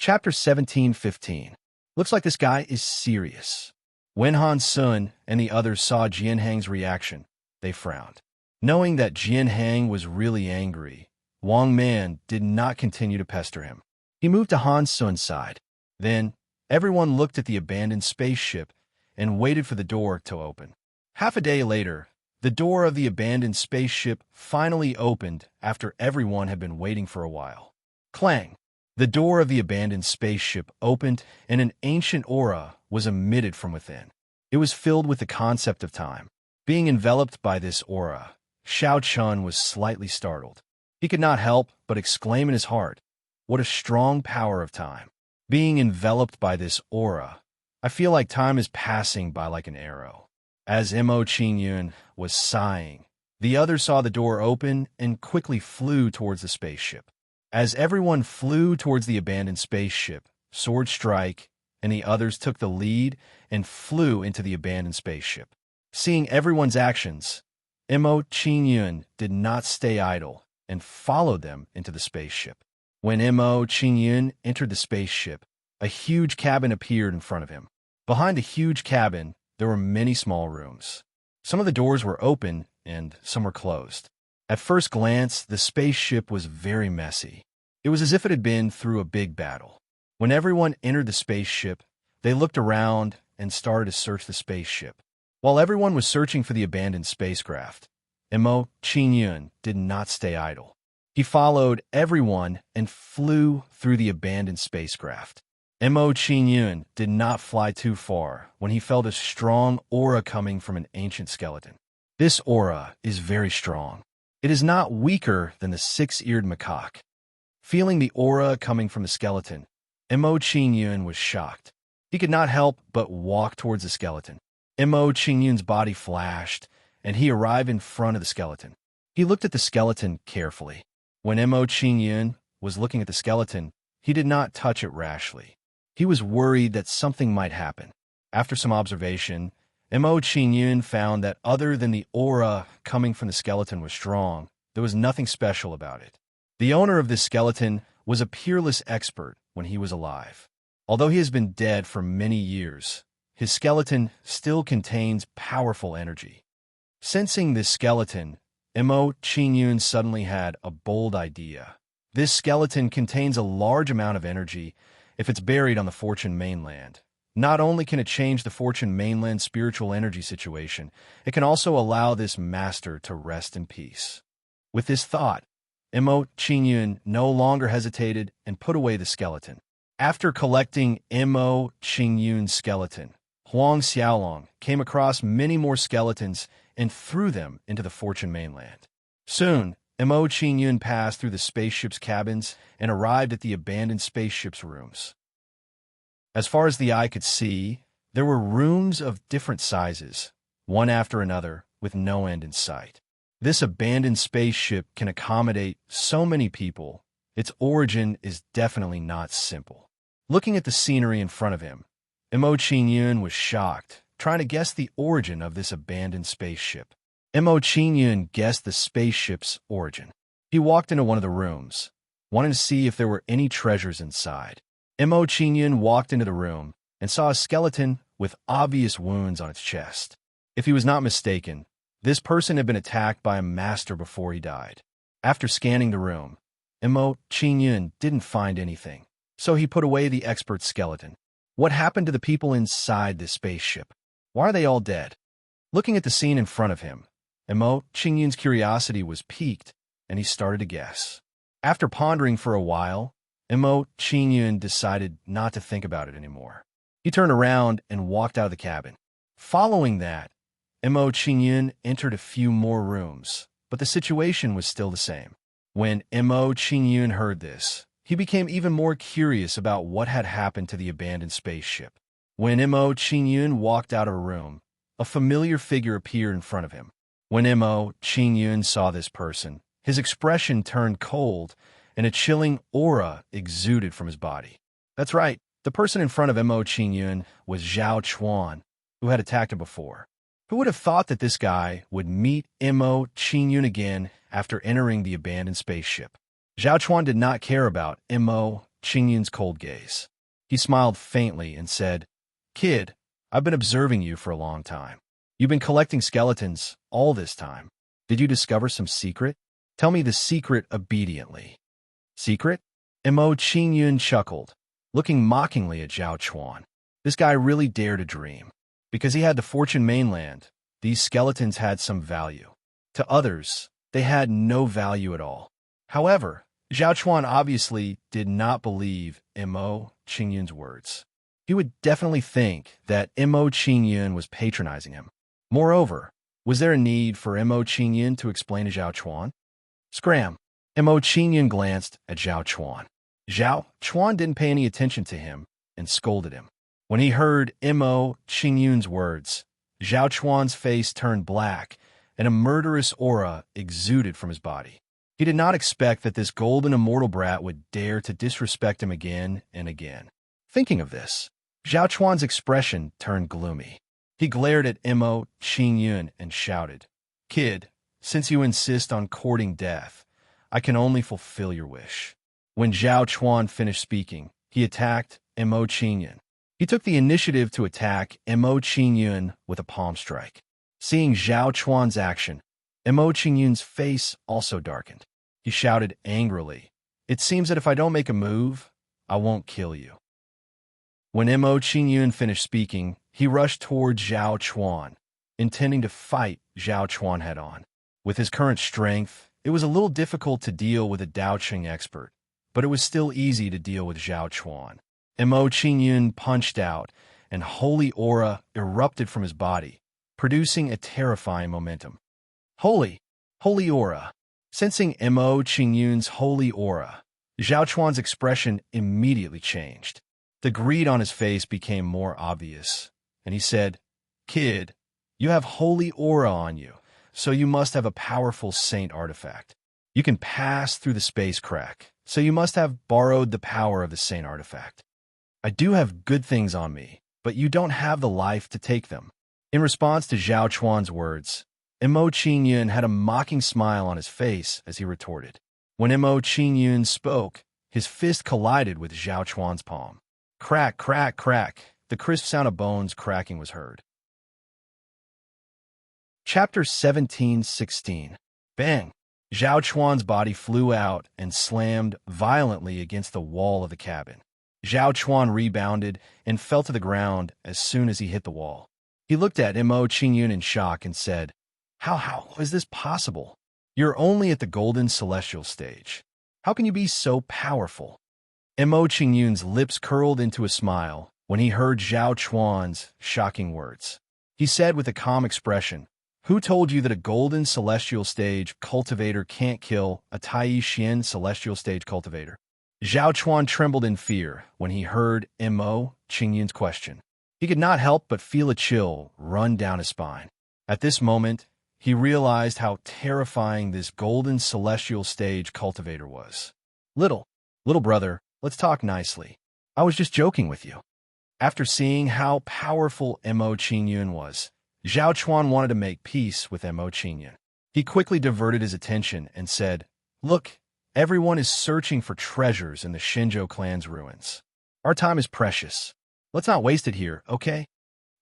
Chapter 17:15. Looks like this guy is serious. When Han Sun and the others saw Jian Hang's reaction, they frowned. Knowing that Jian Hang was really angry, Wang Man did not continue to pester him. He moved to Han Sun's side. Then, everyone looked at the abandoned spaceship and waited for the door to open. Half a day later, the door of the abandoned spaceship finally opened after everyone had been waiting for a while. Clang! The door of the abandoned spaceship opened and an ancient aura was emitted from within. It was filled with the concept of time. Being enveloped by this aura, Xiao Chun was slightly startled. He could not help but exclaim in his heart, "What a strong power of time." Being enveloped by this aura, I feel like time is passing by like an arrow. As Mo Qingyun was sighing, the others saw the door open and quickly flew towards the spaceship. As everyone flew towards the abandoned spaceship, Sword Strike and the others took the lead and flew into the abandoned spaceship. Seeing everyone's actions, Mo Qingyun did not stay idle and followed them into the spaceship. When Mo Qingyun entered the spaceship, a huge cabin appeared in front of him. Behind the huge cabin, there were many small rooms. Some of the doors were open and some were closed. At first glance, the spaceship was very messy. It was as if it had been through a big battle. When everyone entered the spaceship, they looked around and started to search the spaceship. While everyone was searching for the abandoned spacecraft, Mo Qingyun did not stay idle. He followed everyone and flew through the abandoned spacecraft. Mo Qingyun did not fly too far when he felt a strong aura coming from an ancient skeleton. This aura is very strong. It is not weaker than the six-eared macaque. Feeling the aura coming from the skeleton, Mo Qingyun was shocked. He could not help but walk towards the skeleton. Mo Qingyun's body flashed, and he arrived in front of the skeleton. He looked at the skeleton carefully. When Mo Qingyun was looking at the skeleton, he did not touch it rashly. He was worried that something might happen. After some observation, Mo Qingyun found that other than the aura coming from the skeleton was strong, there was nothing special about it. The owner of this skeleton was a peerless expert when he was alive. Although he has been dead for many years, his skeleton still contains powerful energy. Sensing this skeleton, Mo Qingyun suddenly had a bold idea. This skeleton contains a large amount of energy if it's buried on the Fortune mainland. Not only can it change the Fortune mainland spiritual energy situation, it can also allow this master to rest in peace. With this thought, Mo Qingyun no longer hesitated and put away the skeleton. After collecting Mo Qingyun's skeleton, Huang Xiaolong came across many more skeletons and threw them into the Fortune mainland. Soon, Mo Qingyun passed through the spaceship's cabins and arrived at the abandoned spaceship's rooms. As far as the eye could see, there were rooms of different sizes, one after another, with no end in sight. This abandoned spaceship can accommodate so many people. Its origin is definitely not simple. Looking at the scenery in front of him, Mo Qingyun was shocked, trying to guess the origin of this abandoned spaceship. Mo Qingyun guessed the spaceship's origin. He walked into one of the rooms, wanting to see if there were any treasures inside. Mo Qingyun walked into the room and saw a skeleton with obvious wounds on its chest. If he was not mistaken, this person had been attacked by a master before he died. After scanning the room, Mo Qingyun didn't find anything, so he put away the expert's skeleton. What happened to the people inside this spaceship? Why are they all dead? Looking at the scene in front of him, Mo Qingyun's curiosity was piqued, and he started to guess. After pondering for a while, Mo Qingyun decided not to think about it anymore. He turned around and walked out of the cabin. Following that, Mo Qingyun entered a few more rooms, but the situation was still the same. When Mo Qingyun heard this, he became even more curious about what had happened to the abandoned spaceship. When Mo Qingyun walked out of a room, a familiar figure appeared in front of him. When Mo Qingyun saw this person, his expression turned cold, and a chilling aura exuded from his body. That's right, the person in front of Mo Qingyun was Zhao Chuan, who had attacked him before. Who would have thought that this guy would meet Mo Qingyun again after entering the abandoned spaceship? Zhao Chuan did not care about Mo Qingyun's cold gaze. He smiled faintly and said, "Kid, I've been observing you for a long time. You've been collecting skeletons all this time. Did you discover some secret? Tell me the secret obediently." "Secret?" Mo Qingyun chuckled, looking mockingly at Zhao Chuan. This guy really dared to dream. Because he had the Fortune mainland, these skeletons had some value. To others, they had no value at all. However, Zhao Chuan obviously did not believe Mo Qingyun's words. He would definitely think that Mo Qingyun was patronizing him. Moreover, was there a need for Mo Qingyun to explain to Zhao Chuan? Scram! Mo Qingyun glanced at Zhao Chuan. Zhao Chuan didn't pay any attention to him and scolded him. When he heard Mo Qingyun's words, Zhao Chuan's face turned black and a murderous aura exuded from his body. He did not expect that this golden immortal brat would dare to disrespect him again and again. Thinking of this, Zhao Chuan's expression turned gloomy. He glared at Mo Qingyun and shouted, "Kid, since you insist on courting death, I can only fulfill your wish." When Zhao Chuan finished speaking, he attacked Mo Qingyun. He took the initiative to attack Mo Qingyun with a palm strike. Seeing Zhao Chuan's action, Mo Qingyun's face also darkened. He shouted angrily, "It seems that if I don't make a move, I won't kill you." When Mo Qingyun finished speaking, he rushed towards Zhao Chuan, intending to fight Zhao Chuan head-on. With his current strength, it was a little difficult to deal with a Daoqing expert, but it was still easy to deal with Zhao Chuan. Mo Qingyun punched out, and holy aura erupted from his body, producing a terrifying momentum. Holy aura! Sensing Mo Qingyun's holy aura, Zhao Chuan's expression immediately changed. The greed on his face became more obvious, and he said, "Kid, you have holy aura on you, so you must have a powerful saint artifact. You can pass through the space crack, so you must have borrowed the power of the saint artifact. I do have good things on me, but you don't have the life to take them." In response to Zhao Chuan's words, Mo Qingyun had a mocking smile on his face as he retorted. When Mo Qingyun spoke, his fist collided with Zhao Chuan's palm. Crack, crack, crack. The crisp sound of bones cracking was heard. Chapter 17:16. Bang! Zhao Chuan's body flew out and slammed violently against the wall of the cabin. Zhao Chuan rebounded and fell to the ground as soon as he hit the wall. He looked at Mo Qingyun in shock and said, How is this possible? You're only at the golden celestial stage. How can you be so powerful?" Mo Qingyun's lips curled into a smile when he heard Zhao Chuan's shocking words. He said with a calm expression, "Who told you that a golden celestial stage cultivator can't kill a Tai Xian celestial stage cultivator?" Zhao Chuan trembled in fear when he heard Mo Qingyun's question. He could not help but feel a chill run down his spine. At this moment, he realized how terrifying this golden celestial stage cultivator was. Little brother, let's talk nicely. I was just joking with you." After seeing how powerful Mo Qingyun was, Zhao Chuan wanted to make peace with Mo Qingyun. He quickly diverted his attention and said, "Look, everyone is searching for treasures in the Shinzhou clan's ruins. Our time is precious. Let's not waste it here, okay?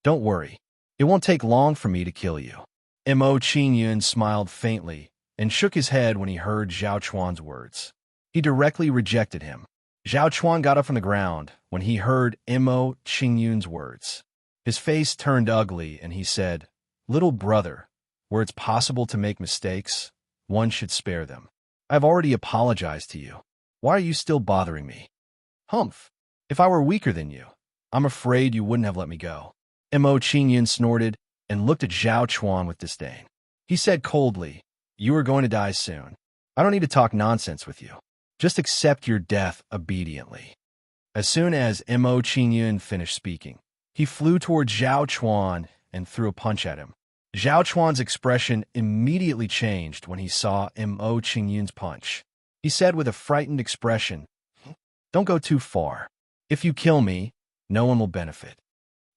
Don't worry. It won't take long for me to kill you." Mo Qingyun smiled faintly and shook his head when he heard Zhao Chuan's words. He directly rejected him. Zhao Chuan got up from the ground when he heard Mo Qingyun's words. His face turned ugly and he said, "Little brother, where it's possible to make mistakes, one should spare them. I've already apologized to you. Why are you still bothering me?" "Humph! If I were weaker than you, I'm afraid you wouldn't have let me go." Mo Qingyun snorted and looked at Zhao Chuan with disdain. He said coldly, "You are going to die soon. I don't need to talk nonsense with you. Just accept your death obediently." As soon as Mo Qingyun finished speaking, he flew toward Zhao Chuan and threw a punch at him. Zhao Chuan's expression immediately changed when he saw Mo Qingyun's punch. He said with a frightened expression, "Don't go too far. If you kill me, no one will benefit."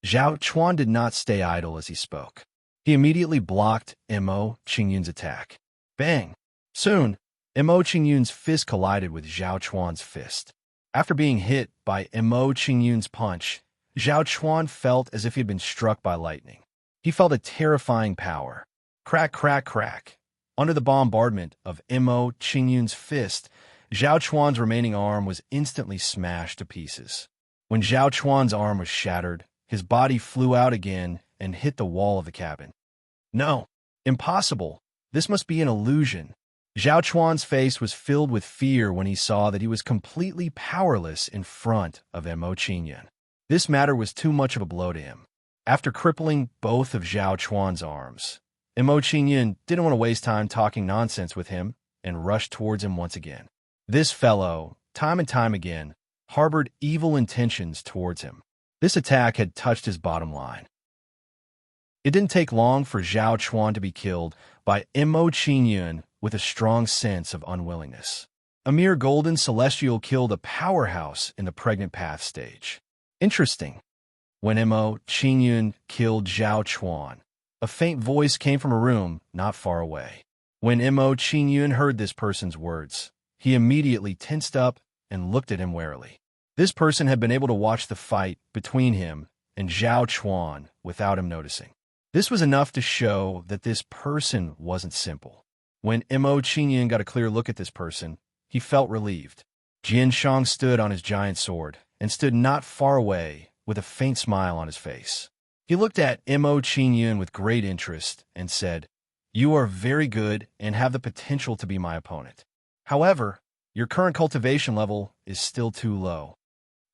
Zhao Chuan did not stay idle as he spoke. He immediately blocked Mo Qingyun's attack. Bang! Soon, Mo Qingyun's fist collided with Zhao Chuan's fist. After being hit by Mo Qingyun's punch, Zhao Chuan felt as if he had been struck by lightning. He felt a terrifying power. Crack, crack, crack. Under the bombardment of Mo Qingyun's fist, Zhao Chuan's remaining arm was instantly smashed to pieces. When Zhao Chuan's arm was shattered, his body flew out again and hit the wall of the cabin. No, impossible. This must be an illusion. Zhao Chuan's face was filled with fear when he saw that he was completely powerless in front of Mo Qingyun. This matter was too much of a blow to him. After crippling both of Zhao Chuan's arms, Mo Qingyun didn't want to waste time talking nonsense with him and rushed towards him once again. This fellow, time and time again, harbored evil intentions towards him. This attack had touched his bottom line. It didn't take long for Zhao Chuan to be killed by Mo Qingyun with a strong sense of unwillingness. A mere golden celestial killed a powerhouse in the pregnant path stage. Interesting. When Mo Qingyun killed Zhao Chuan, a faint voice came from a room not far away. When Mo Qingyun heard this person's words, he immediately tensed up and looked at him warily. This person had been able to watch the fight between him and Zhao Chuan without him noticing. This was enough to show that this person wasn't simple. When Mo Qingyun got a clear look at this person, he felt relieved. Jian Shang stood on his giant sword and stood not far away with a faint smile on his face. He looked at Mo Qingyun with great interest and said, "You are very good and have the potential to be my opponent. However, your current cultivation level is still too low.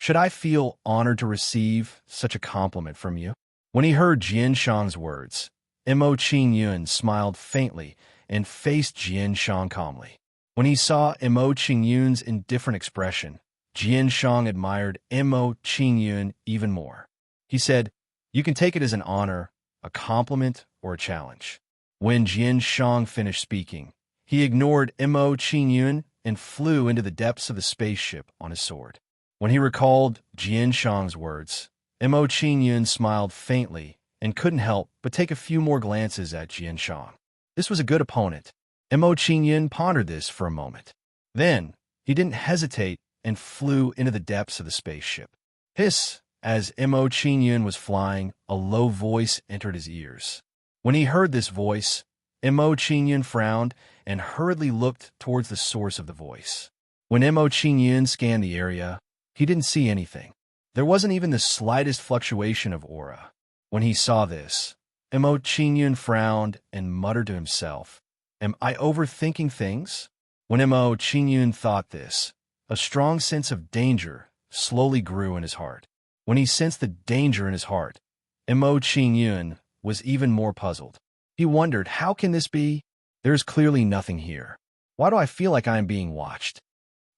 Should I feel honored to receive such a compliment from you?" When he heard Jian Shang's words, Mo Qingyun smiled faintly and faced Jian Shang calmly. When he saw Mo Qingyun's indifferent expression, Jian Shang admired Mo Qingyun even more. He said, "You can take it as an honor, a compliment, or a challenge." When Jian Shang finished speaking, he ignored Mo Qingyun and flew into the depths of the spaceship on his sword. When he recalled Jian Shang's words, Mo Qingyun smiled faintly and couldn't help but take a few more glances at Jian Shang. This was a good opponent. Mo Qingyun pondered this for a moment. Then, he didn't hesitate and flew into the depths of the spaceship. Hiss! As Mo Qingyun was flying, a low voice entered his ears. When he heard this voice, Mo Qingyun frowned and hurriedly looked towards the source of the voice. When Mo Qingyun scanned the area, he didn't see anything. There wasn't even the slightest fluctuation of aura. When he saw this, Mo Qingyun frowned and muttered to himself, "Am I overthinking things?" When Mo Qingyun thought this, a strong sense of danger slowly grew in his heart. When he sensed the danger in his heart, Mo Qingyun was even more puzzled. He wondered, how can this be? There is clearly nothing here. Why do I feel like I am being watched?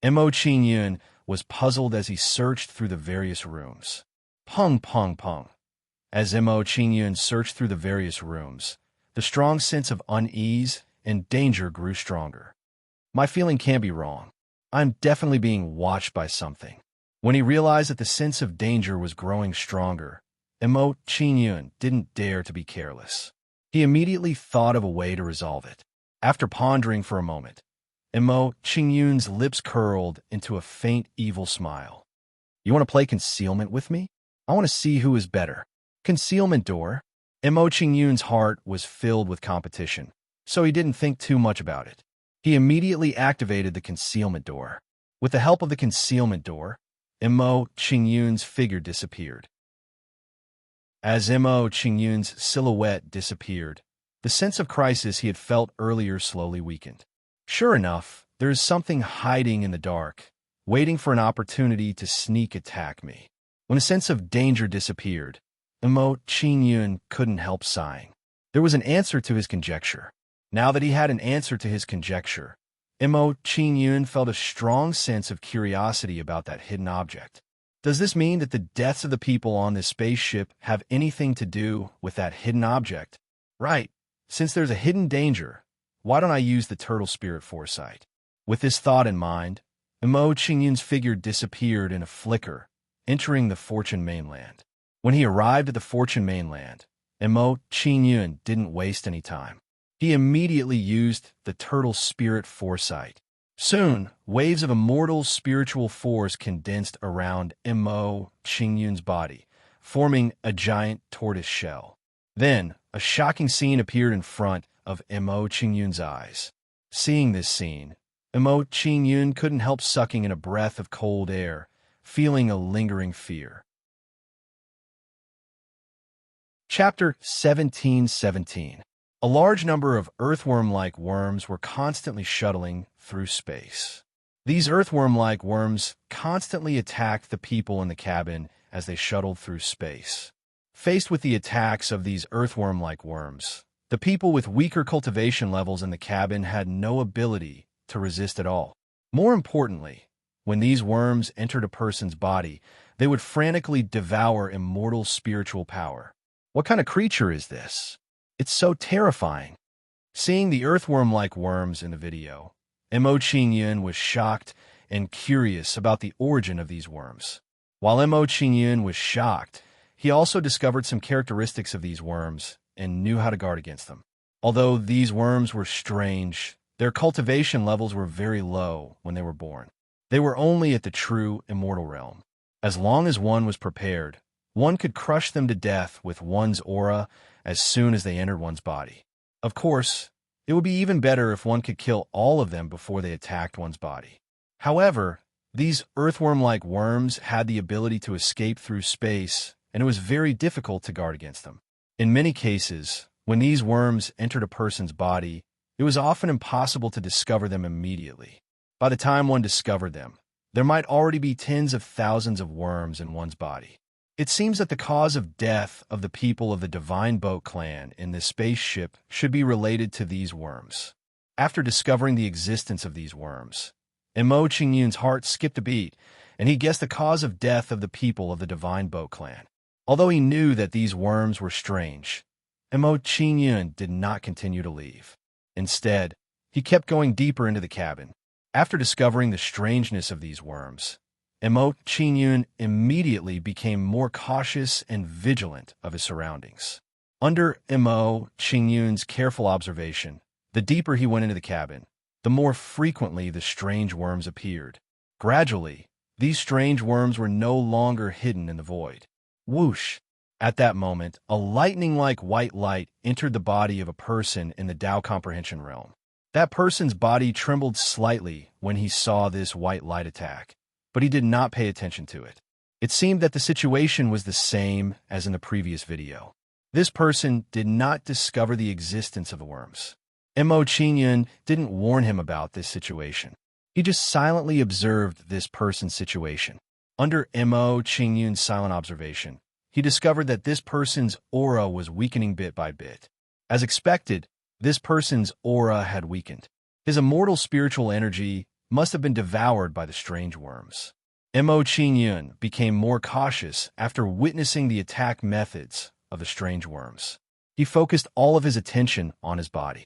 Mo Qingyun was puzzled as he searched through the various rooms. Pung, pung, pung. As Mo Qingyun searched through the various rooms, the strong sense of unease and danger grew stronger. My feeling can't be wrong. I'm definitely being watched by something. When he realized that the sense of danger was growing stronger, Mo Qingyun didn't dare to be careless. He immediately thought of a way to resolve it. After pondering for a moment, Mo Qingyun's lips curled into a faint evil smile. "You want to play concealment with me? I want to see who is better." Concealment door? Mo Qingyun's heart was filled with competition, so he didn't think too much about it. He immediately activated the concealment door. With the help of the concealment door, Mo Qingyun's figure disappeared. As Mo Qingyun's silhouette disappeared, the sense of crisis he had felt earlier slowly weakened. Sure enough, there is something hiding in the dark, waiting for an opportunity to sneak attack me. When a sense of danger disappeared, Mo Qingyun couldn't help sighing. There was an answer to his conjecture. Now that he had an answer to his conjecture, Mo Qingyun felt a strong sense of curiosity about that hidden object. Does this mean that the deaths of the people on this spaceship have anything to do with that hidden object? Right. Since there's a hidden danger, why don't I use the turtle spirit foresight? With this thought in mind, Mo Qingyun's figure disappeared in a flicker, entering the Fortune mainland. When he arrived at the Fortune mainland, Mo Qingyun didn't waste any time. He immediately used the turtle spirit foresight. Soon, waves of immortal spiritual force condensed around Mo Qingyun's body, forming a giant tortoise shell. Then, a shocking scene appeared in front of Mo Qingyun's eyes. Seeing this scene, Mo Qingyun couldn't help sucking in a breath of cold air, feeling a lingering fear. Chapter 1717. A large number of earthworm-like worms were constantly shuttling through space. These earthworm-like worms constantly attacked the people in the cabin as they shuttled through space. Faced with the attacks of these earthworm-like worms, the people with weaker cultivation levels in the cabin had no ability to resist at all. More importantly, when these worms entered a person's body, they would frantically devour immortal spiritual power. What kind of creature is this? It's so terrifying. Seeing the earthworm-like worms in the video, Mo Qingyun was shocked and curious about the origin of these worms. While Mo Qingyun was shocked, he also discovered some characteristics of these worms and knew how to guard against them. Although these worms were strange, their cultivation levels were very low when they were born. They were only at the true immortal realm. As long as one was prepared, one could crush them to death with one's aura as soon as they entered one's body. Of course, it would be even better if one could kill all of them before they attacked one's body. However, these earthworm-like worms had the ability to escape through space, and it was very difficult to guard against them. In many cases, when these worms entered a person's body, it was often impossible to discover them immediately. By the time one discovered them, there might already be tens of thousands of worms in one's body. It seems that the cause of death of the people of the Divine Boat clan in this spaceship should be related to these worms. After discovering the existence of these worms, Mo Qingyun's heart skipped a beat, and he guessed the cause of death of the people of the Divine Boat clan. Although he knew that these worms were strange, Mo Qingyun did not continue to leave. Instead, he kept going deeper into the cabin. After discovering the strangeness of these worms, Mo Qingyun immediately became more cautious and vigilant of his surroundings. Under Mo Qingyun's careful observation, the deeper he went into the cabin, the more frequently the strange worms appeared. Gradually, these strange worms were no longer hidden in the void. Whoosh! At that moment, a lightning-like white light entered the body of a person in the Tao comprehension realm. That person's body trembled slightly when he saw this white light attack, but he did not pay attention to it. It seemed that the situation was the same as in the previous video. This person did not discover the existence of the worms. Mo Qingyun didn't warn him about this situation. He just silently observed this person's situation. Under Mo Qingyun's silent observation, he discovered that this person's aura was weakening bit by bit. As expected, this person's aura had weakened. His immortal spiritual energy must have been devoured by the strange worms. Mo Qingyun became more cautious after witnessing the attack methods of the strange worms. He focused all of his attention on his body.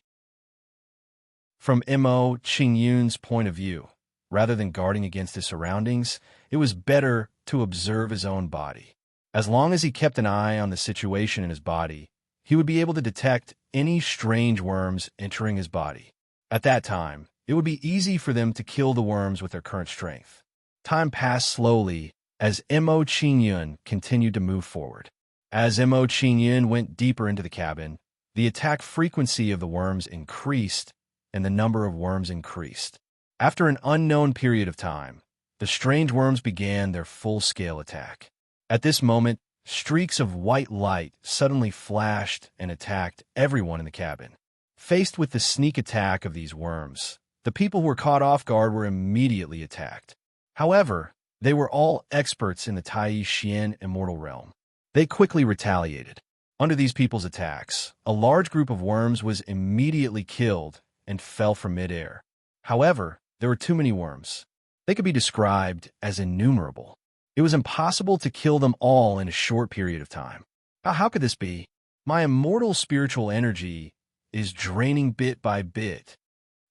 From Mo Qingyun's point of view, rather than guarding against his surroundings, it was better to observe his own body. As long as he kept an eye on the situation in his body, he would be able to detect any strange worms entering his body. At that time, it would be easy for them to kill the worms with their current strength. Time passed slowly as Mo Qingyun continued to move forward. As Mo Qingyun went deeper into the cabin, the attack frequency of the worms increased and the number of worms increased. After an unknown period of time, the strange worms began their full-scale attack. At this moment, streaks of white light suddenly flashed and attacked everyone in the cabin. Faced with the sneak attack of these worms, the people who were caught off guard were immediately attacked. However, they were all experts in the Tai Xian immortal realm. They quickly retaliated. Under these people's attacks, a large group of worms was immediately killed and fell from midair. However, there were too many worms. They could be described as innumerable. It was impossible to kill them all in a short period of time. How could this be? My immortal spiritual energy is draining bit by bit.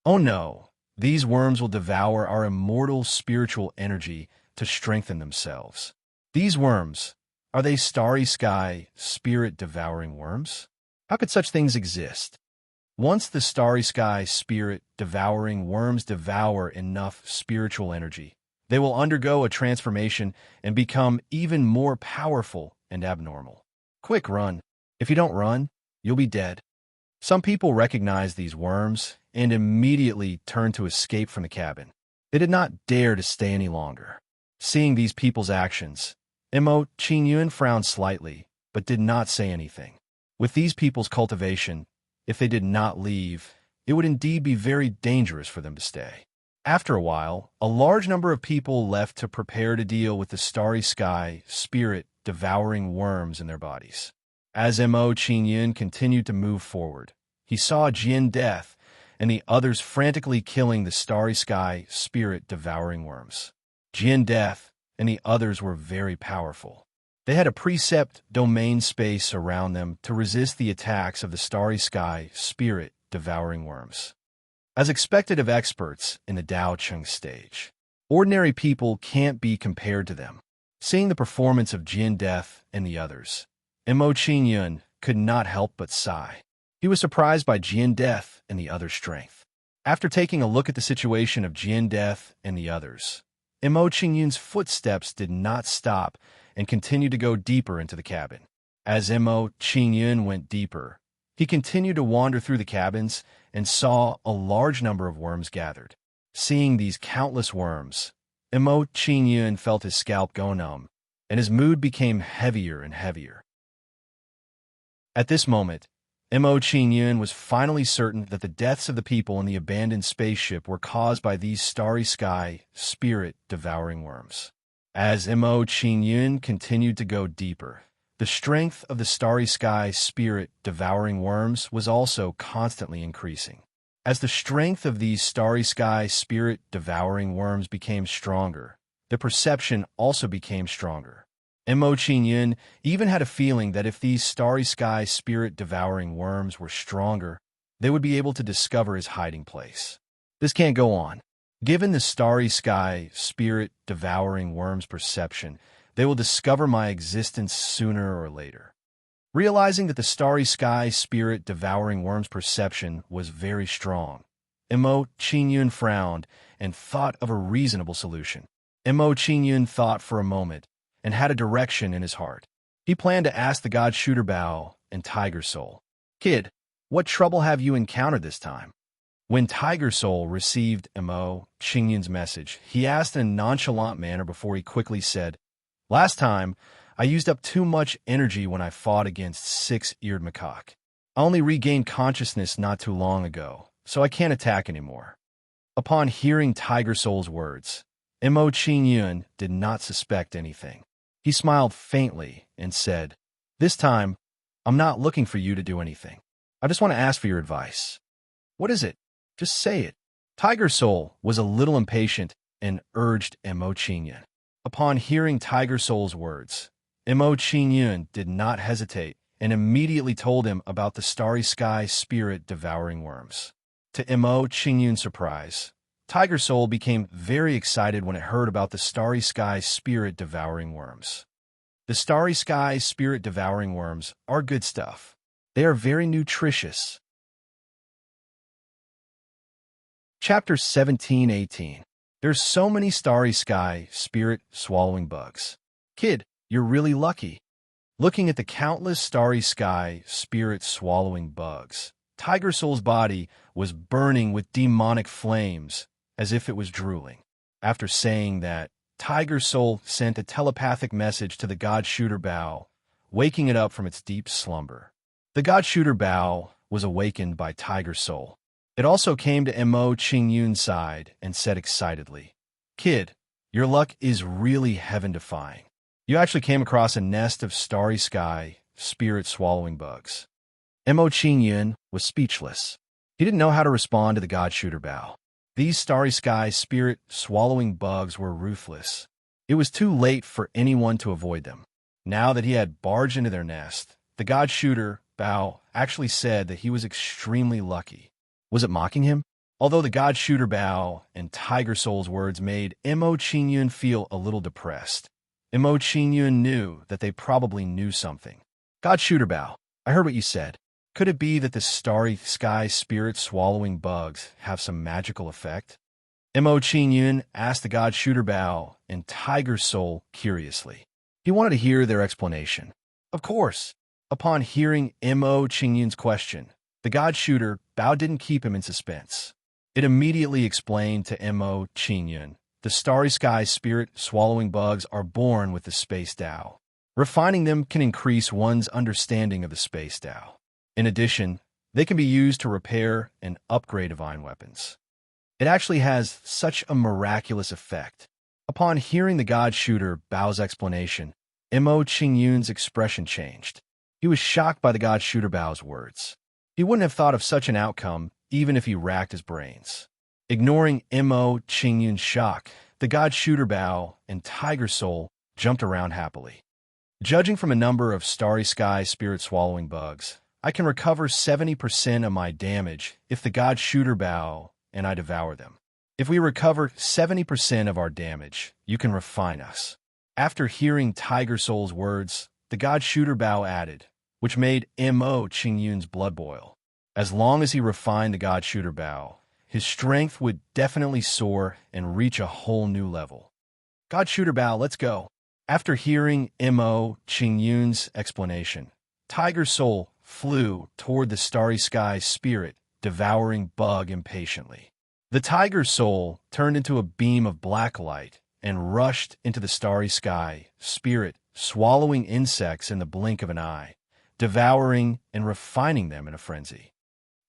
Oh no, these worms will devour our immortal spiritual energy to strengthen themselves. These worms, are they starry sky, spirit-devouring worms? How could such things exist? Once the starry sky spirit devouring worms devour enough spiritual energy, they will undergo a transformation and become even more powerful and abnormal. Quick, run. If you don't run, you'll be dead. Some people recognize these worms and immediately turn to escape from the cabin. They did not dare to stay any longer. Seeing these people's actions, Mo Qingyun frowned slightly, but did not say anything. With these people's cultivation, if they did not leave, it would indeed be very dangerous for them to stay. After a while, a large number of people left to prepare to deal with the starry sky spirit devouring worms in their bodies. As Mo Qingyun continued to move forward, he saw Jin Death and the others frantically killing the starry sky spirit devouring worms. Jin Death and the others were very powerful. They had a precept domain space around them to resist the attacks of the starry sky spirit devouring worms. As expected of experts in the Dao Cheng stage, ordinary people can't be compared to them. Seeing the performance of Jin Death and the others, Mo Qingyun could not help but sigh. He was surprised by Jin Death and the other's strength. After taking a look at the situation of Jin Death and the others, Mo Qingyun's footsteps did not stop and continued to go deeper into the cabin. As Mo Qingyun went deeper, he continued to wander through the cabins and saw a large number of worms gathered. Seeing these countless worms, Mo Qingyun felt his scalp go numb, and his mood became heavier and heavier. At this moment, Mo Qingyun was finally certain that the deaths of the people in the abandoned spaceship were caused by these starry sky spirit devouring worms. As Mo Qingyun continued to go deeper, the strength of the starry sky spirit devouring worms was also constantly increasing. As the strength of these starry sky spirit devouring worms became stronger, the perception also became stronger. Mo Qingyun even had a feeling that if these starry sky spirit devouring worms were stronger, they would be able to discover his hiding place. This can't go on. Given the starry sky spirit devouring worms' perception, they will discover my existence sooner or later. Realizing that the starry sky spirit devouring worms' perception was very strong, Mo Qingyun frowned and thought of a reasonable solution. Mo Qingyun thought for a moment and had a direction in his heart. He planned to ask the god Shooter Bao and Tiger Soul, "Kid, what trouble have you encountered this time?" When Tiger Soul received Mo Qingyun's message, he asked in a nonchalant manner before he quickly said, "Last time, I used up too much energy when I fought against Six-Eared Macaque. I only regained consciousness not too long ago, so I can't attack anymore." Upon hearing Tiger Soul's words, Mo Qingyun did not suspect anything. He smiled faintly and said, "This time, I'm not looking for you to do anything. I just want to ask for your advice." "What is it? Just say it." Tiger Soul was a little impatient and urged Mo Qingyun. Upon hearing Tiger Soul's words, Mo Qingyun did not hesitate and immediately told him about the starry sky spirit devouring worms. To Mo Qingyun's surprise, Tiger Soul became very excited when it heard about the starry sky spirit devouring worms. The starry sky spirit devouring worms are good stuff. They are very nutritious. Chapter 17-18. There's so many starry sky spirit swallowing bugs. Kid, you're really lucky. Looking at the countless starry sky spirit swallowing bugs, Tiger Soul's body was burning with demonic flames, as if it was drooling. After saying that, Tiger Soul sent a telepathic message to the god Shooter Bao, waking it up from its deep slumber. The god Shooter Bao was awakened by Tiger Soul. It also came to Mo Qingyun's side and said excitedly, "Kid, your luck is really heaven-defying. You actually came across a nest of starry sky spirit-swallowing bugs." Mo Qingyun was speechless. He didn't know how to respond to the god Shooter Bao. These starry sky spirit-swallowing bugs were ruthless. It was too late for anyone to avoid them. Now that he had barged into their nest, the god Shooter Bao actually said that he was extremely lucky. Was it mocking him? Although the god Shooter Bao and Tiger Soul's words made Mo Qingyun feel a little depressed, Mo Qingyun knew that they probably knew something. "God Shooter Bao, I heard what you said. Could it be that the starry sky spirit swallowing bugs have some magical effect? Mo Qingyun asked the god Shooter Bao and Tiger Soul curiously. He wanted to hear their explanation. Of course. Upon hearing Mo Qingyun's question, the god Shooter Bao didn't keep him in suspense. It immediately explained to Mo Qingyun, the starry sky spirit swallowing bugs are born with the space Tao. Refining them can increase one's understanding of the space Tao. In addition, they can be used to repair and upgrade divine weapons. It actually has such a miraculous effect. Upon hearing the god Shooter Bao's explanation, Mo Qingyun's expression changed. He was shocked by the god Shooter Bao's words. He wouldn't have thought of such an outcome even if he racked his brains. Ignoring Mo Qingyun's shock, the god Shooter Bao and Tiger Soul jumped around happily. Judging from a number of starry sky spirit swallowing bugs, I can recover 70% of my damage if the god Shooter Bao and I devour them. If we recover 70% of our damage, you can refine us. After hearing Tiger Soul's words, the god Shooter Bao added, which made Mo Qingyun's blood boil. As long as he refined the god Shooter Bao, his strength would definitely soar and reach a whole new level. God Shooter Bao, let's go. After hearing Mo Qingyun's explanation, Tiger Soul flew toward the starry sky spirit, devouring bug impatiently. The Tiger Soul turned into a beam of black light and rushed into the starry sky spirit, swallowing insects in the blink of an eye, devouring and refining them in a frenzy.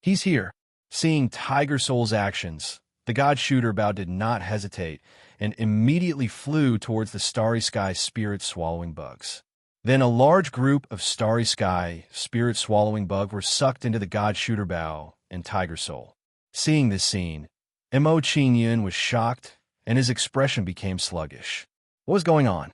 He's here. Seeing Tiger Soul's actions, the god Shooter Bao did not hesitate and immediately flew towards the starry sky spirit swallowing bugs. Then a large group of starry sky spirit swallowing bug were sucked into the god Shooter Bao and Tiger Soul. Seeing this scene, Mo Qingyun was shocked and his expression became sluggish. What was going on?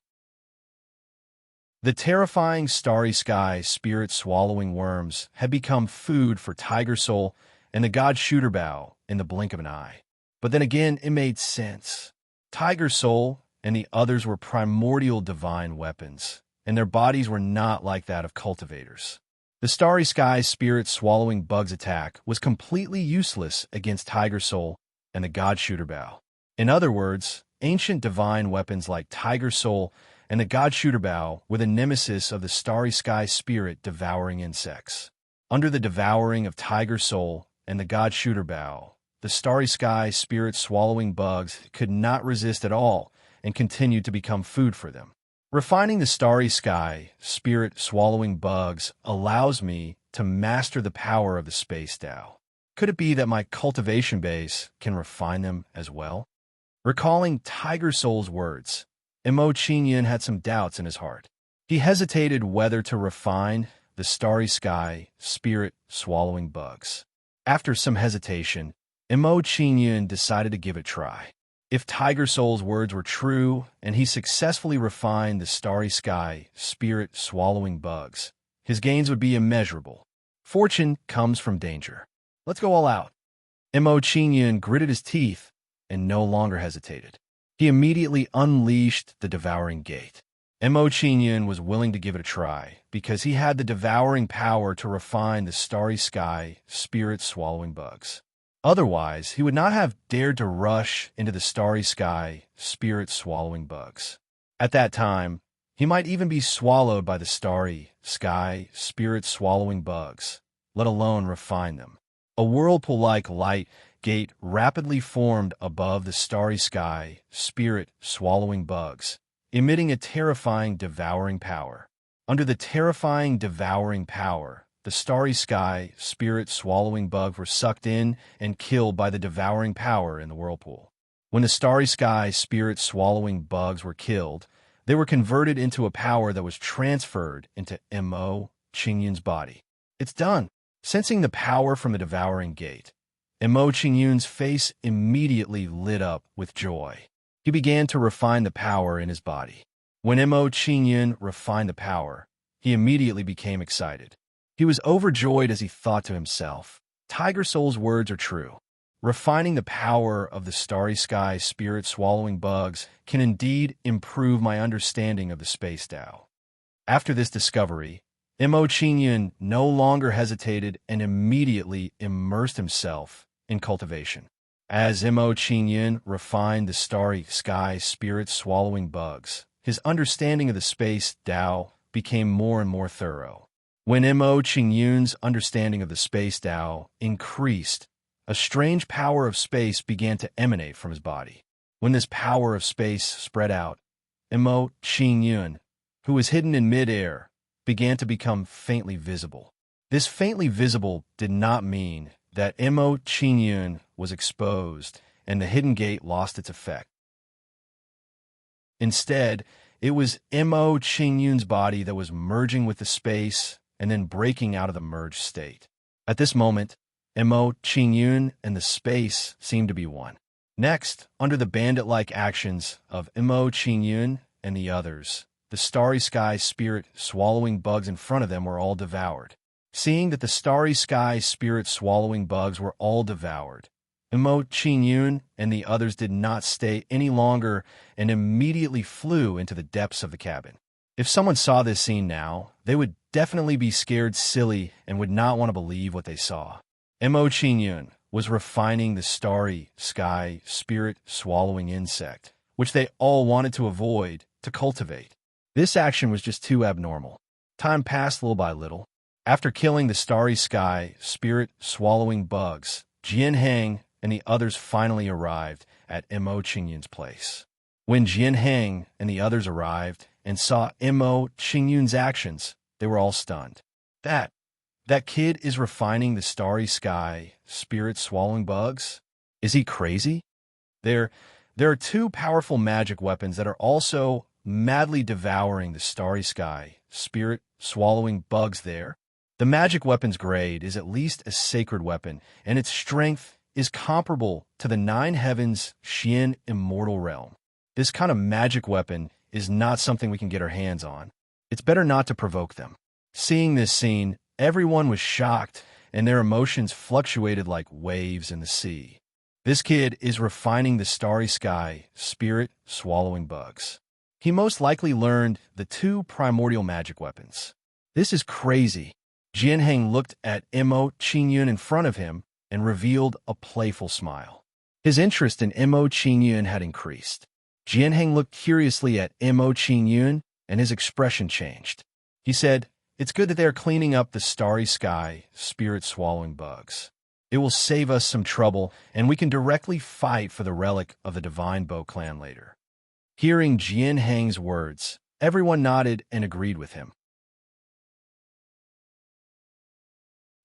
The terrifying starry sky spirit swallowing worms had become food for Tiger Soul and the god Shooter Bao in the blink of an eye. But then again, it made sense. Tiger Soul and the others were primordial divine weapons, and their bodies were not like that of cultivators. The starry sky spirit swallowing bugs attack was completely useless against Tiger Soul and the god Shooter Bao. In other words, ancient divine weapons like Tiger Soul and the god Shooter Bao were the nemesis of the starry sky spirit devouring insects. Under the devouring of Tiger Soul and the god Shooter Bao, the starry sky spirit swallowing bugs could not resist at all and continued to become food for them. Refining the starry sky spirit swallowing bugs allows me to master the power of the space Tao. Could it be that my cultivation base can refine them as well? Recalling Tiger Soul's words, Mo Qingyun had some doubts in his heart. He hesitated whether to refine the starry sky spirit swallowing bugs. After some hesitation, Mo Qingyun decided to give it a try. If Tiger Soul's words were true and he successfully refined the starry sky spirit swallowing bugs, his gains would be immeasurable. Fortune comes from danger. Let's go all out. Mo Qingyun gritted his teeth and no longer hesitated. He immediately unleashed the devouring gate. Mo Qingyun was willing to give it a try because he had the devouring power to refine the starry sky spirit swallowing bugs. Otherwise, he would not have dared to rush into the starry sky spirit swallowing bugs. At that time, he might even be swallowed by the starry sky spirit swallowing bugs, let alone refine them. A whirlpool-like light gate rapidly formed above the starry sky spirit swallowing bugs, emitting a terrifying devouring power. Under the terrifying devouring power, the starry sky spirit swallowing bugs were sucked in and killed by the devouring power in the whirlpool. When the starry sky spirit swallowing bugs were killed, they were converted into a power that was transferred into Mo Qingyun's body. It's done. Sensing the power from the devouring gate, Mo Qingyun's face immediately lit up with joy. He began to refine the power in his body. When Mo Qingyun refined the power, he immediately became excited. He was overjoyed as he thought to himself, Tiger Soul's words are true. Refining the power of the starry sky spirit swallowing bugs can indeed improve my understanding of the space Tao. After this discovery, Mo Qingyun no longer hesitated and immediately immersed himself in cultivation. As Mo Qingyun refined the starry sky spirit swallowing bugs, his understanding of the space Tao became more and more thorough. When Mo Qingyun's understanding of the space Tao increased, a strange power of space began to emanate from his body. When this power of space spread out, Mo Qingyun, who was hidden in midair, began to become faintly visible. This faintly visible did not mean that Mo Qingyun was exposed and the hidden gate lost its effect. Instead, it was Mo Qingyun's body that was merging with the space and then breaking out of the merged state. At this moment, Mo Qingyun and the space seemed to be one. Next, under the bandit-like actions of Mo Qingyun and the others, the starry sky spirit swallowing bugs in front of them were all devoured. Seeing that the starry sky spirit swallowing bugs were all devoured, Mo Qingyun and the others did not stay any longer and immediately flew into the depths of the cabin. If someone saw this scene now, they would definitely be scared silly and would not want to believe what they saw. Mo Qingyun was refining the starry sky spirit swallowing insect, which they all wanted to avoid, to cultivate. This action was just too abnormal. Time passed little by little. After killing the starry sky spirit swallowing bugs, Jianheng and the others finally arrived at Mo Qingyun's place. When Jianheng and the others arrived and saw Mo Qingyun's actions, they were all stunned. That kid is refining the starry sky spirit swallowing bugs? Is he crazy? There are two powerful magic weapons that are also madly devouring the starry sky spirit swallowing bugs there. The magic weapon's grade is at least a sacred weapon, and its strength is comparable to the nine heavens Xian immortal realm. This kind of magic weapon is not something we can get our hands on. It's better not to provoke them. Seeing this scene, everyone was shocked, and their emotions fluctuated like waves in the sea. This kid is refining the starry sky spirit swallowing bugs. He most likely learned the two primordial magic weapons. This is crazy. Jianheng looked at Mo Qingyun in front of him and revealed a playful smile. His interest in Mo Qingyun had increased. Jianheng looked curiously at Mo Qingyun, and his expression changed. He said, "It's good that they are cleaning up the starry sky spirit swallowing bugs. It will save us some trouble, and we can directly fight for the relic of the Divine Bow clan later." Hearing Jianheng's words, everyone nodded and agreed with him.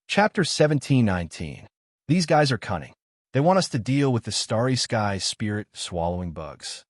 Chapter 17-19. These guys are cunning. They want us to deal with the starry sky spirit swallowing bugs.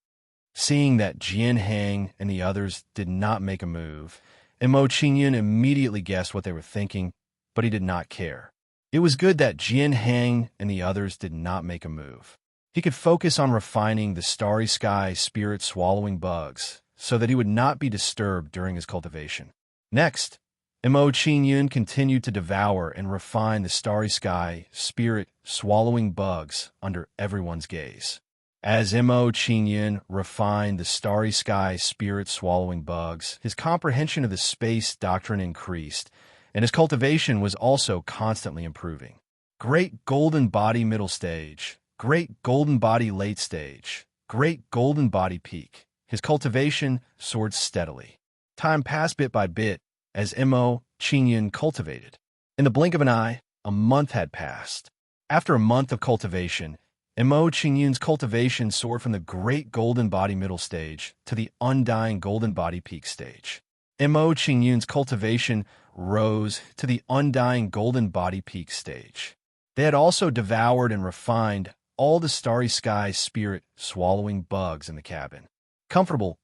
Seeing that Jianheng and the others did not make a move, Mo Qingyun immediately guessed what they were thinking, but he did not care. It was good that Jianheng and the others did not make a move. He could focus on refining the starry sky spirit swallowing bugs so that he would not be disturbed during his cultivation. Next, Mo Qingyun continued to devour and refine the starry sky spirit swallowing bugs under everyone's gaze. As Mo Qingyun refined the starry sky spirit swallowing bugs, his comprehension of the space doctrine increased, and his cultivation was also constantly improving. Great golden body middle stage, great golden body late stage, great golden body peak. His cultivation soared steadily. Time passed bit by bit as Mo Qingyun cultivated. In the blink of an eye, a month had passed. After a month of cultivation, Mo Qingyun's cultivation soared from the great golden body middle stage to the undying golden body peak stage. Mo Qingyun's cultivation rose to the undying golden body peak stage. They had also devoured and refined all the starry sky spirit swallowing bugs in the cabin. Comfortable.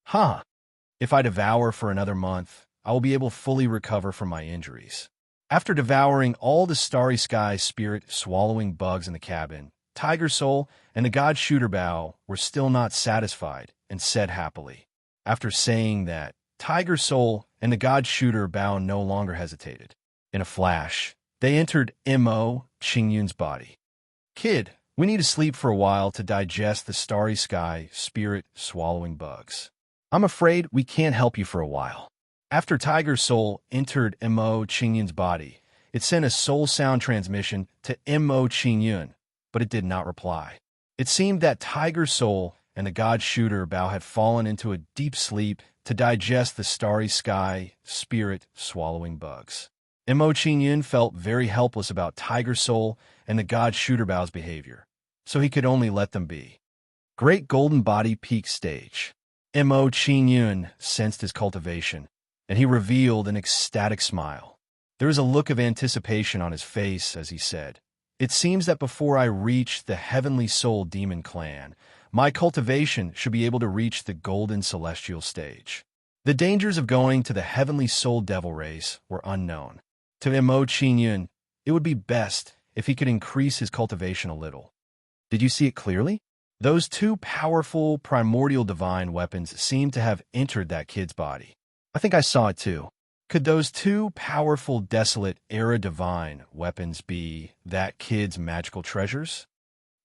Huh. If I devour for another month, I will be able to fully recover from my injuries. After devouring all the starry sky spirit swallowing bugs in the cabin, Tiger Soul and the god Shooter Bow were still not satisfied and said happily. After saying that, Tiger Soul and the god Shooter Bow no longer hesitated. In a flash, they entered Mo Qingyun's body. "Kid, we need to sleep for a while to digest the starry sky spirit swallowing bugs. I'm afraid we can't help you for a while." After Tiger's soul entered Mo Qingyun's body, it sent a soul sound transmission to Mo Qingyun, but it did not reply. It seemed that Tiger's soul and the god shooter Bao had fallen into a deep sleep to digest the starry sky spirit swallowing bugs. Mo Qingyun felt very helpless about Tiger's soul and the god shooter Bao's behavior, so he could only let them be. Great Golden Body Peak Stage. Mo Qingyun sensed his cultivation, and he revealed an ecstatic smile. There was a look of anticipation on his face as he said, "It seems that before I reach the Heavenly Soul Demon Clan, my cultivation should be able to reach the Golden Celestial Stage." The dangers of going to the Heavenly Soul Devil race were unknown. To Mo Qingyun, it would be best if he could increase his cultivation a little. Did you see it clearly? Those two powerful primordial divine weapons seemed to have entered that kid's body. I think I saw it too. Could those two powerful desolate era divine weapons be that kid's magical treasures?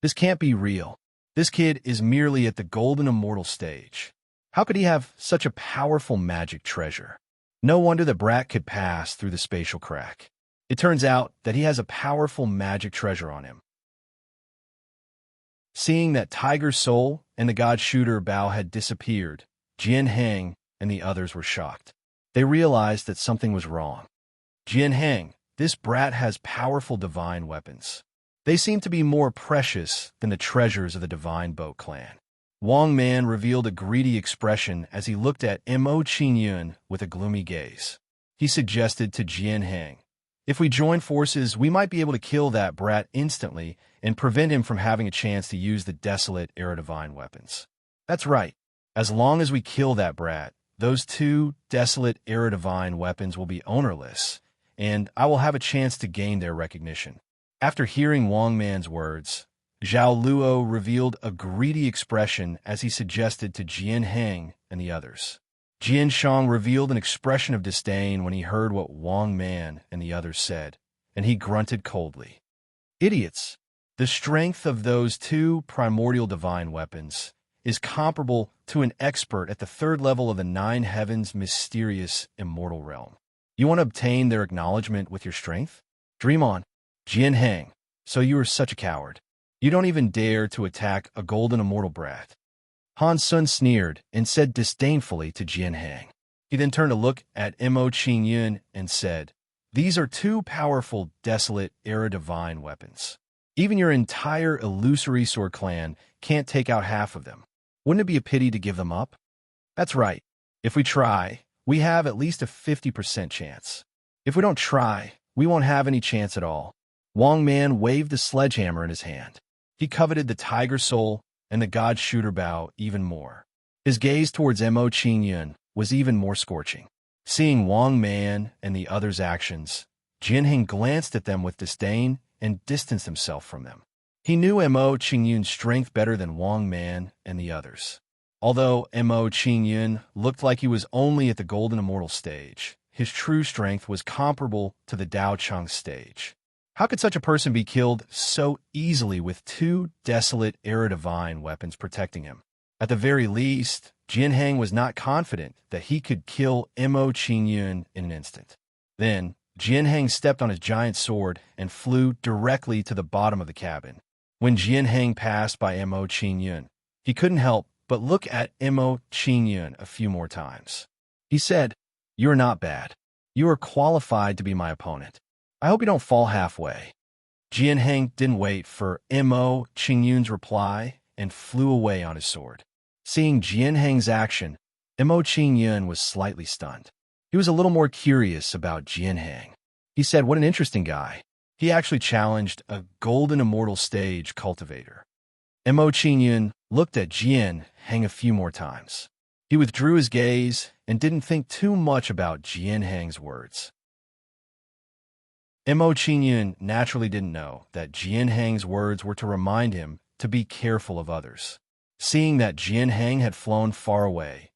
This can't be real. This kid is merely at the golden immortal stage. How could he have such a powerful magic treasure? No wonder the brat could pass through the spatial crack. It turns out that he has a powerful magic treasure on him. Seeing that Tiger's soul and the god shooter Bao had disappeared, Jian Hang and the others were shocked. They realized that something was wrong. Jian Hang, this brat has powerful divine weapons. They seem to be more precious than the treasures of the Divine Boat clan. Wang Man revealed a greedy expression as he looked at Mo Qingyun with a gloomy gaze. He suggested to Jian Hang, "If we join forces, we might be able to kill that brat instantly and prevent him from having a chance to use the desolate era divine weapons." That's right. As long as we kill that brat, those two desolate era divine weapons will be ownerless, and I will have a chance to gain their recognition. After hearing Wang Man's words, Zhao Luo revealed a greedy expression as he suggested to Jian Hang and the others. Jian Shang revealed an expression of disdain when he heard what Wang Man and the others said, and he grunted coldly. Idiots! The strength of those two primordial divine weapons is comparable to an expert at the third level of the Nine Heavens' mysterious immortal realm. You want to obtain their acknowledgement with your strength? Dream on, Jian Hang, so you are such a coward. You don't even dare to attack a golden immortal brat. Han Sun sneered and said disdainfully to Jian Hang. He then turned to look at Mo Qingyun and said, "These are two powerful, desolate, era divine weapons. Even your entire illusory sword clan can't take out half of them. Wouldn't it be a pity to give them up?" That's right. If we try, we have at least a 50% chance. If we don't try, we won't have any chance at all. Wang Man waved the sledgehammer in his hand. He coveted the tiger soul and the god shooter Bao even more. His gaze towards Mo Qingyun was even more scorching. Seeing Wang Man and the others' actions, Jian Hang glanced at them with disdain and distanced himself from them. He knew Mo Qingyun's strength better than Wang Man and the others. Although Mo Qingyun looked like he was only at the golden immortal stage, his true strength was comparable to the Dao Chang stage. How could such a person be killed so easily with two desolate era divine weapons protecting him? At the very least, Jian Hang was not confident that he could kill Mo Qingyun in an instant. Then, Jian Hang stepped on his giant sword and flew directly to the bottom of the cabin. When Jian Hang passed by Mo Qingyun, he couldn't help but look at Mo Qingyun a few more times. He said, "You are not bad. You are qualified to be my opponent. I hope you don't fall halfway." Jian Hang didn't wait for Mo Qingyun's reply and flew away on his sword. Seeing Jian Hang's action, Mo Qingyun was slightly stunned. He was a little more curious about Jian Hang. He said, "What an interesting guy. He actually challenged a golden immortal stage cultivator." Mo Qingyun looked at Jian Hang a few more times. He withdrew his gaze and didn't think too much about Jian Hang's words. Mo Qingyun naturally didn't know that Jian Hang's words were to remind him to be careful of others. Seeing that Jian Hang had flown far away,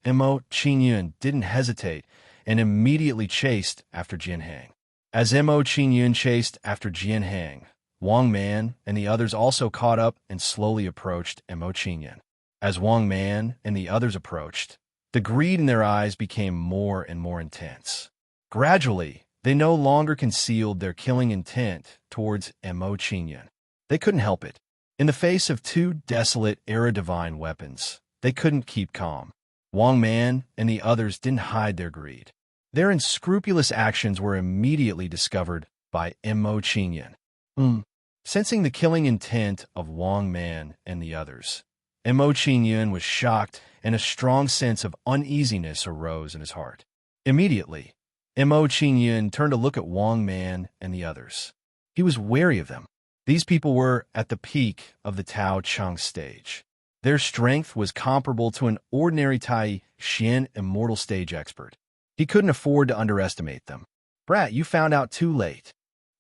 Mo Qingyun didn't hesitate and immediately chased after Jian Hang. As Mo Qingyun chased after Jian Hang, Wang Man and the others also caught up and slowly approached Mo Qingyun. As Wang Man and the others approached, The greed in their eyes became more and more intense. Gradually, they no longer concealed their killing intent towards Mo Qingyun. They couldn't help it. In the face of two desolate era-divine weapons, they couldn't keep calm. Wang Man and the others didn't hide their greed. Their unscrupulous actions were immediately discovered by Mo Qingyun. Sensing the killing intent of Wang Man and the others, Mo Qingyun was shocked and a strong sense of uneasiness arose in his heart. Immediately, Mo Qingyun turned to look at Wang Man and the others. He was wary of them. These people were at the peak of the Tao Chang stage. Their strength was comparable to an ordinary Tai Xian immortal stage expert. He couldn't afford to underestimate them. Brat, you found out too late.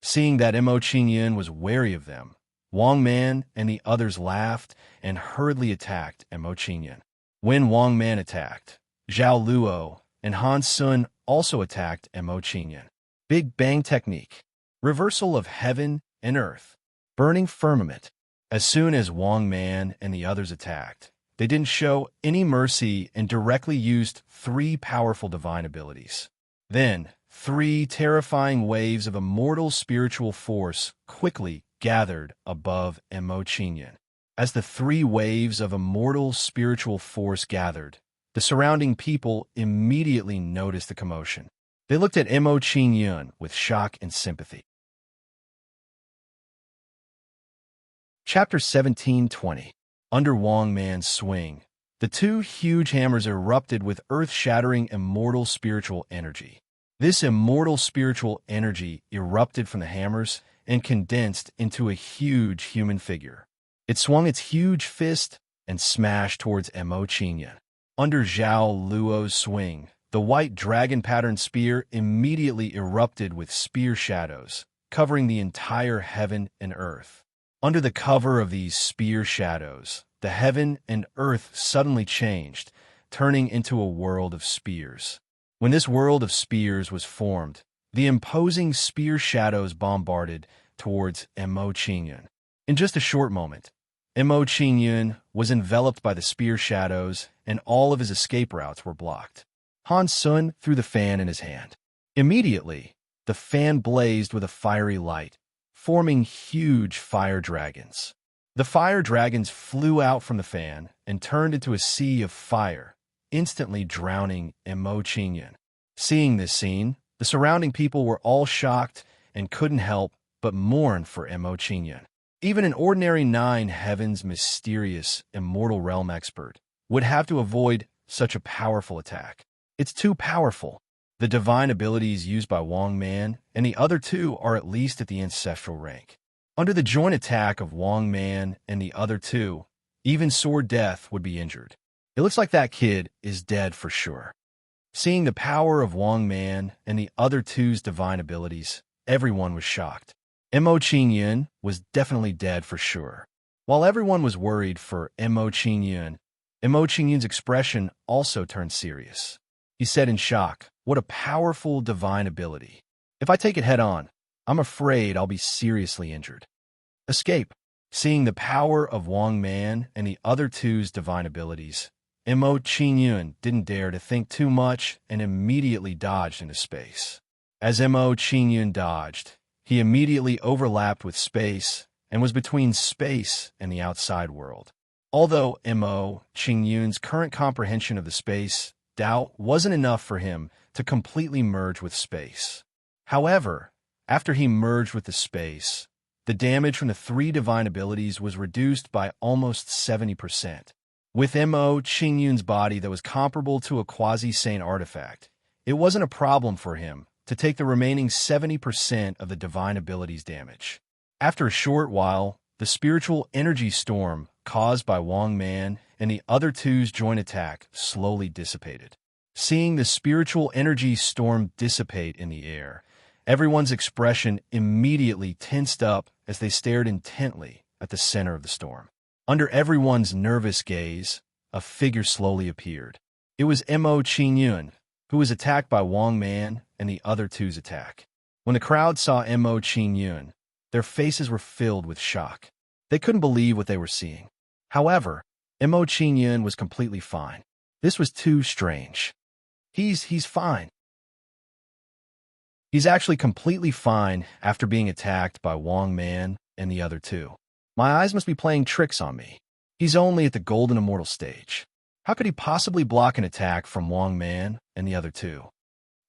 Seeing that Mo Qingyun was wary of them, Wang Man and the others laughed and hurriedly attacked Mo Qingyun. When Wang Man attacked, Zhao Luo and Han Sun also attacked Mo Qingyun. Big Bang Technique. Reversal of heaven and earth. Burning firmament. As soon as Wang Man and the others attacked, they didn't show any mercy and directly used 3 powerful divine abilities. Then, 3 terrifying waves of immortal spiritual force quickly gathered above Mo Qingyun. As the 3 waves of immortal spiritual force gathered, the surrounding people immediately noticed the commotion. They looked at Mo Qingyun with shock and sympathy. Chapter 17:20. Under Wang Man's swing, the 2 huge hammers erupted with earth-shattering immortal spiritual energy. This immortal spiritual energy erupted from the hammers and condensed into a huge human figure. It swung its huge fist and smashed towards Mo Qingyun. Under Zhao Luo's swing, the white dragon-patterned spear immediately erupted with spear shadows, covering the entire heaven and earth. Under the cover of these spear shadows, the heaven and earth suddenly changed, turning into a world of spears. When this world of spears was formed, the imposing spear shadows bombarded towards Mo Qingyun. In just a short moment, Mo Qingyun was enveloped by the spear shadows, and all of his escape routes were blocked. Han Sun threw the fan in his hand. Immediately, the fan blazed with a fiery light, forming huge fire dragons. The fire dragons flew out from the fan and turned into a sea of fire, instantly drowning Mo Qingyun. Seeing this scene, the surrounding people were all shocked and couldn't help but mourn for Mo Qingyun. Even an ordinary 9 heavens mysterious immortal realm expert would have to avoid such a powerful attack. It's too powerful. The divine abilities used by Wang Man and the other 2 are at least at the ancestral rank. Under the joint attack of Wang Man and the other 2, even Sword Death would be injured. It looks like that kid is dead for sure. Seeing the power of Wang Man and the other 2's divine abilities, everyone was shocked. Mo Qingyun was definitely dead for sure. While everyone was worried for Mo Qingyun's expression also turned serious. He said in shock, "What a powerful divine ability. If I take it head on, I'm afraid I'll be seriously injured." Escape. Seeing the power of Wang Man and the other 2's divine abilities, Mo Qingyun didn't dare to think too much and immediately dodged into space. As Mo Qingyun dodged, he immediately overlapped with space and was between space and the outside world. Although Mo Qingyun's current comprehension of the space doubt wasn't enough for him to completely merge with space. However, after he merged with the space, the damage from the 3 divine abilities was reduced by almost 70%. With Mo Qingyun's body that was comparable to a quasi-sane artifact, it wasn't a problem for him to take the remaining 70% of the divine abilities damage. After a short while, the spiritual energy storm caused by Wang Man and the other 2's joint attack slowly dissipated. Seeing the spiritual energy storm dissipate in the air, everyone's expression immediately tensed up as they stared intently at the center of the storm. Under everyone's nervous gaze, a figure slowly appeared. It was Mo Qingyun, who was attacked by Wang Man and the other 2's attack. When the crowd saw Mo Qingyun, their faces were filled with shock. They couldn't believe what they were seeing. However, Mo Qingyun was completely fine. This was too strange. He's fine. He's actually completely fine after being attacked by Wong Man and the other two. My eyes must be playing tricks on me. He's only at the golden immortal stage. How could he possibly block an attack from Wong Man and the other two?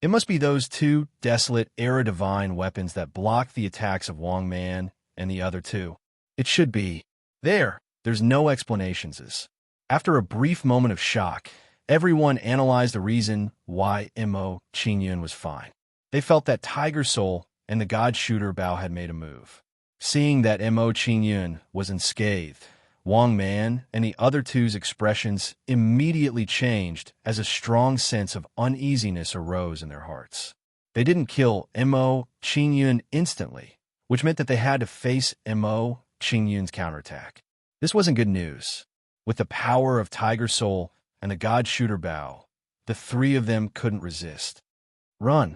It must be those two desolate era divine weapons that block the attacks of Wong Man and the other two. It should be. There's no explanations. After a brief moment of shock, everyone analyzed the reason why Mo Qingyun was fine. They felt that Tiger Soul and the God Shooter Bao had made a move. Seeing that Mo Qingyun was unscathed, Wong Man and the other two's expressions immediately changed as a strong sense of uneasiness arose in their hearts. They didn't kill Mo Qingyun instantly, which meant that they had to face Mo Qingyun's counterattack. This wasn't good news. With the power of Tiger Soul and the God Shooter Bao, the three of them couldn't resist. Run.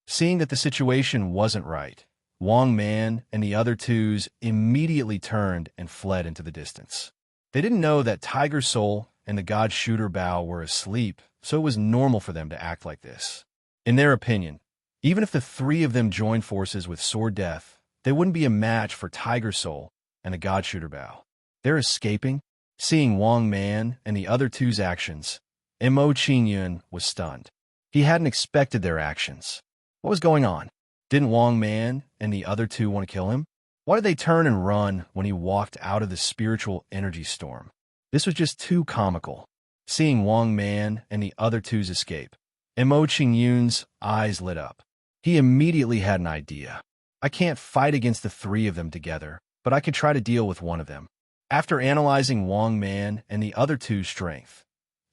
Seeing that the situation wasn't right, Wong Man and the other twos immediately turned and fled into the distance. They didn't know that Tiger Soul and the God Shooter Bao were asleep, so it was normal for them to act like this. In their opinion, even if the three of them joined forces with Sword Death, they wouldn't be a match for Tiger Soul and the God Shooter Bao. They're escaping. Seeing Wong Man and the other two's actions, Mo Qingyun was stunned. He hadn't expected their actions. What was going on? Didn't Wong Man and the other two want to kill him? Why did they turn and run when he walked out of the spiritual energy storm? This was just too comical. Seeing Wong Man and the other two's escape, Mo Qingyun's eyes lit up. He immediately had an idea. I can't fight against the three of them together, but I can try to deal with one of them. After analyzing Wong Man and the other two's strength,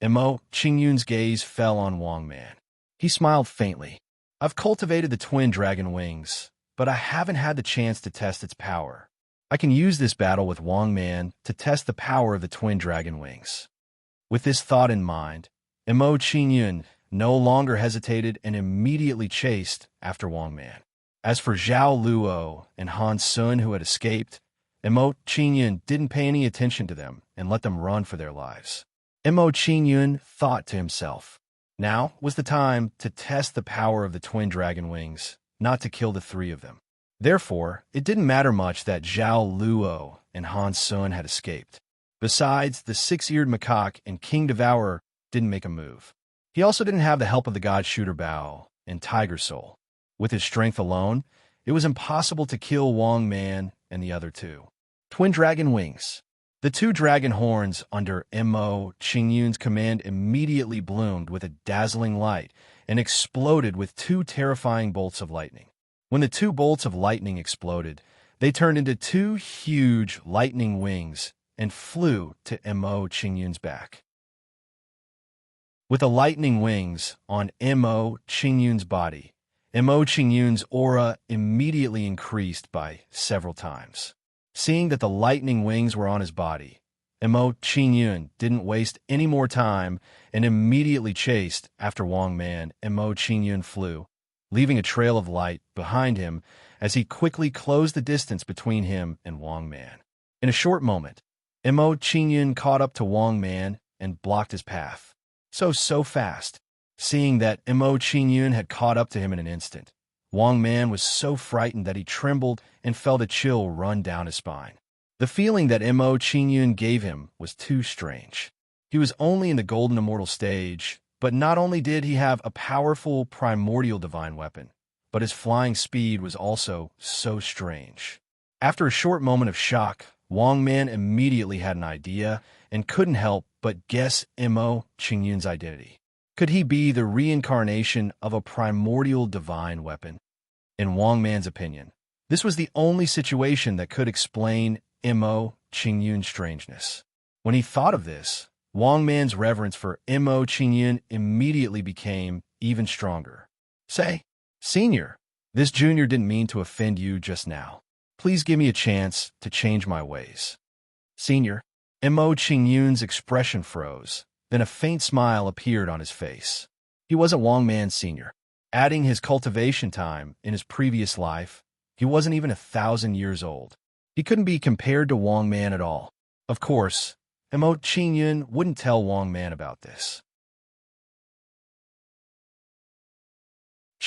Mo Qingyun's gaze fell on Wong Man. He smiled faintly. I've cultivated the twin dragon wings, but I haven't had the chance to test its power. I can use this battle with Wong Man to test the power of the twin dragon wings. With this thought in mind, Mo Qingyun no longer hesitated and immediately chased after Wong Man. As for Zhao Luo and Han Sun, who had escaped, Mo Qingyun didn't pay any attention to them and let them run for their lives. Mo Qingyun thought to himself, now was the time to test the power of the twin dragon wings, not to kill the three of them. Therefore, it didn't matter much that Zhao Luo and Han Sun had escaped. Besides, the six-eared macaque and King Devourer didn't make a move. He also didn't have the help of the God Shooter Bao and Tiger Soul. With his strength alone, it was impossible to kill Wong Man and the other two. Twin dragon wings. The two dragon horns under Mo Qingyun's command immediately bloomed with a dazzling light and exploded with two terrifying bolts of lightning. When the two bolts of lightning exploded, they turned into two huge lightning wings and flew to Mo Qingyun's back. With the lightning wings on Mo Qingyun's body, Mo Qingyun's aura immediately increased by several times. Seeing that the lightning wings were on his body, Mo Qingyun didn't waste any more time and immediately chased after Wong Man. Mo Qingyun flew, leaving a trail of light behind him as he quickly closed the distance between him and Wong Man. In a short moment, Mo Qingyun caught up to Wong Man and blocked his path. So fast. Seeing that Mo Qingyun had caught up to him in an instant, Wong Man was so frightened that he trembled and felt a chill run down his spine. The feeling that Mo Qingyun gave him was too strange. He was only in the golden immortal stage, but not only did he have a powerful primordial divine weapon, but his flying speed was also so strange. After a short moment of shock, Wong Man immediately had an idea and couldn't help but guess Mo Qingyun's identity. Could he be the reincarnation of a primordial divine weapon? In Wong Man's opinion, this was the only situation that could explain Mo Qingyun's strangeness. When he thought of this, Wong Man's reverence for Mo Qingyun immediately became even stronger. Say, Senior, this junior didn't mean to offend you just now. Please give me a chance to change my ways. Senior, Mo Qingyun's expression froze. Then a faint smile appeared on his face. He wasn't Wong Man Sr. Adding his cultivation time in his previous life, he wasn't even 1,000 years old. He couldn't be compared to Wong Man at all. Of course, Mo Qingyun wouldn't tell Wong Man about this.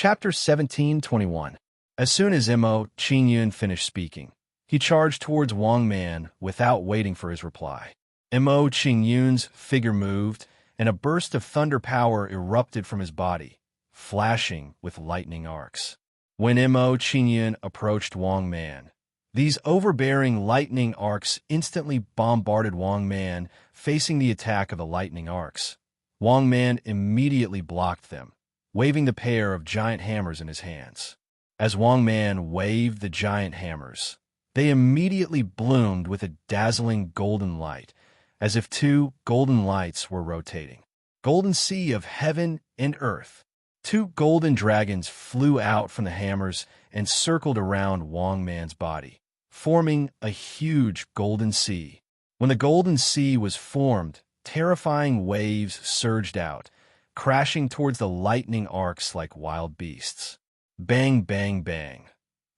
Chapter 17:21. As soon as Mo Qingyun finished speaking, he charged towards Wang Man without waiting for his reply. Mo Qingyun's figure moved, and a burst of thunder power erupted from his body, flashing with lightning arcs. When Mo Qingyun approached Wang Man, these overbearing lightning arcs instantly bombarded Wang Man, facing the attack of the lightning arcs. Wang Man immediately blocked them, waving the pair of giant hammers in his hands. As Wang Man waved the giant hammers, they immediately bloomed with a dazzling golden light, as if two golden lights were rotating. Golden sea of heaven and earth. Two golden dragons flew out from the hammers and circled around Wang Man's body, forming a huge golden sea. When the golden sea was formed, terrifying waves surged out, crashing towards the lightning arcs like wild beasts. Bang, bang, bang.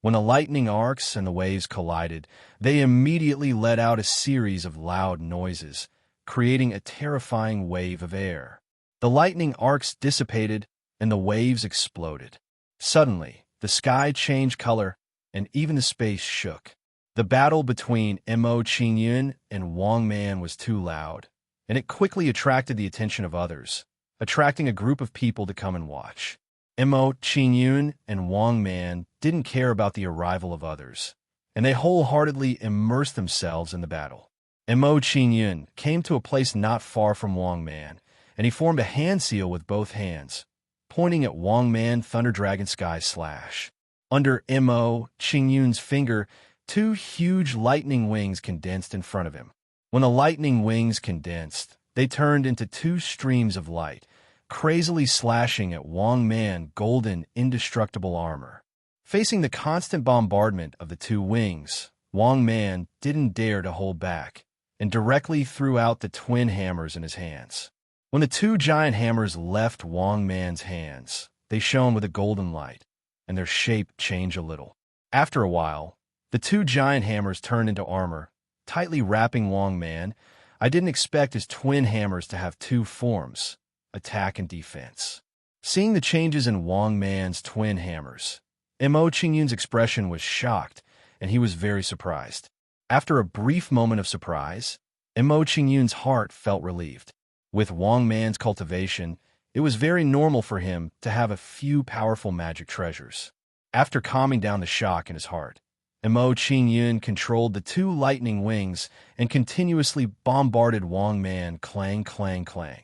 When the lightning arcs and the waves collided, they immediately let out a series of loud noises, creating a terrifying wave of air. The lightning arcs dissipated, and the waves exploded. Suddenly, the sky changed color, and even the space shook. The battle between Mo Qingyun and Wang Man was too loud, and it quickly attracted the attention of others, attracting a group of people to come and watch. Mo Qingyun and Wang Man didn't care about the arrival of others, and they wholeheartedly immersed themselves in the battle. Mo Qingyun came to a place not far from Wang Man, and he formed a hand seal with both hands, pointing at Wang Man Thunder Dragon Sky Slash. Under Mo Qingyun's finger, two huge lightning wings condensed in front of him. When the lightning wings condensed, they turned into two streams of light, crazily slashing at Wang Man golden indestructible armor. Facing the constant bombardment of the two wings, Wang Man didn't dare to hold back, and directly threw out the twin hammers in his hands. When the two giant hammers left Wang Man's hands, they shone with a golden light, and their shape changed a little. After a while, the two giant hammers turned into armor, tightly wrapping Wang Man. I didn't expect his twin hammers to have two forms, attack and defense. Seeing the changes in Wang Man's twin hammers, Mo Qingyun's expression was shocked, and he was very surprised. After a brief moment of surprise, Mo Qingyun's heart felt relieved. With Wang Man's cultivation, it was very normal for him to have a few powerful magic treasures. After calming down the shock in his heart, Mo Qingyun controlled the two lightning wings and continuously bombarded Wang Man clang, clang, clang.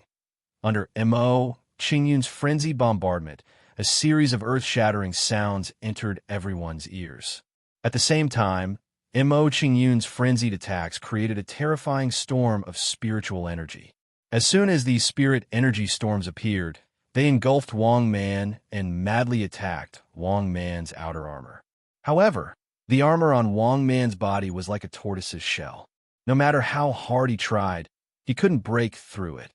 Under Mo Qingyun's frenzied bombardment, a series of earth-shattering sounds entered everyone's ears. At the same time, Mo Qingyun's frenzied attacks created a terrifying storm of spiritual energy. As soon as these spirit energy storms appeared, they engulfed Wang Man and madly attacked Wang Man's outer armor. However, the armor on Wang Man's body was like a tortoise's shell. No matter how hard he tried, he couldn't break through it.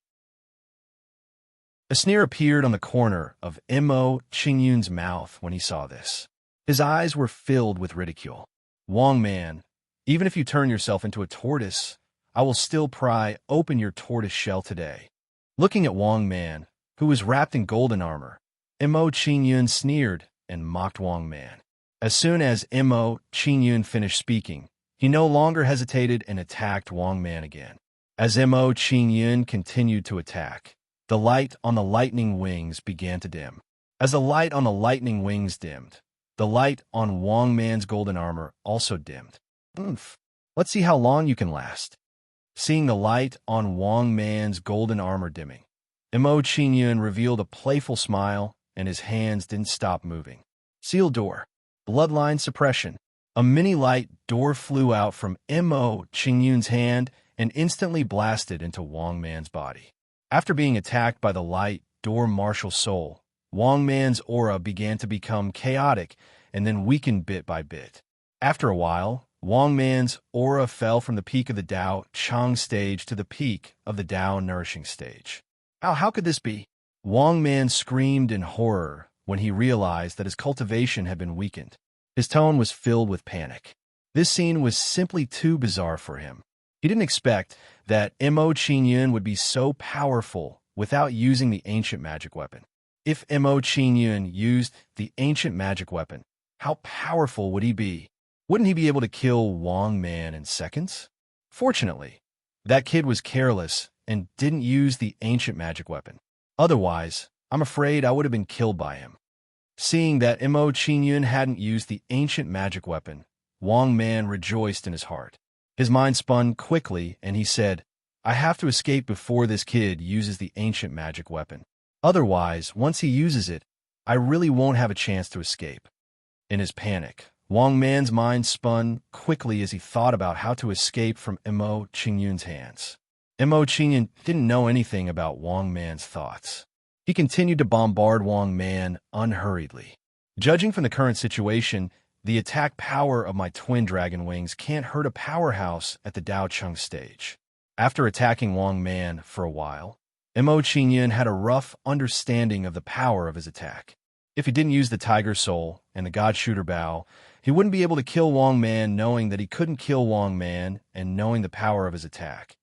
A sneer appeared on the corner of Mo Qingyun's mouth when he saw this. His eyes were filled with ridicule. Wang Man, even if you turn yourself into a tortoise, I will still pry open your tortoise shell today. Looking at Wang Man, who was wrapped in golden armor, Mo Qingyun sneered and mocked Wang Man. As soon as Mo Qingyun finished speaking, he no longer hesitated and attacked Wang Man again. As Mo Qingyun continued to attack, the light on the lightning wings began to dim. As the light on the lightning wings dimmed, the light on Wang Man's golden armor also dimmed. Oomph! Let's see how long you can last. Seeing the light on Wang Man's golden armor dimming, Mo Qingyun revealed a playful smile, and his hands didn't stop moving. Sealed door. Bloodline suppression. A mini-light door flew out from Mo Qingyun's hand and instantly blasted into Wang Man's body. After being attacked by the light door martial soul, Wang Man's aura began to become chaotic and then weakened bit by bit. After a while, Wang Man's aura fell from the peak of the Dao Chang stage to the peak of the Dao Nourishing stage. How could this be? Wang Man screamed in horror when he realized that his cultivation had been weakened. His tone was filled with panic. This scene was simply too bizarre for him. He didn't expect that Mo Qingyun would be so powerful without using the ancient magic weapon. If Mo Qingyun used the ancient magic weapon, how powerful would he be? Wouldn't he be able to kill Wang Man in seconds? Fortunately, that kid was careless and didn't use the ancient magic weapon. Otherwise, I'm afraid I would have been killed by him. Seeing that Mo Qingyun hadn't used the ancient magic weapon, Wang Man rejoiced in his heart. His mind spun quickly, and he said, I have to escape before this kid uses the ancient magic weapon. Otherwise, once he uses it, I really won't have a chance to escape. In his panic, Wang Man's mind spun quickly as he thought about how to escape from Mo Qingyun's hands. Mo Qingyun didn't know anything about Wang Man's thoughts. He continued to bombard Wang Man unhurriedly. Judging from the current situation, the attack power of my twin dragon wings can't hurt a powerhouse at the Dao Chung stage. After attacking Wang Man for a while, Mo Qingyun had a rough understanding of the power of his attack. If he didn't use the Tiger Soul and the God Shooter Bow, he wouldn't be able to kill Wang Man, knowing that he couldn't kill Wang Man and knowing the power of his attack.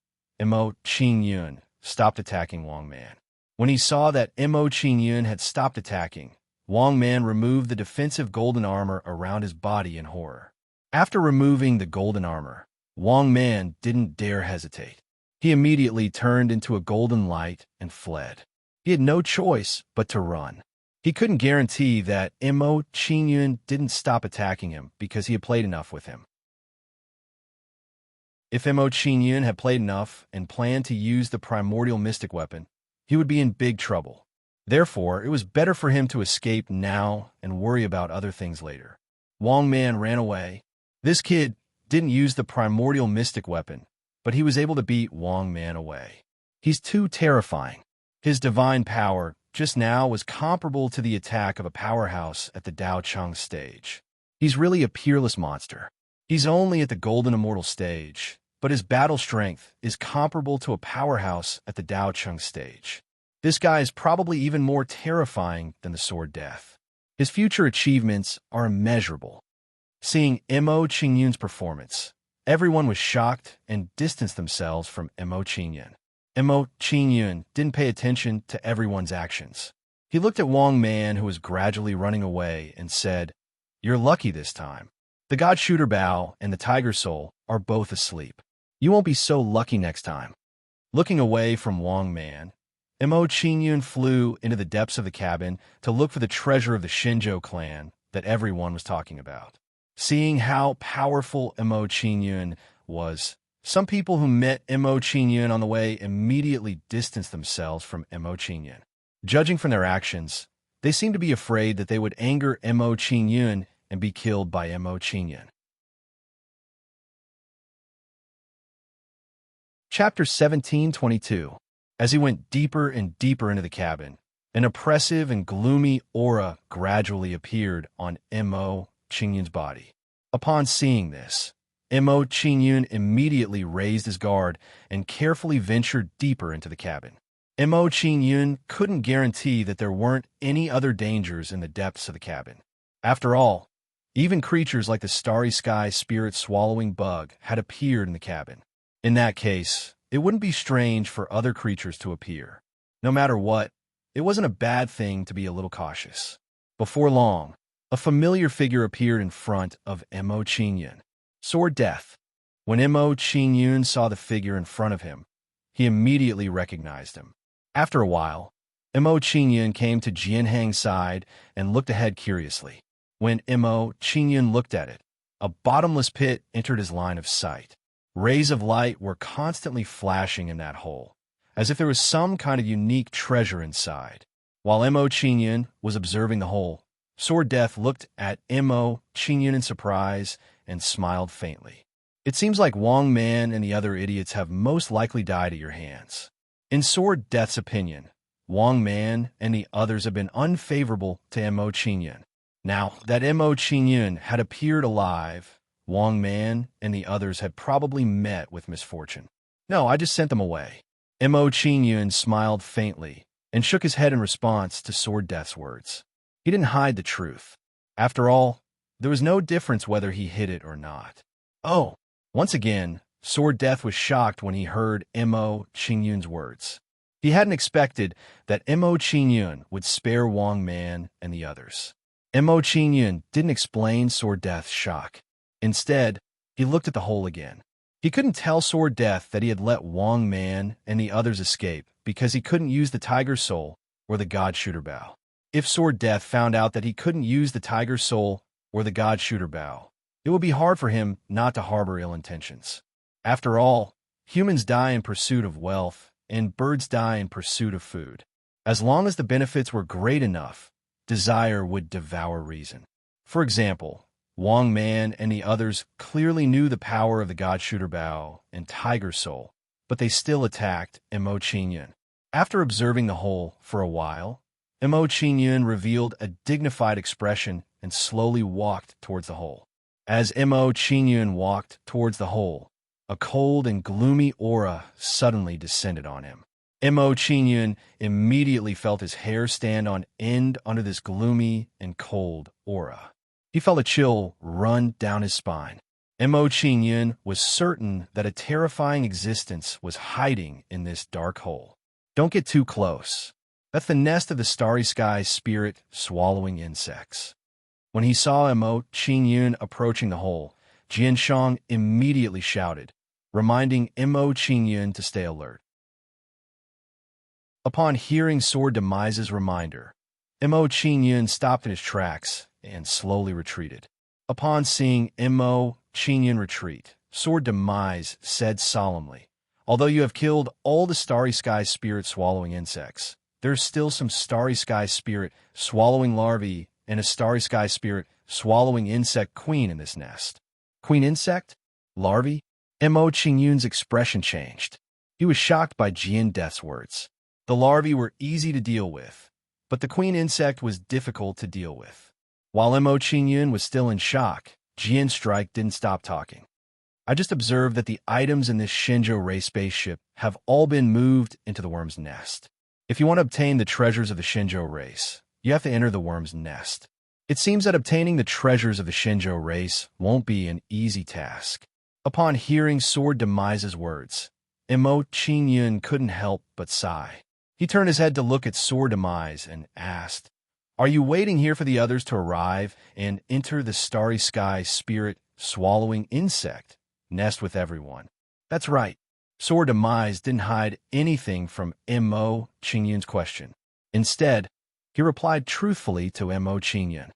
Mo Qingyun stopped attacking Wang Man. When he saw that Mo Qingyun had stopped attacking, Wang Man removed the defensive golden armor around his body in horror. After removing the golden armor, Wang Man didn't dare hesitate. He immediately turned into a golden light and fled. He had no choice but to run. He couldn't guarantee that Mo Qingyun didn't stop attacking him because he had played enough with him. If Mo Qingyun had played enough and planned to use the primordial mystic weapon, he would be in big trouble. Therefore, it was better for him to escape now and worry about other things later. Wang Man ran away. This kid didn't use the primordial mystic weapon, but he was able to beat Wang Man away. He's too terrifying. His divine power just now was comparable to the attack of a powerhouse at the Dao Chung stage. He's really a peerless monster. He's only at the Golden Immortal stage, but his battle strength is comparable to a powerhouse at the Dao Chung stage. This guy is probably even more terrifying than the Sword Death. His future achievements are immeasurable. Seeing Mo Qingyun's performance, everyone was shocked and distanced themselves from Mo Qingyun. Mo Qingyun didn't pay attention to everyone's actions. He looked at Wang Man, who was gradually running away, and said, You're lucky this time. The God Shooter Bow and the Tiger Soul are both asleep. You won't be so lucky next time. Looking away from Wang Man, Mo Qingyun flew into the depths of the cabin to look for the treasure of the Shinzhou clan that everyone was talking about. Seeing how powerful Mo Qingyun was, some people who met Mo Qingyun on the way immediately distanced themselves from Mo Qingyun. Judging from their actions, they seemed to be afraid that they would anger Mo Qingyun and be killed by Mo Qingyun. Chapter 1722. As he went deeper and deeper into the cabin, an oppressive and gloomy aura gradually appeared on Mo Qingyun's body. Upon seeing this, Mo Qingyun immediately raised his guard and carefully ventured deeper into the cabin. Mo Qingyun couldn't guarantee that there weren't any other dangers in the depths of the cabin. After all, even creatures like the starry sky spirit-swallowing bug had appeared in the cabin. In that case, it wouldn't be strange for other creatures to appear. No matter what, it wasn't a bad thing to be a little cautious. Before long, a familiar figure appeared in front of Mo Qingyun. Sword Death. When Mo Qingyun saw the figure in front of him, he immediately recognized him. After a while, Mo Qingyun came to Jianhang's side and looked ahead curiously. When Mo Qingyun looked at it, a bottomless pit entered his line of sight. Rays of light were constantly flashing in that hole, as if there was some kind of unique treasure inside. While Mo Qingyun was observing the hole, Sword Death looked at Mo Qingyun in surprise and smiled faintly. It seems like Wang Man and the other idiots have most likely died at your hands. In Sword Death's opinion, Wang Man and the others have been unfavorable to Mo Qingyun. Now that Mo Qingyun had appeared alive, Wang Man and the others had probably met with misfortune. No, I just sent them away. Mo Qingyun smiled faintly and shook his head in response to Sword Death's words. He didn't hide the truth. After all, there was no difference whether he hid it or not. Oh, once again, Sword Death was shocked when he heard Mo Qingyun's words. He hadn't expected that Mo Qingyun would spare Wang Man and the others. Mo Qingyun didn't explain Sword Death's shock. Instead, he looked at the hole again. He couldn't tell Sword Death that he had let Wang Man and the others escape because he couldn't use the Tiger Soul or the God Shooter Bow. If Sword Death found out that he couldn't use the Tiger Soul or the God Shooter Bow, it would be hard for him not to harbor ill intentions. After all, humans die in pursuit of wealth, and birds die in pursuit of food. As long as the benefits were great enough, desire would devour reason. For example, Wang Man and the others clearly knew the power of the God Shooter Bow and Tiger Soul, but they still attacked Mo Qingyun. After observing the hole for a while, Mo Qingyun revealed a dignified expression and slowly walked towards the hole. As Mo Qingyun walked towards the hole, a cold and gloomy aura suddenly descended on him. Mo Qingyun immediately felt his hair stand on end under this gloomy and cold aura. He felt a chill run down his spine. Mo Qingyun was certain that a terrifying existence was hiding in this dark hole. Don't get too close. That's the nest of the starry sky spirit swallowing insects. When he saw Mo Qingyun approaching the hole, Jian Shang immediately shouted, reminding Mo Qingyun to stay alert. Upon hearing Sword Demise's reminder, Mo Qingyun stopped in his tracks and slowly retreated. Upon seeing Mo Qingyun retreat, Sword Demise said solemnly, although you have killed all the starry sky spirit swallowing insects, there's still some starry sky spirit swallowing larvae and a starry sky spirit swallowing insect queen in this nest. Queen insect? Larvae? Mo Qingyun's expression changed. He was shocked by Jian Death's words. The larvae were easy to deal with, but the queen insect was difficult to deal with. While Mo Qingyun was still in shock, Jian Strike didn't stop talking. I just observed that the items in this Shenzhou race spaceship have all been moved into the worm's nest. If you want to obtain the treasures of the Shenzhou race, you have to enter the worm's nest. It seems that obtaining the treasures of the Shenzhou race won't be an easy task. Upon hearing Sword Demise's words, Mo Qingyun couldn't help but sigh. He turned his head to look at Sword Demise and asked, "Are you waiting here for the others to arrive and enter the starry sky spirit swallowing insect nest with everyone?" That's right. Sword Demise didn't hide anything from Mo Qingyun's question. Instead, he replied truthfully to Mo Qingyun.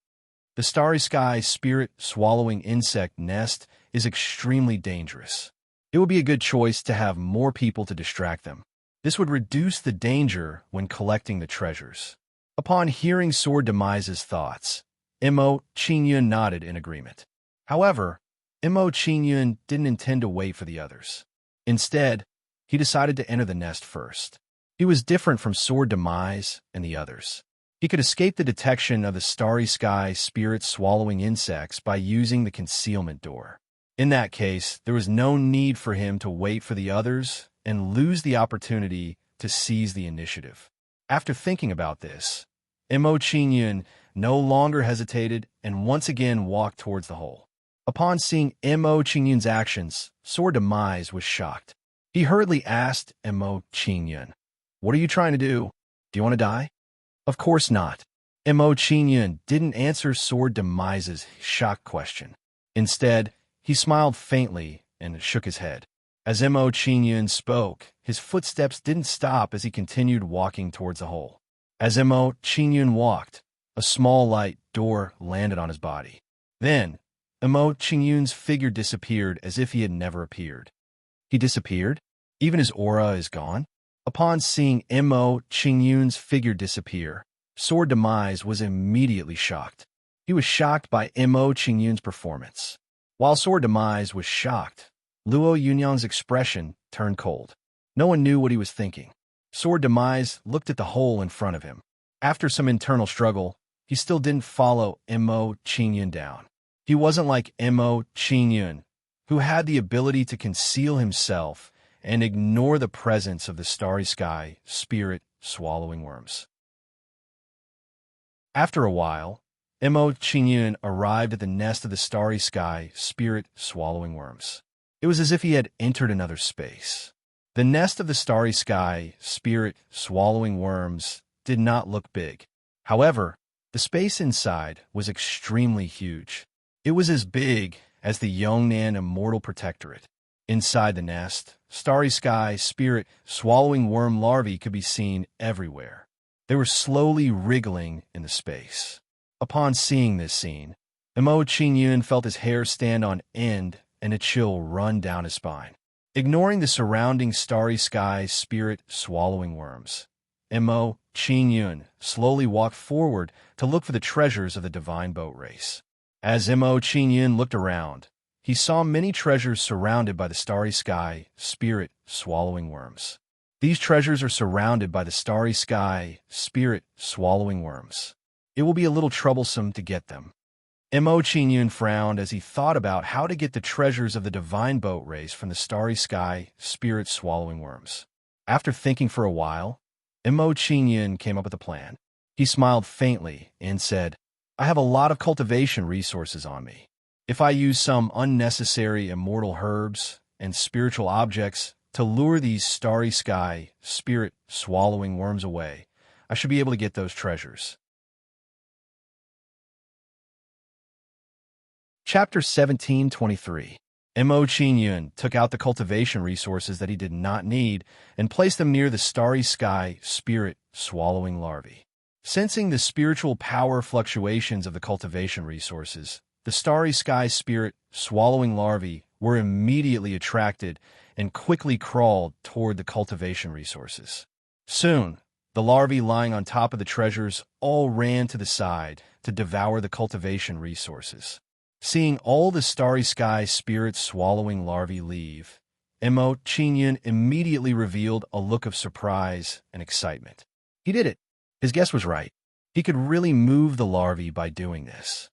The starry sky spirit swallowing insect nest is extremely dangerous. It would be a good choice to have more people to distract them. This would reduce the danger when collecting the treasures. Upon hearing Sword Demise's thoughts, Mo Qingyun nodded in agreement. However, Mo Qingyun didn't intend to wait for the others. Instead, he decided to enter the nest first. He was different from Sword Demise and the others. He could escape the detection of the starry sky spirit swallowing insects by using the concealment door. In that case, there was no need for him to wait for the others and lose the opportunity to seize the initiative. After thinking about this, Mo Qingyun no longer hesitated and once again walked towards the hole. Upon seeing Mo Qingyun's actions, Sword Demise was shocked. He hurriedly asked Mo Qingyun, "What are you trying to do? Do you want to die?" Of course not. Mo Qingyun didn't answer Sword Demise's shocked question. Instead, he smiled faintly and shook his head. As Mo Qingyun spoke, his footsteps didn't stop as he continued walking towards the hole. As Mo Qingyun walked, a small light door landed on his body. Then, Mo Qingyun's figure disappeared as if he had never appeared. He disappeared? Even his aura is gone? Upon seeing Mo Qingyun's figure disappear, Sword Demise was immediately shocked. He was shocked by Mo Qingyun's performance. While Sword Demise was shocked, Luo Yunyang's expression turned cold. No one knew what he was thinking. Sword Demise looked at the hole in front of him. After some internal struggle, he still didn't follow Mo Qingyun down. He wasn't like Mo Qingyun, who had the ability to conceal himself and ignore the presence of the starry sky spirit swallowing worms. After a while, Mo Qingyun arrived at the nest of the starry sky spirit swallowing worms. It was as if he had entered another space. The nest of the starry sky, spirit, swallowing worms, did not look big. However, the space inside was extremely huge. It was as big as the Yongnan Immortal Protectorate. Inside the nest, starry sky, spirit, swallowing worm larvae could be seen everywhere. They were slowly wriggling in the space. Upon seeing this scene, Mo Qingyun felt his hair stand on end and a chill run down his spine. Ignoring the surrounding starry sky, spirit, swallowing worms, Mo Qingyun slowly walked forward to look for the treasures of the divine boat race. As Mo Qingyun looked around, he saw many treasures surrounded by the starry sky, spirit, swallowing worms. These treasures are surrounded by the starry sky, spirit, swallowing worms. It will be a little troublesome to get them. Mo Qingyun frowned as he thought about how to get the treasures of the divine boat race from the starry sky, spirit, swallowing worms. After thinking for a while, Mo Qingyun came up with a plan. He smiled faintly and said, "I have a lot of cultivation resources on me. If I use some unnecessary immortal herbs and spiritual objects to lure these starry sky, spirit, swallowing worms away, I should be able to get those treasures." Chapter 17:23. Mo Qingyun took out the cultivation resources that he did not need and placed them near the starry sky, spirit, swallowing larvae. Sensing the spiritual power fluctuations of the cultivation resources, the starry sky, spirit, swallowing larvae were immediately attracted and quickly crawled toward the cultivation resources. Soon, the larvae lying on top of the treasures all ran to the side to devour the cultivation resources. Seeing all the starry sky, spirit, swallowing larvae leave, Mo Qingyun immediately revealed a look of surprise and excitement. He did it. His guess was right. He could really move the larvae by doing this.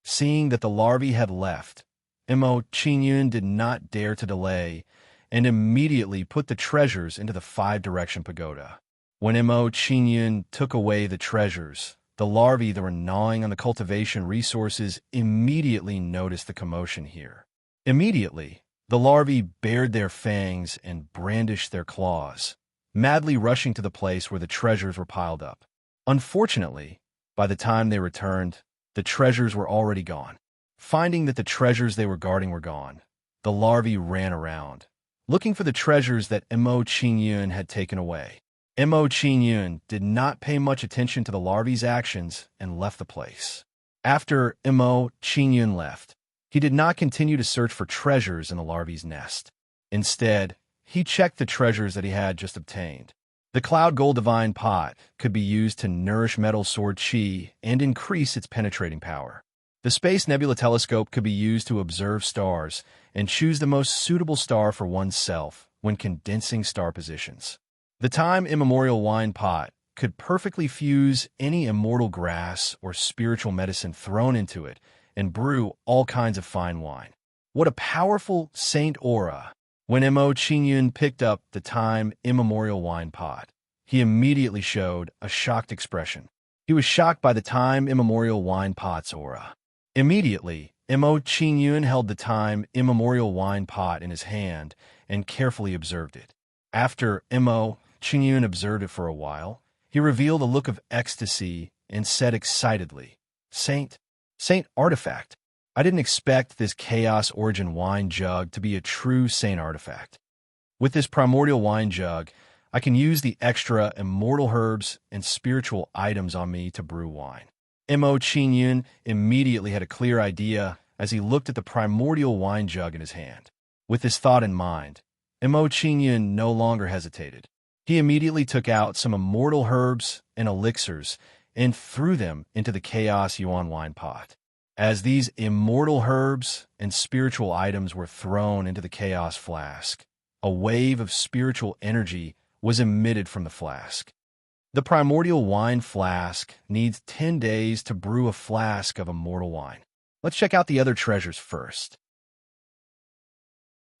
Seeing that the larvae had left, Mo Qingyun did not dare to delay and immediately put the treasures into the five-direction pagoda. When Mo Qingyun took away the treasures, the larvae that were gnawing on the cultivation resources immediately noticed the commotion here. Immediately, the larvae bared their fangs and brandished their claws, madly rushing to the place where the treasures were piled up. Unfortunately, by the time they returned, the treasures were already gone. Finding that the treasures they were guarding were gone, the larvae ran around, looking for the treasures that Mo Qingyun had taken away. Mo Qingyun did not pay much attention to the larvae's actions and left the place. After Mo Qingyun left, he did not continue to search for treasures in the larvae's nest. Instead, he checked the treasures that he had just obtained. The Cloud Gold Divine Pot could be used to nourish Metal Sword Chi and increase its penetrating power. The Space Nebula Telescope could be used to observe stars and choose the most suitable star for oneself when condensing star positions. The Time Immemorial Wine Pot could perfectly fuse any immortal grass or spiritual medicine thrown into it and brew all kinds of fine wine. What a powerful saint aura! When Mo Qingyun picked up the Time Immemorial Wine Pot, he immediately showed a shocked expression. He was shocked by the Time Immemorial Wine Pot's aura. Immediately, Mo Qingyun held the Time Immemorial Wine Pot in his hand and carefully observed it. After Mo Qingyun observed it for a while, he revealed a look of ecstasy and said excitedly, Saint Artifact. I didn't expect this Chaos Origin wine jug to be a true Saint Artifact. With this primordial wine jug, I can use the extra immortal herbs and spiritual items on me to brew wine. Mo Qingyun immediately had a clear idea as he looked at the primordial wine jug in his hand. With this thought in mind, Mo Qingyun no longer hesitated. He immediately took out some immortal herbs and elixirs and threw them into the Chaos Yuan wine pot. As these immortal herbs and spiritual items were thrown into the Chaos flask, a wave of spiritual energy was emitted from the flask. The primordial wine flask needs 10 days to brew a flask of immortal wine. Let's check out the other treasures first.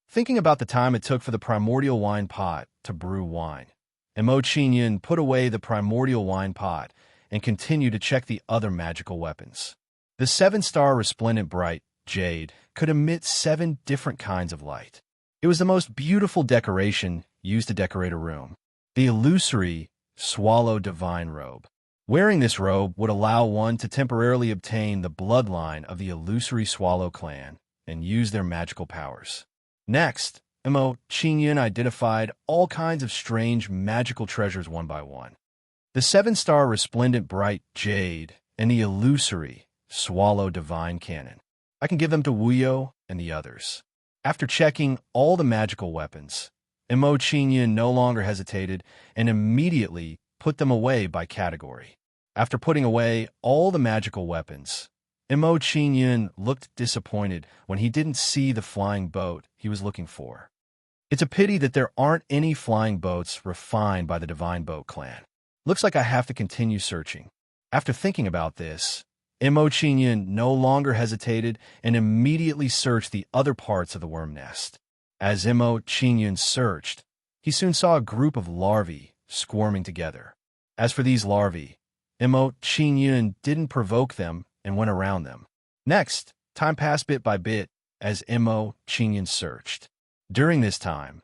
Thinking about the time it took for the primordial wine pot to brew wine, Mo Qingyun put away the primordial wine pot and continued to check the other magical weapons. The 7-star resplendent bright jade could emit 7 different kinds of light. It was the most beautiful decoration used to decorate a room. The illusory swallow divine robe. Wearing this robe would allow one to temporarily obtain the bloodline of the illusory swallow clan and use their magical powers. Next, Mo Qingyun identified all kinds of strange magical treasures one by one. The seven-star resplendent bright jade and the illusory swallow divine cannon. I can give them to Wuyo and the others. After checking all the magical weapons, Mo Qingyun no longer hesitated and immediately put them away by category. After putting away all the magical weapons, Mo Qingyun looked disappointed when he didn't see the flying boat he was looking for. It's a pity that there aren't any flying boats refined by the Divine Boat clan. Looks like I have to continue searching. After thinking about this, Mo Qingyun no longer hesitated and immediately searched the other parts of the worm nest. As Mo Qingyun searched, he soon saw a group of larvae squirming together. As for these larvae, Mo Qingyun didn't provoke them and went around them. Next, time passed bit by bit as Mo Qingyun searched. During this time,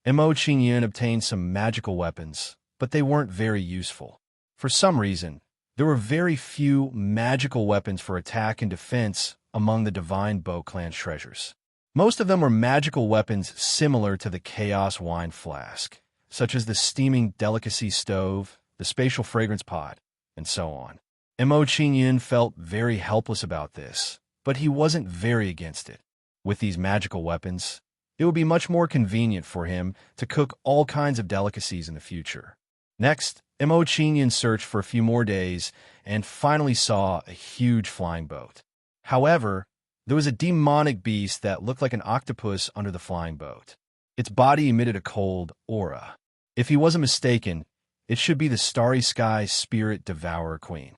Mo Qingyun obtained some magical weapons, but they weren't very useful. For some reason, there were very few magical weapons for attack and defense among the Divine Boat clan's treasures. Most of them were magical weapons similar to the Chaos Wine Flask, such as the Steaming Delicacy Stove, the Spatial Fragrance Pot, and so on. Mo Qingyun felt very helpless about this, but he wasn't very against it. With these magical weapons, it would be much more convenient for him to cook all kinds of delicacies in the future. Next, Mo Qingyun searched for a few more days and finally saw a huge flying boat. However, there was a demonic beast that looked like an octopus under the flying boat. Its body emitted a cold aura. If he wasn't mistaken, it should be the Starry Sky Spirit Devourer Queen.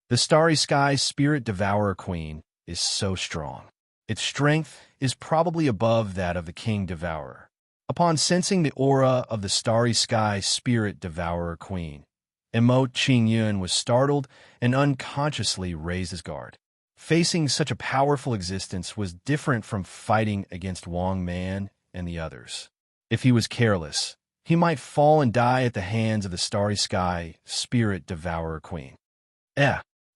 The Starry Sky Spirit Devourer Queen is so strong. Its strength is probably above that of the King Devourer. Upon sensing the aura of the Starry Sky Spirit Devourer Queen, Mo Qingyun was startled and unconsciously raised his guard. Facing such a powerful existence was different from fighting against Wang Man and the others. If he was careless, he might fall and die at the hands of the Starry Sky Spirit Devourer Queen.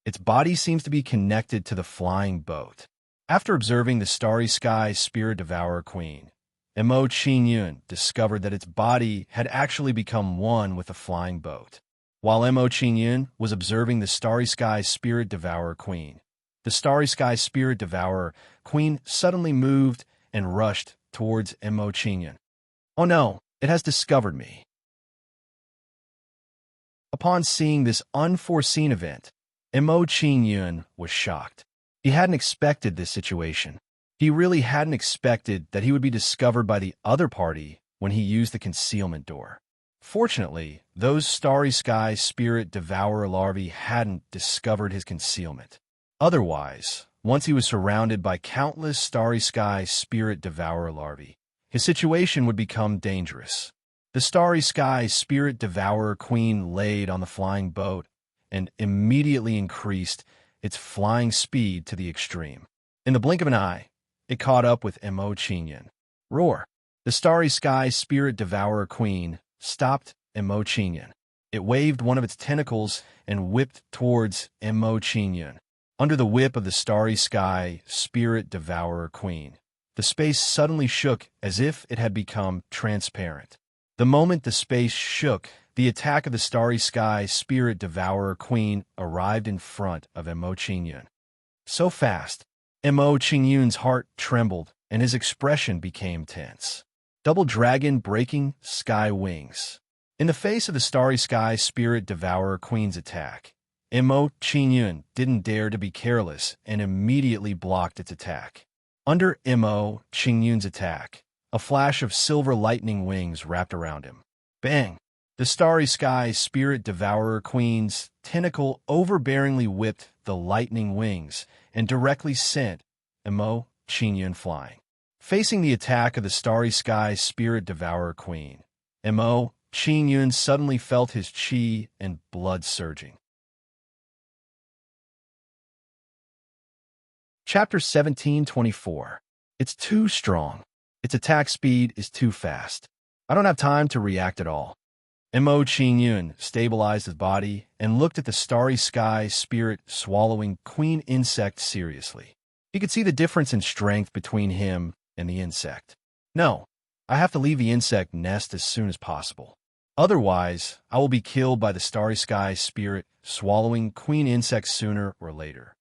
Its body seems to be connected to the flying boat. After observing the Starry Sky Spirit Devourer Queen, Mo Qingyun discovered that its body had actually become one with the flying boat. While Mo Qingyun was observing the Starry Sky Spirit Devourer Queen, the Starry Sky Spirit Devourer Queen suddenly moved and rushed towards Mo Qingyun. Oh no, it has discovered me. Upon seeing this unforeseen event, Mo Qingyun was shocked. He hadn't expected this situation. He really hadn't expected that he would be discovered by the other party when he used the concealment door. Fortunately, those Starry Sky Spirit Devourer larvae hadn't discovered his concealment. Otherwise, once he was surrounded by countless Starry Sky Spirit Devourer larvae, his situation would become dangerous. The Starry Sky Spirit Devourer Queen laid on the flying boat and immediately increased its flying speed to the extreme. In the blink of an eye, it caught up with Mo Qingyun. Roar! The Starry Sky Spirit Devourer Queen stopped Mo Qingyun. It waved one of its tentacles and whipped towards Mo Qingyun. Under the whip of the Starry Sky Spirit Devourer Queen, the space suddenly shook as if it had become transparent. The moment the space shook, the attack of the Starry Sky Spirit Devourer Queen arrived in front of Mo Qingyun. So fast, Mo Qingyun's heart trembled and his expression became tense. Double Dragon Breaking Sky Wings. In the face of the Starry Sky Spirit Devourer Queen's attack, Mo Qingyun didn't dare to be careless and immediately blocked its attack. Under Mo Qingyun's attack, a flash of silver lightning wings wrapped around him. Bang! The Starry Sky Spirit Devourer Queen's tentacle overbearingly whipped the lightning wings and directly sent Mo Qingyun flying. Facing the attack of the Starry Sky Spirit Devourer Queen, Mo Qingyun suddenly felt his qi and blood surging. Chapter 1724. It's too strong. Its attack speed is too fast. I don't have time to react at all. Mo Qingyun stabilized his body and looked at the starry sky spirit swallowing queen insect seriously. He could see the difference in strength between him and the insect. No, I have to leave the insect nest as soon as possible. Otherwise, I will be killed by the starry sky spirit swallowing queen insect sooner or later.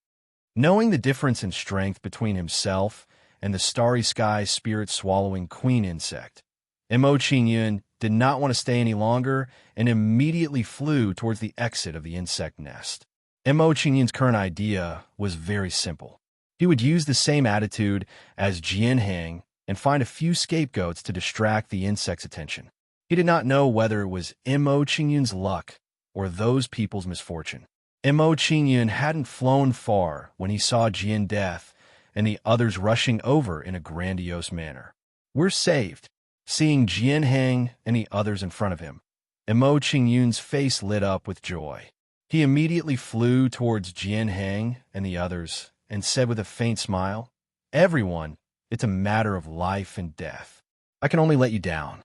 Knowing the difference in strength between himself and the starry sky spirit swallowing queen insect, Mo Qingyun did not want to stay any longer and immediately flew towards the exit of the insect nest. Mo Qingyun's current idea was very simple. He would use the same attitude as Jianheng and find a few scapegoats to distract the insect's attention. He did not know whether it was Mo Qingyun's luck or those people's misfortune. Mo Qingyun hadn't flown far when he saw Jian Death and the others rushing over in a grandiose manner. We're saved. Seeing Jianheng and the others in front of him, Mo Qingyun's face lit up with joy. He immediately flew towards Jianheng and the others and said with a faint smile, "Everyone, it's a matter of life and death. I can only let you down."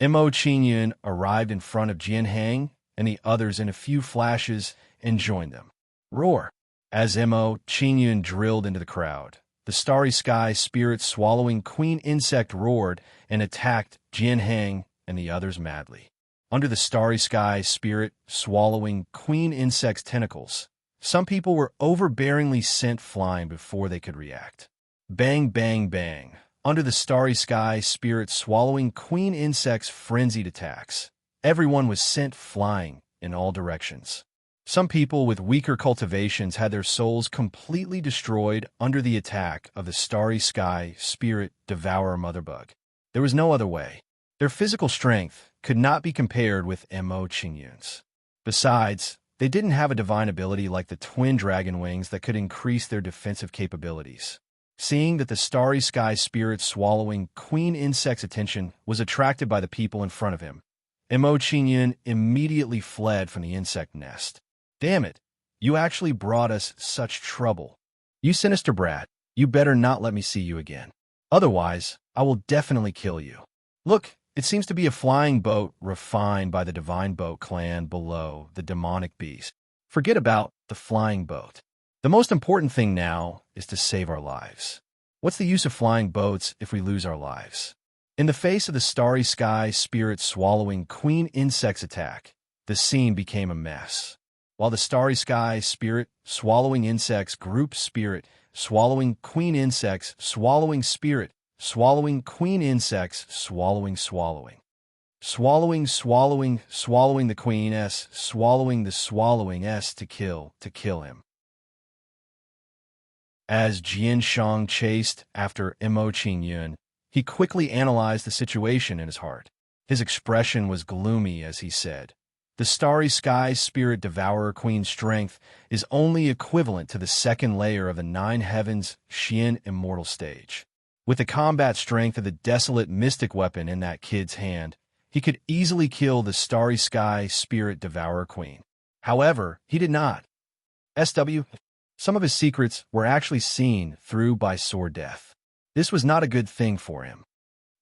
Mo Qingyun arrived in front of Jianheng and the others in a few flashes and joined them. Roar! As Mo Qingyun drilled into the crowd, the starry sky spirit swallowing queen insect roared and attacked Jianheng and the others madly. Under the starry sky spirit swallowing queen insect's tentacles, some people were overbearingly sent flying before they could react. Bang, bang, bang. Under the starry sky spirit swallowing queen insect's frenzied attacks, everyone was sent flying in all directions. Some people with weaker cultivations had their souls completely destroyed under the attack of the starry sky spirit devourer motherbug. There was no other way. Their physical strength could not be compared with Mo Qingyun's. Besides, they didn't have a divine ability like the twin dragon wings that could increase their defensive capabilities. Seeing that the starry sky spirit swallowing queen insect's attention was attracted by the people in front of him, Mo Qingyun immediately fled from the insect nest. Damn it, you actually brought us such trouble. You sinister brat, you better not let me see you again. Otherwise, I will definitely kill you. Look, it seems to be a flying boat refined by the divine boat clan below the demonic beast. Forget about the flying boat. The most important thing now is to save our lives. What's the use of flying boats if we lose our lives? In the face of the starry sky spirit swallowing queen insect's attack, the scene became a mess. While the starry sky spirit swallowing insects group spirit swallowing queen insects swallowing spirit swallowing queen insects swallowing swallowing the queen s swallowing the swallowing s to kill him. As Jian Shang chased after Mo Qingyun, he quickly analyzed the situation in his heart. His expression was gloomy as he said, "The starry sky spirit devourer queen's strength is only equivalent to the second layer of the nine heavens Xian immortal stage. With the combat strength of the desolate mystic weapon in that kid's hand, he could easily kill the starry sky spirit devourer queen. However, he did not. Some of his secrets were actually seen through by sword death. This was not a good thing for him.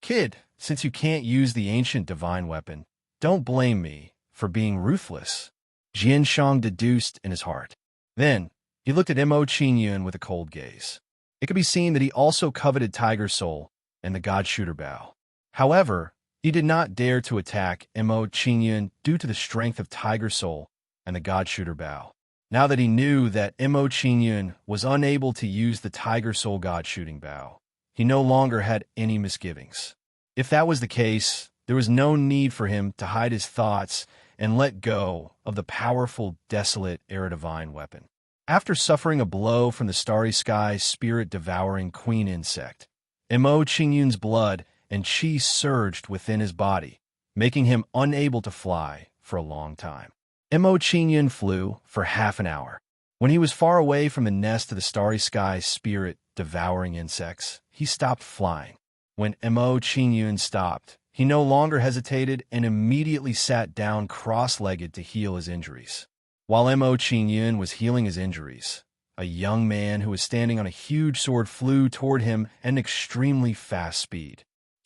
Kid, since you can't use the ancient divine weapon, don't blame me for being ruthless," Jian Shang deduced in his heart. Then, he looked at Mo Qingyun with a cold gaze. It could be seen that he also coveted Tiger Soul and the God Shooter Bow. However, he did not dare to attack Mo Qingyun due to the strength of Tiger Soul and the God Shooter Bow. Now that he knew that Mo Qingyun was unable to use the Tiger Soul God Shooting Bow, he no longer had any misgivings. If that was the case, there was no need for him to hide his thoughts and let go of the powerful, desolate, air-divine weapon. After suffering a blow from the starry sky spirit-devouring queen insect, Mo Qingyun's blood and qi surged within his body, making him unable to fly for a long time. Mo Qingyun flew for half an hour. When he was far away from the nest of the starry sky spirit-devouring insects, he stopped flying. When Mo Qingyun stopped, he no longer hesitated and immediately sat down cross-legged to heal his injuries. While Mo Qingyun was healing his injuries, a young man who was standing on a huge sword flew toward him at an extremely fast speed.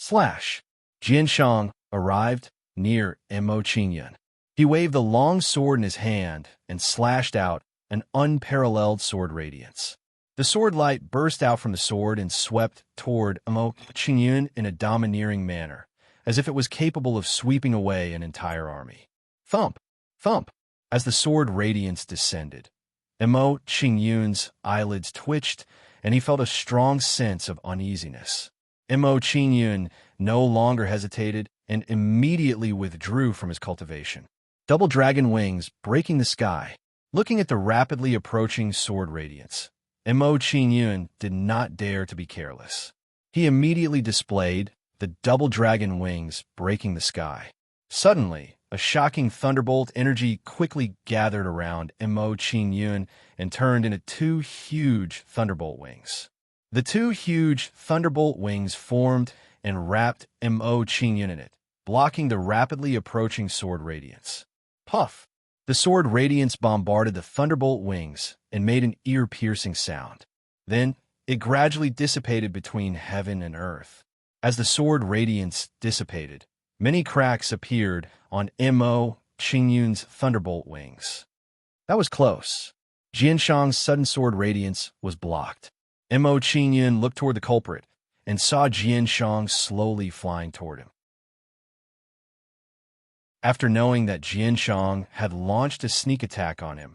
Slash. Jian Shang arrived near Mo Qingyun. He waved the long sword in his hand and slashed out an unparalleled sword radiance. The sword light burst out from the sword and swept toward Mo Qingyun in a domineering manner, as if it was capable of sweeping away an entire army. Thump! Thump! As the sword radiance descended, Mo Qingyun's eyelids twitched, and he felt a strong sense of uneasiness. Mo Qingyun no longer hesitated and immediately withdrew from his cultivation. Double dragon wings breaking the sky. Looking at the rapidly approaching sword radiance, Mo Qingyun did not dare to be careless. He immediately displayed the double dragon wings breaking the sky. Suddenly, a shocking thunderbolt energy quickly gathered around Mo Qingyun and turned into two huge thunderbolt wings. The two huge thunderbolt wings formed and wrapped Mo Qingyun in it, blocking the rapidly approaching sword radiance. Puff! The sword radiance bombarded the thunderbolt wings and made an ear-piercing sound. Then, it gradually dissipated between heaven and earth. As the sword radiance dissipated, many cracks appeared on Mo Qingyun's thunderbolt wings. That was close. Jian Shang's sudden sword radiance was blocked. Mo Qingyun looked toward the culprit and saw Jian Shang slowly flying toward him. After knowing that Jian Shang had launched a sneak attack on him,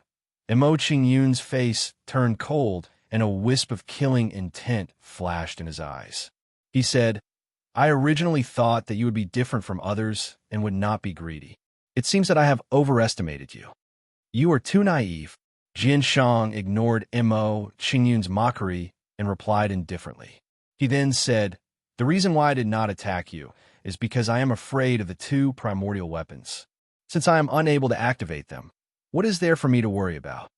Mo Qingyun's face turned cold and a wisp of killing intent flashed in his eyes. He said, "I originally thought that you would be different from others and would not be greedy. It seems that I have overestimated you. You are too naive." Jian Shang ignored Mo Qingyun's mockery and replied indifferently. He then said, "The reason why I did not attack you is because I am afraid of the two primordial weapons. Since I am unable to activate them, what is there for me to worry about?"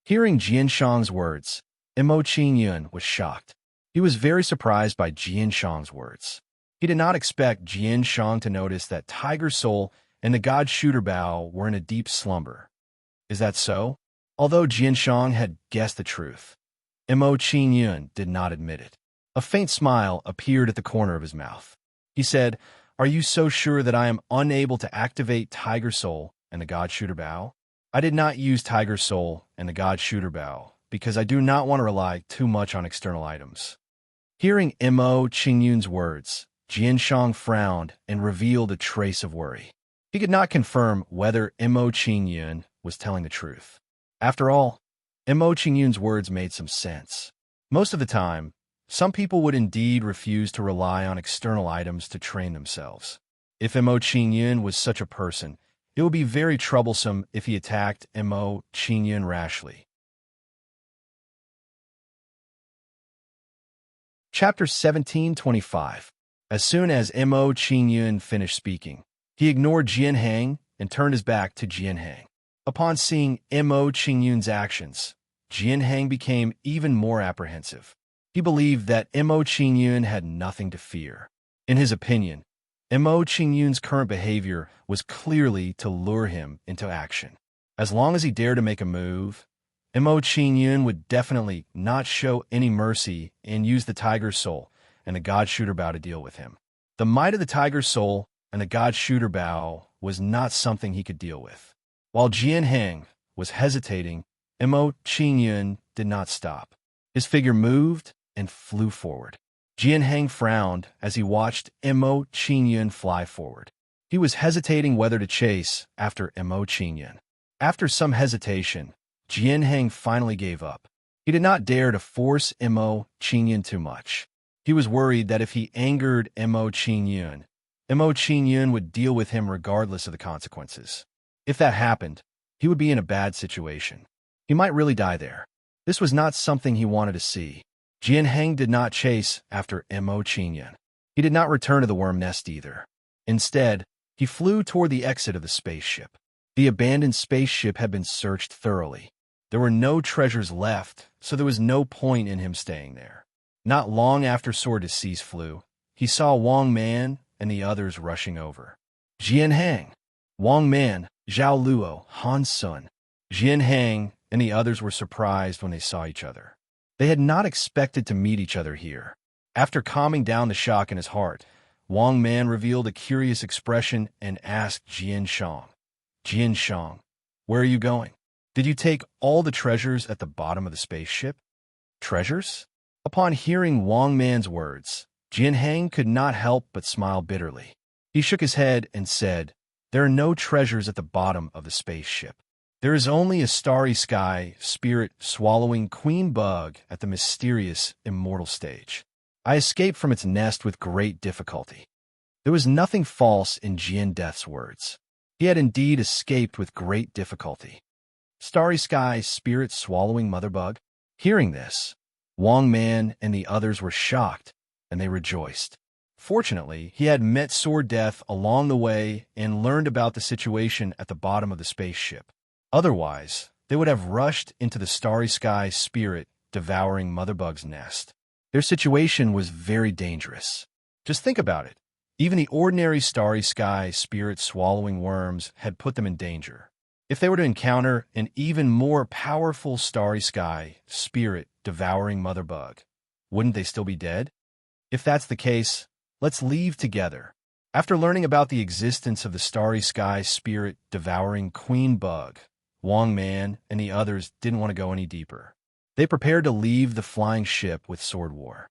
Hearing Jian Shang's words, Mo Qingyun was shocked. He was very surprised by Jian Shang's words. He did not expect Jian Shang to notice that Tiger Soul and the God Shooter Bao were in a deep slumber. Is that so? Although Jian Shang had guessed the truth, Mo Qingyun did not admit it. A faint smile appeared at the corner of his mouth. He said, "Are you so sure that I am unable to activate Tiger Soul and the God Shooter Bao? I did not use Tiger Soul and the God Shooter Bao because I do not want to rely too much on external items." Hearing Mo Qingyun's words, Jian Shang frowned and revealed a trace of worry. He could not confirm whether Mo Qingyun was telling the truth. After all, Mo Qingyun's words made some sense. Most of the time, some people would indeed refuse to rely on external items to train themselves. If Mo Qingyun was such a person, it would be very troublesome if he attacked Mo Qingyun rashly. Chapter 1725. As soon as Mo Qingyun finished speaking, he ignored Jian Hang and turned his back to Jian Hang. Upon seeing Mo Qingyun's actions, Jian Hang became even more apprehensive. He believed that Mo Qingyun had nothing to fear. In his opinion, Mo Qingyun's current behavior was clearly to lure him into action. As long as he dared to make a move, Mo Qingyun would definitely not show any mercy and use the Tiger Soul and the God Shooter Bao to deal with him. The might of the Tiger Soul and the God Shooter Bao was not something he could deal with. While Jian Hang was hesitating, Mo Qingyun did not stop. His figure moved and flew forward. Jian Hang frowned as he watched Mo Qingyun fly forward. He was hesitating whether to chase after Mo Qingyun. After some hesitation, Jian Hang finally gave up. He did not dare to force Mo Qingyun too much. He was worried that if he angered Mo Qingyun would deal with him regardless of the consequences. If that happened, he would be in a bad situation. He might really die there. This was not something he wanted to see. Jian Hang did not chase after Mo Qingyun. He did not return to the worm nest either. Instead, he flew toward the exit of the spaceship. The abandoned spaceship had been searched thoroughly. There were no treasures left, so there was no point in him staying there. Not long after Sword Decease flew, he saw Wang Man and the others rushing over. Jian Hang, Wang Man, Zhao Luo, Han Sun. Jian Hang and the others were surprised when they saw each other. They had not expected to meet each other here. After calming down the shock in his heart, Wang Man revealed a curious expression and asked Jian Shang, "Jian Shang, where are you going? Did you take all the treasures at the bottom of the spaceship?" Treasures? Upon hearing Wang Man's words, Jian Hang could not help but smile bitterly. He shook his head and said, "There are no treasures at the bottom of the spaceship. There is only a starry sky spirit swallowing queen bug at the mysterious immortal stage. I escaped from its nest with great difficulty." There was nothing false in Jian Death's words. He had indeed escaped with great difficulty. Starry sky spirit swallowing mother bug? Hearing this, Wang Man and the others were shocked, and they rejoiced. Fortunately, he had met Sword Death along the way and learned about the situation at the bottom of the spaceship. Otherwise, they would have rushed into the starry sky spirit devouring mother bug's nest. Their situation was very dangerous. Just think about it. Even the ordinary starry sky spirit swallowing worms had put them in danger. If they were to encounter an even more powerful starry sky spirit devouring mother bug, wouldn't they still be dead? If that's the case, let's leave together. After learning about the existence of the starry sky spirit devouring queen bug, Wang Man and the others didn't want to go any deeper. They prepared to leave the flying ship with Sword War.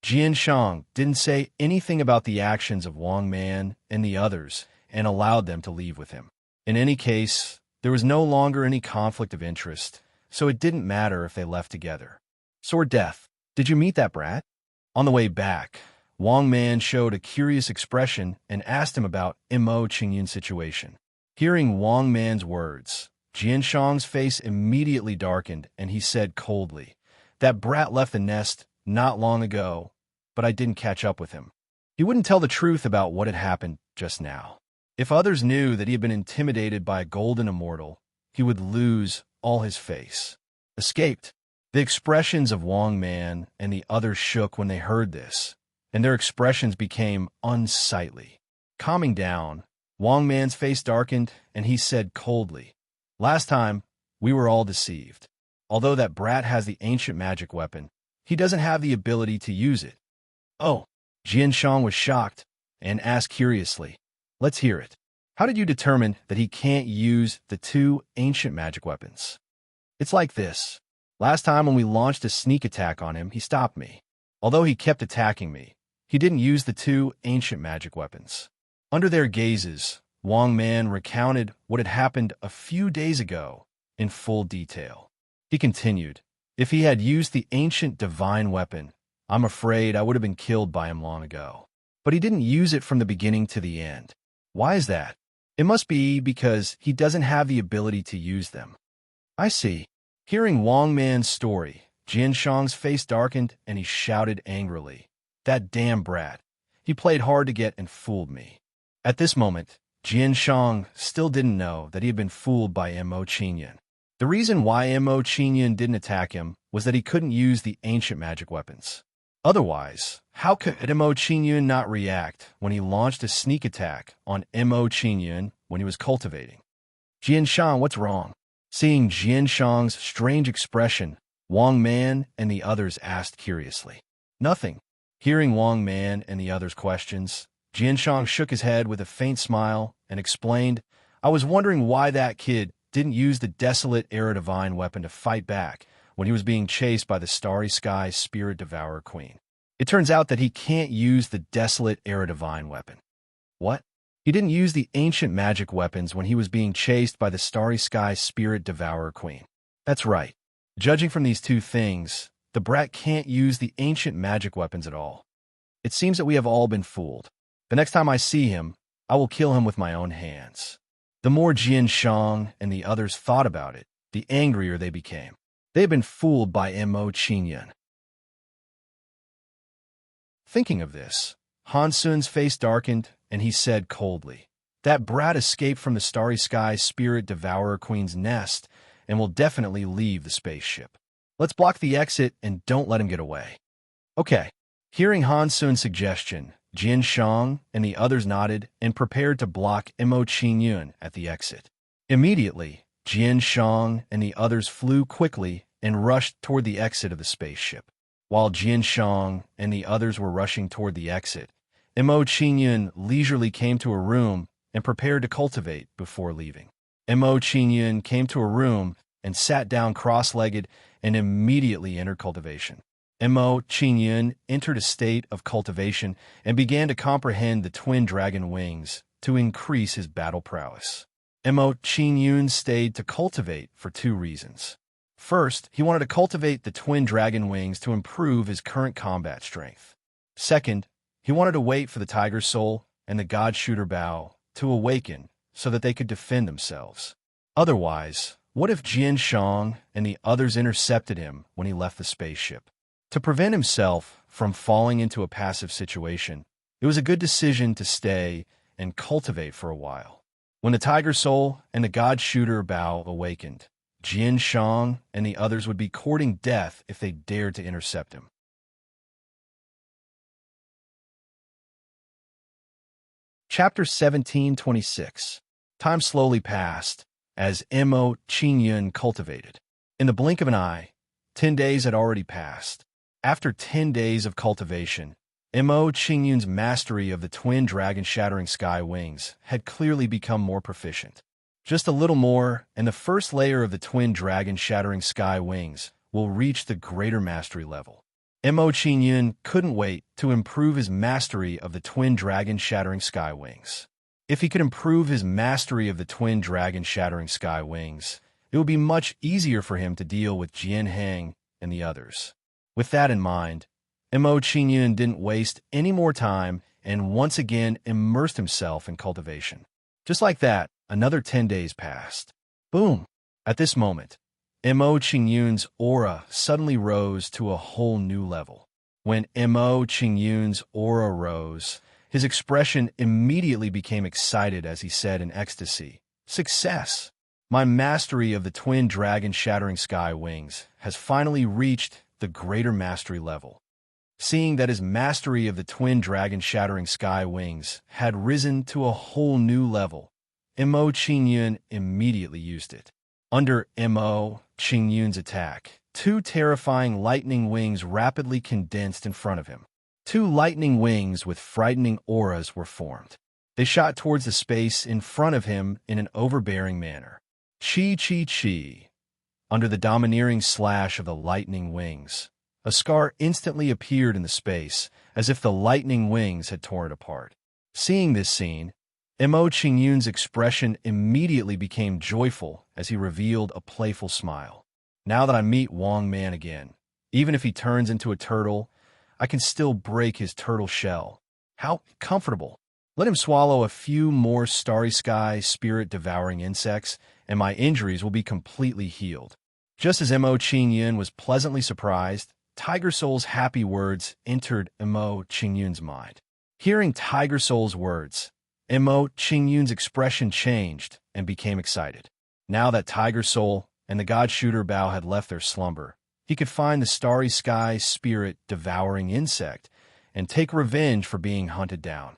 Jian Shang didn't say anything about the actions of Wang Man and the others and allowed them to leave with him. In any case, there was no longer any conflict of interest, so it didn't matter if they left together. Sword Death, did you meet that brat? On the way back, Wang Man showed a curious expression and asked him about Mo Qingyun's situation. Hearing Wang Man's words, Jian Shang's face immediately darkened and he said coldly, "That brat left the nest not long ago, but I didn't catch up with him." He wouldn't tell the truth about what had happened just now. If others knew that he had been intimidated by a golden immortal, he would lose all his face. Escaped. The expressions of Wang Man and the others shook when they heard this, and their expressions became unsightly. Calming down, Wang Man's face darkened and he said coldly, "Last time, we were all deceived. Although that brat has the ancient magic weapon, he doesn't have the ability to use it." "Oh." Jian Shang was shocked and asked curiously, "Let's hear it. How did you determine that he can't use the two ancient magic weapons?" "It's like this. Last time when we launched a sneak attack on him, he stopped me. Although he kept attacking me, he didn't use the two ancient magic weapons." Under their gazes, Wang Man recounted what had happened a few days ago in full detail. He continued, "If he had used the ancient divine weapon, I'm afraid I would have been killed by him long ago. But he didn't use it from the beginning to the end. Why is that? It must be because he doesn't have the ability to use them." "I see." Hearing Wang Man's story, Jian Shang's face darkened and he shouted angrily, "That damn brat. He played hard to get and fooled me." At this moment, Jian Shang still didn't know that he had been fooled by Mo Qingyun. The reason why Mo Qingyun didn't attack him was that he couldn't use the ancient magic weapons. Otherwise, how could Mo Qingyun not react when he launched a sneak attack on Mo Qingyun when he was cultivating? "Jian Shang, what's wrong?" Seeing Jian Shang's strange expression, Wang Man and the others asked curiously. "Nothing." Hearing Wang Man and the others' questions, Jian Shang shook his head with a faint smile and explained, "I was wondering why that kid didn't use the desolate Era Divine weapon to fight back when he was being chased by the Starry Sky Spirit Devourer Queen. It turns out that he can't use the desolate Era Divine weapon." "What?" "He didn't use the ancient magic weapons when he was being chased by the Starry Sky Spirit Devourer Queen." "That's right. Judging from these two things, the brat can't use the ancient magic weapons at all. It seems that we have all been fooled. The next time I see him, I will kill him with my own hands." The more Jian Shang and the others thought about it, the angrier they became. They had been fooled by Mo Qingyun. Thinking of this, Han Sun's face darkened and he said coldly, "That brat escaped from the Starry Sky Spirit Devourer Queen's nest and will definitely leave the spaceship. Let's block the exit and don't let him get away." "Okay." Hearing Han Sun's suggestion, Jian Shang and the others nodded and prepared to block Mo Qingyun at the exit. Immediately, Jian Shang and the others flew quickly and rushed toward the exit of the spaceship. While Jian Shang and the others were rushing toward the exit, Mo Qingyun leisurely came to a room and prepared to cultivate before leaving. Mo Qingyun came to a room and sat down cross-legged and immediately entered cultivation. Mo Qingyun entered a state of cultivation and began to comprehend the twin dragon wings to increase his battle prowess. Mo Qingyun stayed to cultivate for two reasons. First, he wanted to cultivate the twin dragon wings to improve his current combat strength. Second, he wanted to wait for the tiger soul and the god shooter bow to awaken so that they could defend themselves. Otherwise, what if Jian Shang and the others intercepted him when he left the spaceship? To prevent himself from falling into a passive situation, it was a good decision to stay and cultivate for a while. When the tiger soul and the god shooter bow awakened, Jian Shang and the others would be courting death if they dared to intercept him. Chapter 1726. Time slowly passed as Mo Qingyun cultivated. In the blink of an eye, 10 days had already passed. After 10 days of cultivation, Mo Qingyun's mastery of the twin dragon-shattering sky wings had clearly become more proficient. Just a little more, and the first layer of the twin dragon-shattering sky wings will reach the greater mastery level. Mo Qingyun couldn't wait to improve his mastery of the twin dragon-shattering sky wings. If he could improve his mastery of the twin dragon-shattering sky wings, it would be much easier for him to deal with Jian Hang and the others. With that in mind, Mo Qingyun didn't waste any more time and once again immersed himself in cultivation. Just like that, another 10 days passed. Boom! At this moment, Mo Qingyun's aura suddenly rose to a whole new level. When Mo Qingyun's aura rose, his expression immediately became excited as he said in ecstasy, "Success! My mastery of the twin dragon-shattering sky wings has finally reached the greater mastery level." Seeing that his mastery of the twin dragon-shattering sky wings had risen to a whole new level, Mo Qingyun immediately used it. Under Mo Qingyun's attack, two terrifying lightning wings rapidly condensed in front of him. Two lightning wings with frightening auras were formed. They shot towards the space in front of him in an overbearing manner. Chi chi chi. Under the domineering slash of the lightning wings, a scar instantly appeared in the space, as if the lightning wings had torn it apart. Seeing this scene, Mo Qingyun's expression immediately became joyful as he revealed a playful smile. Now that I meet Wang Man again, even if he turns into a turtle, I can still break his turtle shell. How comfortable. Let him swallow a few more starry sky spirit-devouring insects, and my injuries will be completely healed. Just as Mo Qingyun was pleasantly surprised, Tiger Soul's happy words entered Mo Qingyun's mind. Hearing Tiger Soul's words, Mo Qingyun's expression changed and became excited. Now that Tiger Soul and the God Shooter Bao had left their slumber, he could find the starry sky spirit-devouring insect and take revenge for being hunted down.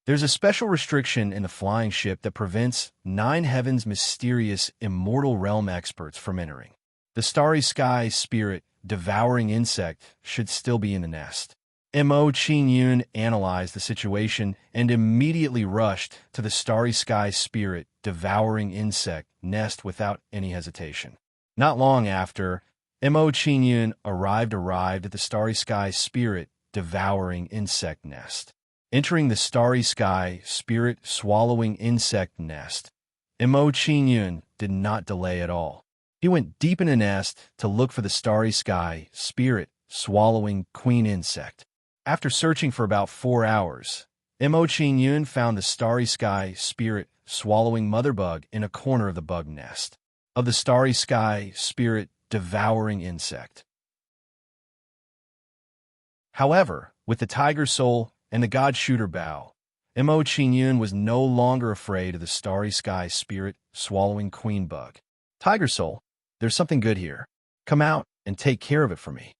There's a special restriction in the flying ship that prevents Nine Heaven's mysterious immortal realm experts from entering. The starry sky spirit-devouring insect should still be in the nest. Mo Qingyun analyzed the situation and immediately rushed to the starry sky spirit-devouring insect nest without any hesitation. Not long after, Mo Qingyun arrived at the starry sky spirit-devouring insect nest. Entering the starry sky spirit-swallowing insect nest, Mo Qingyun did not delay at all. He went deep in the nest to look for the starry sky spirit-swallowing queen insect. After searching for about 4 hours, Mo Qingyun found the starry sky spirit-swallowing mother bug in a corner of the bug nest of the starry sky spirit-devouring insect. However, with the Tiger Soul and the God Shooter Bao, Mo Qingyun was no longer afraid of the starry sky spirit-swallowing queen bug. Tiger Soul, there's something good here. Come out and take care of it for me.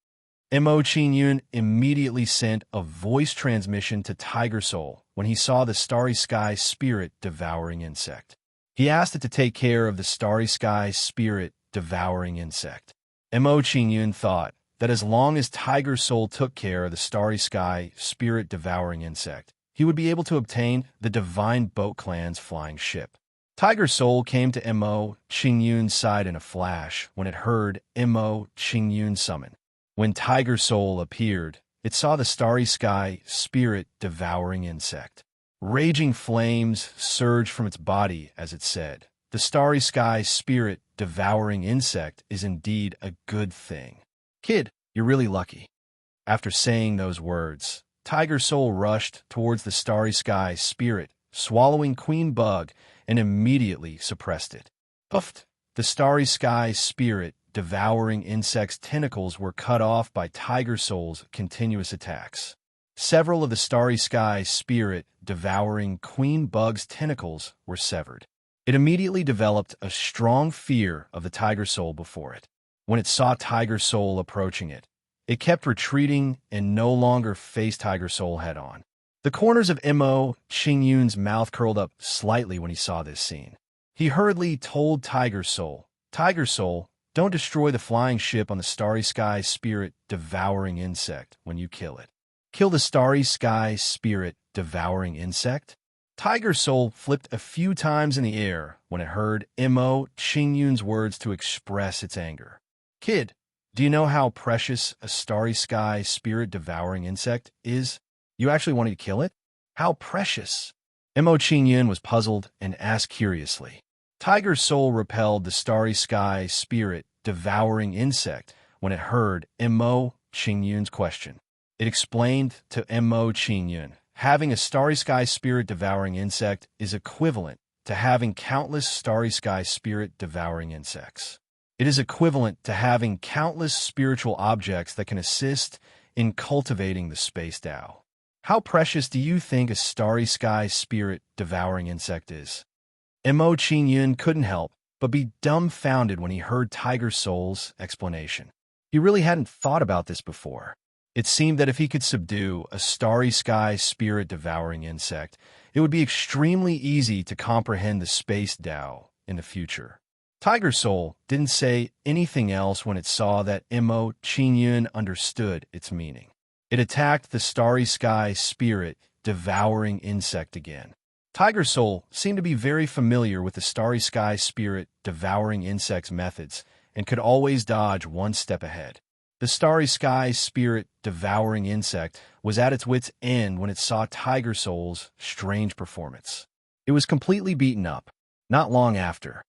Mo Qingyun immediately sent a voice transmission to Tiger Soul when he saw the starry sky spirit-devouring insect. He asked it to take care of the starry sky spirit-devouring insect. Mo Qingyun thought that as long as Tiger Soul took care of the starry sky spirit-devouring insect, he would be able to obtain the Divine Boat Clan's flying ship. Tiger Soul came to Mo Qingyun's side in a flash when it heard Mo Qingyun summon. When Tiger Soul appeared, it saw the starry sky spirit-devouring insect. Raging flames surged from its body as it said, "The starry sky spirit-devouring insect is indeed a good thing. Kid, you're really lucky." After saying those words, Tiger Soul rushed towards the starry sky spirit, swallowing Queen Bug, and immediately suppressed it. Puffed! The starry sky spirit-devouring insect's tentacles were cut off by Tiger Soul's continuous attacks. Several of the starry sky spirit-devouring Queen Bug's tentacles were severed. It immediately developed a strong fear of the Tiger Soul before it. When it saw Tiger Soul approaching it, it kept retreating and no longer faced Tiger Soul head-on. The corners of Mo Qingyun's mouth curled up slightly when he saw this scene. He hurriedly told Tiger Soul, "Tiger Soul, don't destroy the flying ship on the starry sky spirit-devouring insect when you kill it." "Kill the starry sky spirit-devouring insect?" Tiger Soul flipped a few times in the air when it heard Mo Qingyun's words to express its anger. "Kid, do you know how precious a starry sky spirit-devouring insect is? You actually wanted to kill it? How precious?" Mo Qingyun was puzzled and asked curiously. Tiger Soul repelled the starry sky spirit-devouring insect when it heard Mo Qingyun's question. It explained to Mo Qingyun, having a starry sky spirit-devouring insect is equivalent to having countless starry sky spirit-devouring insects. It is equivalent to having countless spiritual objects that can assist in cultivating the space Tao. How precious do you think a starry sky spirit-devouring insect is? Mo Qingyun couldn't help but be dumbfounded when he heard Tiger Soul's explanation. He really hadn't thought about this before. It seemed that if he could subdue a starry sky spirit-devouring insect, it would be extremely easy to comprehend the space Tao in the future. Tiger Soul didn't say anything else when it saw that Mo Qingyun understood its meaning. It attacked the starry sky spirit-devouring insect again. Tiger Soul seemed to be very familiar with the starry sky spirit-devouring insect's methods and could always dodge one step ahead. The starry sky spirit-devouring insect was at its wit's end when it saw Tiger Soul's strange performance. It was completely beaten up, not long after.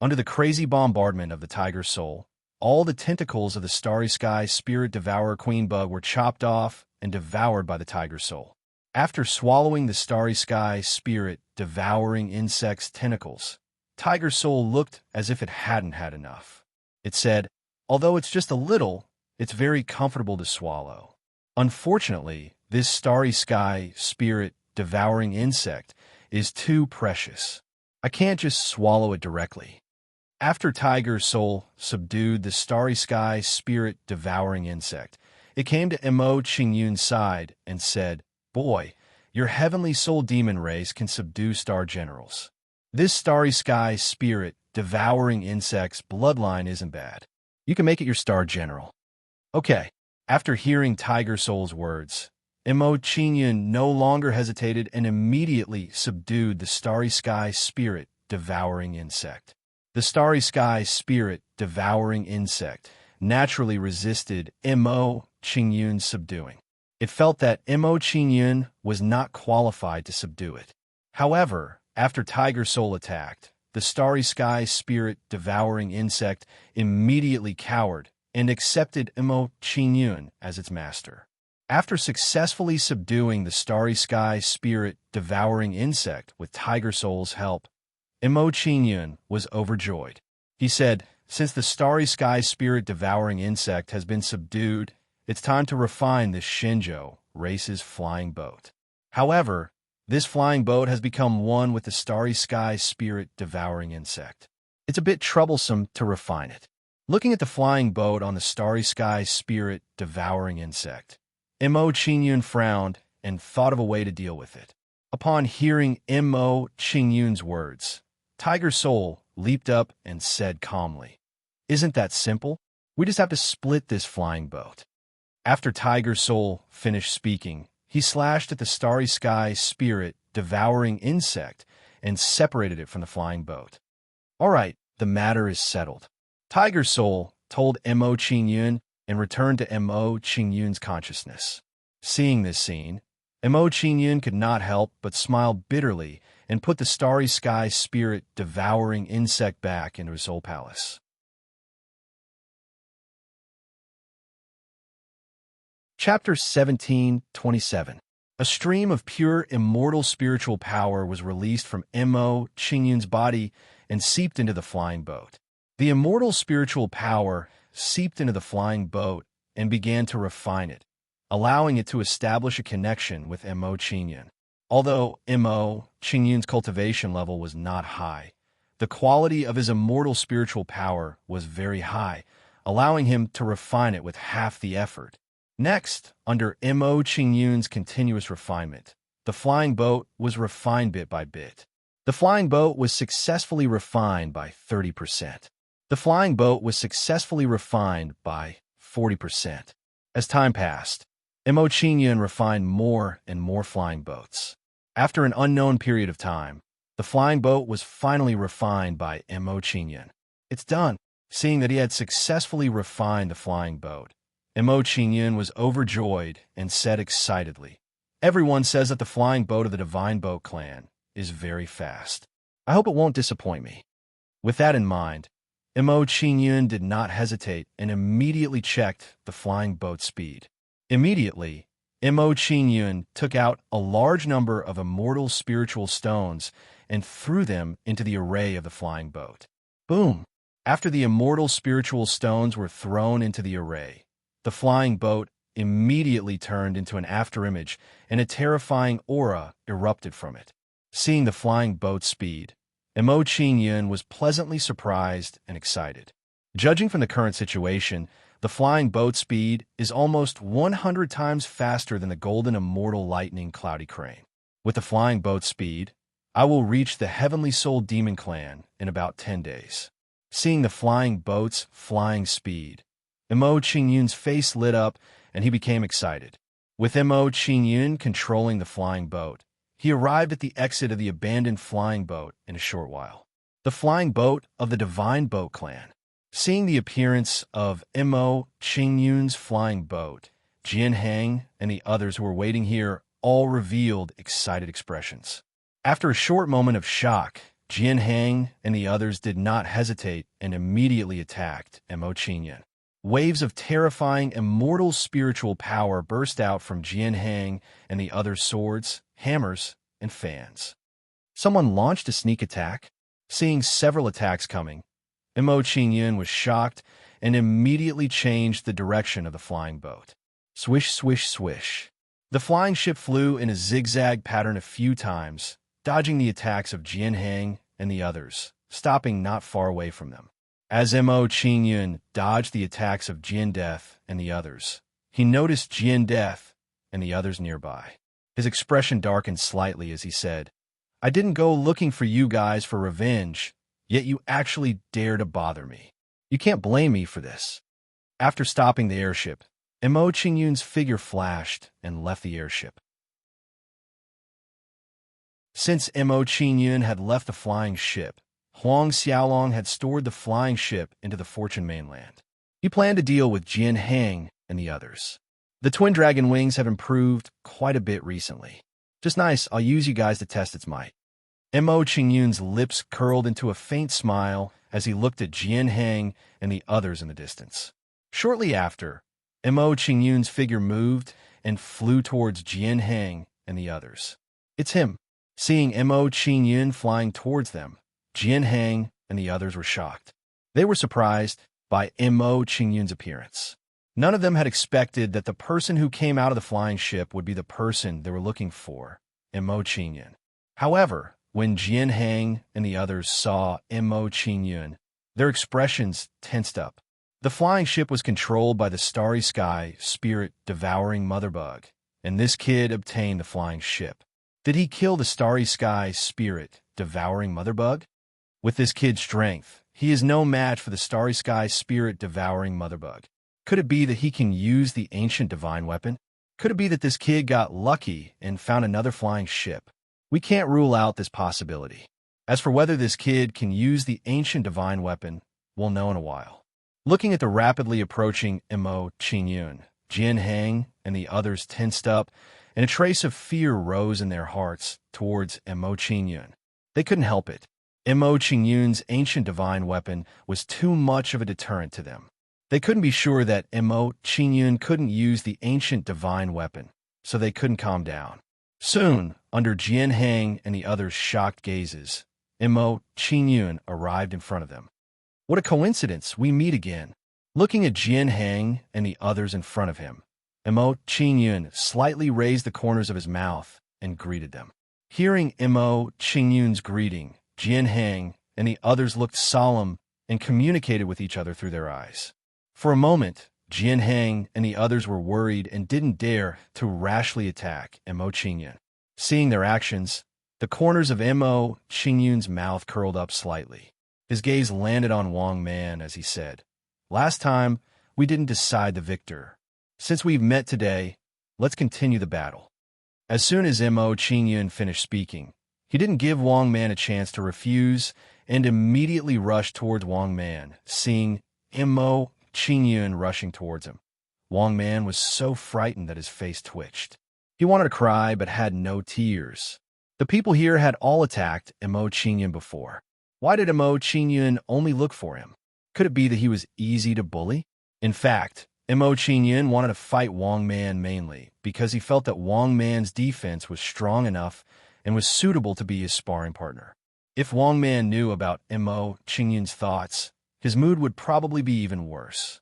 Under the crazy bombardment of the Tiger Soul, all the tentacles of the starry sky spirit-devourer Queen Bug were chopped off and devoured by the Tiger Soul. After swallowing the starry sky spirit-devouring insect's tentacles, Tiger Soul looked as if it hadn't had enough. It said, "Although it's just a little, it's very comfortable to swallow. Unfortunately, this starry sky spirit-devouring insect is too precious. I can't just swallow it directly." After Tiger Soul subdued the starry sky spirit-devouring insect, it came to Mo Qingyun's side and said, "Boy, your heavenly soul demon race can subdue star generals. This starry sky spirit-devouring insect's bloodline isn't bad. You can make it your star general." Okay, after hearing Tiger Soul's words, Mo Qingyun no longer hesitated and immediately subdued the starry sky spirit-devouring insect. The starry sky spirit-devouring insect naturally resisted Mo Qingyun's subduing. It felt that Mo Qingyun was not qualified to subdue it. However, after Tiger Soul attacked, the starry sky spirit-devouring insect immediately cowered and accepted Mo Qingyun as its master. After successfully subduing the starry sky spirit-devouring insect with Tiger Soul's help, Mo Qingyun was overjoyed. He said, "Since the starry sky spirit-devouring insect has been subdued, it's time to refine this Shinjo race's flying boat." However, this flying boat has become one with the starry sky spirit-devouring insect. It's a bit troublesome to refine it. Looking at the flying boat on the starry sky spirit-devouring insect, Mo Qingyun frowned and thought of a way to deal with it. Upon hearing Mo Qingyun's words, Tiger Soul leaped up and said calmly, "Isn't that simple? We just have to split this flying boat. After Tiger Soul finished speaking, he slashed at the starry sky spirit devouring insect and separated it from the flying boat. All right, the matter is settled. Tiger Soul told Mo Qingyun and returned to Mo Qingyun's consciousness. Seeing this scene, Mo Qingyun could not help but smile bitterly and put the starry sky spirit devouring insect back into his soul palace. Chapter 17:27. A stream of pure immortal spiritual power was released from Mo Qingyun's body and seeped into the flying boat. The immortal spiritual power seeped into the flying boat and began to refine it, allowing it to establish a connection with Mo Qingyun. Although Mo Qingyun's cultivation level was not high, the quality of his immortal spiritual power was very high, allowing him to refine it with half the effort. Next, under Mo Qingyun's continuous refinement, the flying boat was refined bit by bit. The flying boat was successfully refined by 30%. The flying boat was successfully refined by 40%. As time passed, Mo Qingyun refined more and more flying boats. After an unknown period of time, the flying boat was finally refined by Mo Qingyun. It's done. Seeing that he had successfully refined the flying boat, Mo Qingyun was overjoyed and said excitedly, "Everyone says that the flying boat of the Divine Boat clan is very fast. I hope it won't disappoint me." With that in mind, Mo Qingyun did not hesitate and immediately checked the flying boat's speed. Immediately, Mo Qingyun took out a large number of immortal spiritual stones and threw them into the array of the flying boat. Boom! After the immortal spiritual stones were thrown into the array, the flying boat immediately turned into an afterimage and a terrifying aura erupted from it. Seeing the flying boat's speed, Mo Qingyun was pleasantly surprised and excited. Judging from the current situation, the flying boat speed is almost 100 times faster than the golden immortal lightning cloudy crane. With the flying boat speed, I will reach the Heavenly Soul Demon Clan in about 10 days. Seeing the flying boat's flying speed, Mo Qingyun's face lit up and he became excited. With Mo Qingyun controlling the flying boat, he arrived at the exit of the abandoned flying boat in a short while. The flying boat of the Divine Boat clan. Seeing the appearance of Mo Qingyun's flying boat, Jian Hang and the others who were waiting here all revealed excited expressions. After a short moment of shock, Jian Hang and the others did not hesitate and immediately attacked Mo Qingyun. Waves of terrifying immortal spiritual power burst out from Jian Hang and the other swords, hammers, and fans. Someone launched a sneak attack. Seeing several attacks coming, Mo Qingyun was shocked and immediately changed the direction of the flying boat. Swish, swish, swish. The flying ship flew in a zigzag pattern a few times, dodging the attacks of Jian Hang and the others, stopping not far away from them. As Mo Qingyun dodged the attacks of Jian Death and the others, he noticed Jian Death and the others nearby. His expression darkened slightly as he said, "I didn't go looking for you guys for revenge, yet you actually dare to bother me. You can't blame me for this." After stopping the airship, Mo Qingyun's figure flashed and left the airship. Since Mo Qingyun had left the flying ship, Huang Xiaolong had stored the flying ship into the Fortune mainland. He planned to deal with Jian Hang and the others. The twin dragon wings have improved quite a bit recently. Just nice, I'll use you guys to test its might. Mo Qingyun's lips curled into a faint smile as he looked at Jian Hang and the others in the distance. Shortly after, Mo Qingyun's figure moved and flew towards Jian Hang and the others. It's him. Seeing Mo Qingyun flying towards them, Jian Hang and the others were shocked. They were surprised by Mo Qingyun's appearance. None of them had expected that the person who came out of the flying ship would be the person they were looking for, Mo Qingyun. However, when Jian Hang and the others saw Mo Qingyun, their expressions tensed up. The flying ship was controlled by the starry sky spirit devouring mother bug, and this kid obtained the flying ship. Did he kill the starry sky spirit devouring mother bug? With this kid's strength, He is no match for the starry sky spirit-devouring motherbug. Could it be that he can use the ancient divine weapon? Could it be that this kid got lucky and found another flying ship? We can't rule out this possibility. As for whether this kid can use the ancient divine weapon, we'll know in a while. Looking at the rapidly approaching Mo Qingyun, Jian Hang and the others tensed up, and a trace of fear rose in their hearts towards Mo Qingyun. They couldn't help it. Mo Qingyun's ancient divine weapon was too much of a deterrent to them. They couldn't be sure that Mo Qingyun couldn't use the ancient divine weapon, so they couldn't calm down. Soon, under Jian Hang and the others' shocked gazes, Mo Qingyun arrived in front of them. What a coincidence, we meet again. Looking at Jian Hang and the others in front of him, Mo Qingyun slightly raised the corners of his mouth and greeted them. Hearing Mo Qingyun's greeting, Jian Hang and the others looked solemn and communicated with each other through their eyes. For a moment, Jian Hang and the others were worried and didn't dare to rashly attack Mo Qingyun. Seeing their actions, the corners of Mo Qingyun's mouth curled up slightly. His gaze landed on Wang Man as he said, "Last time, we didn't decide the victor. Since we've met today, let's continue the battle." As soon as Mo Qingyun finished speaking, he didn't give Wang Man a chance to refuse and immediately rushed towards Wang Man, seeing Mo Qingyun rushing towards him. Wang Man was so frightened that his face twitched. He wanted to cry but had no tears. The people here had all attacked Mo Qingyun before. Why did Mo Qingyun only look for him? Could it be that he was easy to bully? In fact, Mo Qingyun wanted to fight Wang Man mainly because he felt that Wang Man's defense was strong enough and was suitable to be his sparring partner. If Wang Man knew about Mo Qingyun's thoughts, his mood would probably be even worse.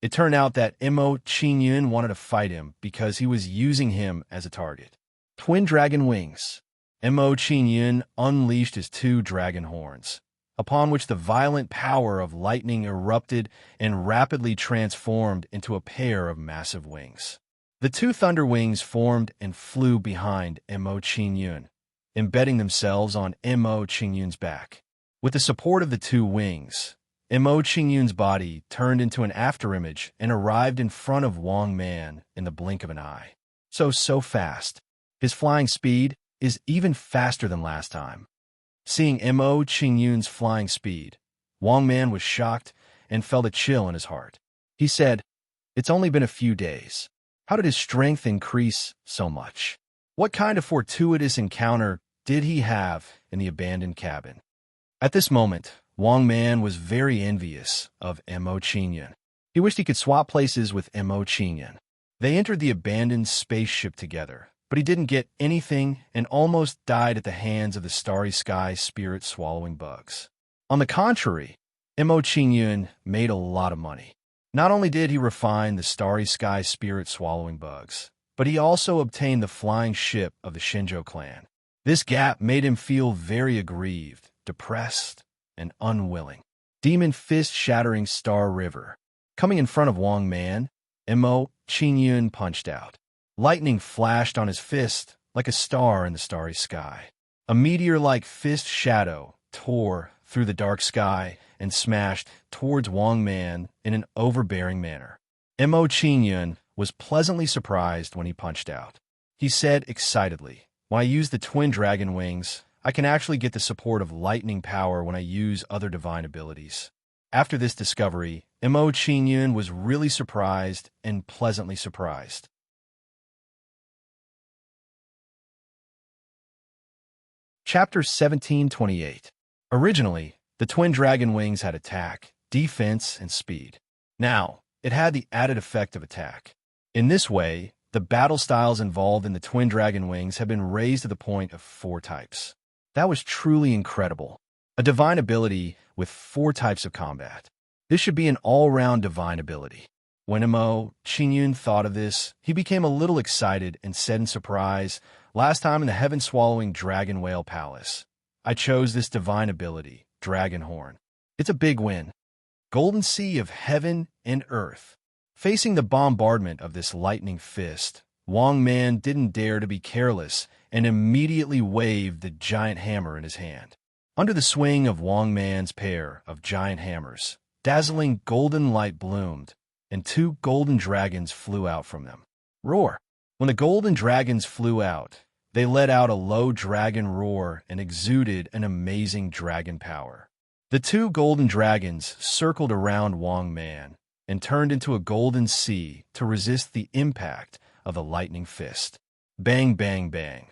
It turned out that Mo Qingyun wanted to fight him because he was using him as a target. Twin dragon wings. Mo Qingyun unleashed his two dragon horns, upon which the violent power of lightning erupted and rapidly transformed into a pair of massive wings. The two thunder wings formed and flew behind Mo Qingyun, embedding themselves on Mo Qingyun's back. With the support of the two wings, Mo Qingyun's body turned into an afterimage and arrived in front of Wang Man in the blink of an eye. So fast. His flying speed is even faster than last time. Seeing Mo Qingyun's flying speed, Wang Man was shocked and felt a chill in his heart. He said, "It's only been a few days. How did his strength increase so much? What kind of fortuitous encounter did he have in the abandoned cabin?" At this moment, Wang Man was very envious of Mo Qingyun. He wished he could swap places with Mo Qingyun. They entered the abandoned spaceship together, but he didn't get anything and almost died at the hands of the starry sky spirit-swallowing bugs. On the contrary, Mo Qingyun made a lot of money. Not only did he refine the starry sky spirit-swallowing bugs, but he also obtained the flying ship of the Shinjo clan. This gap made him feel very aggrieved, depressed, and unwilling. Demon fist-shattering Star River. Coming in front of Wang Man, Mo Qingyun punched out. Lightning flashed on his fist like a star in the starry sky. A meteor-like fist shadow tore through the dark sky and smashed towards Wang Man in an overbearing manner. Mo Qingyun was pleasantly surprised when he punched out. He said excitedly, "When I use the twin dragon wings, I can actually get the support of lightning power when I use other divine abilities." After this discovery, Mo Qingyun was really surprised and pleasantly surprised. Chapter 1728. Originally, the twin dragon wings had attack, defense, and speed. Now, it had the added effect of attack. In this way, the battle styles involved in the twin dragon wings have been raised to the point of 4 types. That was truly incredible. A divine ability with 4 types of combat. This should be an all-round divine ability. When Mo Qingyun thought of this, he became a little excited and said in surprise, "Last time in the heaven-swallowing dragon whale palace, I chose this divine ability, Dragon Horn. It's a big win. Golden sea of heaven and earth." Facing the bombardment of this lightning fist, Wang Man didn't dare to be careless and immediately waved the giant hammer in his hand. Under the swing of Wang Man's pair of giant hammers, dazzling golden light bloomed, and two golden dragons flew out from them. Roar! When the golden dragons flew out, they let out a low dragon roar and exuded an amazing dragon power. The two golden dragons circled around Wang Man and turned into a golden sea to resist the impact of the lightning fist. Bang, bang, bang.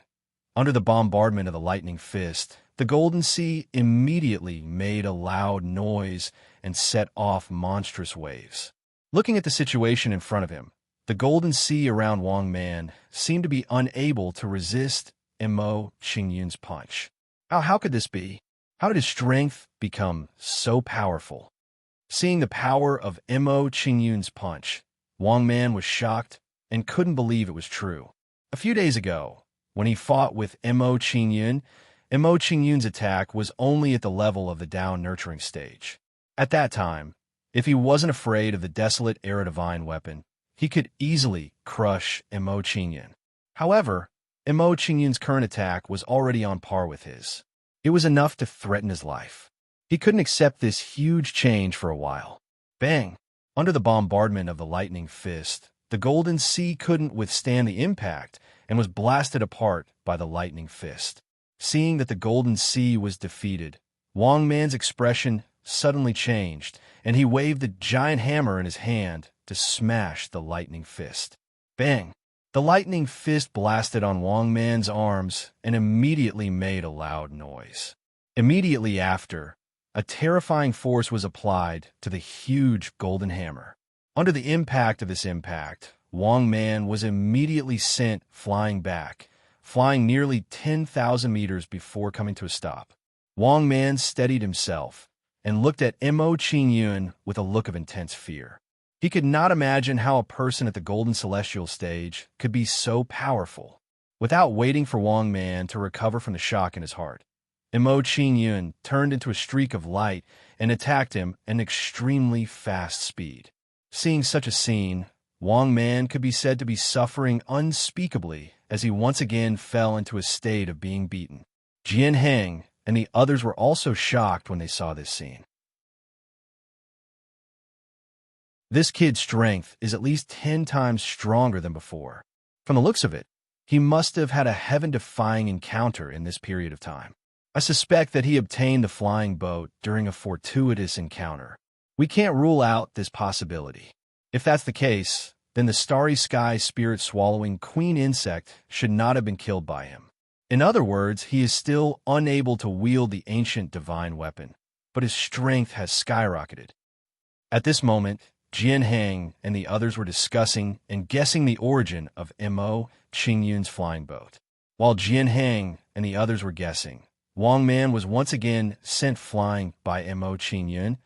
Under the bombardment of the lightning fist, the golden sea immediately made a loud noise and set off monstrous waves. Looking at the situation in front of him, the golden sea around Wang Man seemed to be unable to resist Mo Qingyun's punch. How could this be? How did his strength become so powerful? Seeing the power of Mo Qingyun's punch, Wang Man was shocked and couldn't believe it was true. A few days ago, when he fought with Mo Qingyun's attack was only at the level of the down nurturing stage. At that time, if he wasn't afraid of the desolate era divine weapon, he could easily crush Mo Qingyun. However, Mo Qingyun's current attack was already on par with his. It was enough to threaten his life. He couldn't accept this huge change for a while. Bang! Under the bombardment of the lightning fist, the golden sea couldn't withstand the impact and was blasted apart by the lightning fist. Seeing that the golden sea was defeated, Wang Man's expression suddenly changed, and he waved the giant hammer in his hand to smash the lightning fist. Bang! The lightning fist blasted on Wang Man's arms and immediately made a loud noise. Immediately after, a terrifying force was applied to the huge golden hammer. Under the impact of this impact, Wang Man was immediately sent flying back, flying nearly 10,000 meters before coming to a stop. Wang Man steadied himself and looked at Mo Qingyun with a look of intense fear. He could not imagine how a person at the Golden Celestial stage could be so powerful. Without waiting for Wang Man to recover from the shock in his heart, Mo Qingyun turned into a streak of light and attacked him at an extremely fast speed. Seeing such a scene, Wang Man could be said to be suffering unspeakably as he once again fell into a state of being beaten. Jian Heng and the others were also shocked when they saw this scene. This kid's strength is at least 10 times stronger than before. From the looks of it, he must have had a heaven-defying encounter in this period of time. I suspect that he obtained the flying boat during a fortuitous encounter. We can't rule out this possibility. If that's the case, then the starry sky spirit-swallowing queen insect should not have been killed by him. In other words, he is still unable to wield the ancient divine weapon, but his strength has skyrocketed. At this moment, Jian Heng and the others were discussing and guessing the origin of Mo Qingyun's flying boat. While Jian Heng and the others were guessing, Wang Man was once again sent flying by Mo Qingyun,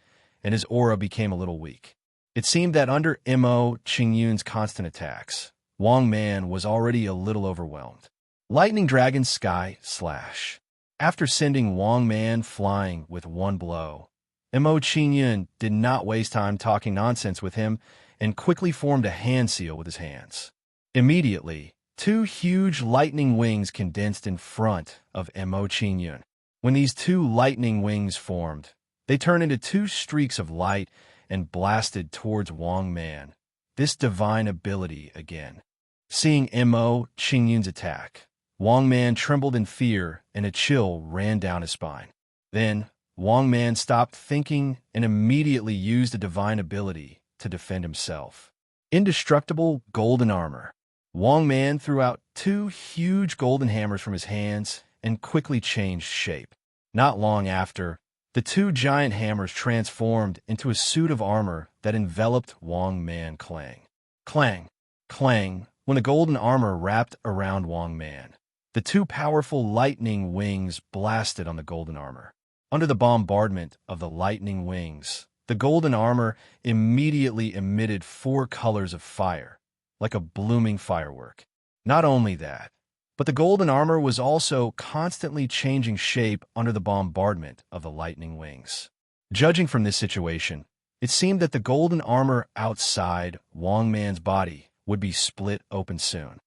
and his aura became a little weak. It seemed that under Mo Qingyun's constant attacks, Wang Man was already a little overwhelmed. Lightning Dragon Sky Slash. After sending Wang Man flying with one blow, Mo Qingyun did not waste time talking nonsense with him and quickly formed a hand seal with his hands. Immediately, two huge lightning wings condensed in front of Mo Qingyun. When these two lightning wings formed, they turned into two streaks of light and blasted towards Wang Man. This divine ability again. Seeing Mo Qingyun's attack, Wang Man trembled in fear and a chill ran down his spine. Then, Wang Man stopped thinking and immediately used a divine ability to defend himself. Indestructible golden armor. Wang Man threw out two huge golden hammers from his hands and quickly changed shape. Not long after, the two giant hammers transformed into a suit of armor that enveloped Wang Man. Clang, clang, clang. When the golden armor wrapped around Wang Man, the two powerful lightning wings blasted on the golden armor. Under the bombardment of the lightning wings, the golden armor immediately emitted 4 colors of fire, like a blooming firework. Not only that, but the golden armor was also constantly changing shape under the bombardment of the lightning wings. Judging from this situation, it seemed that the golden armor outside Wang Man's body would be split open soon.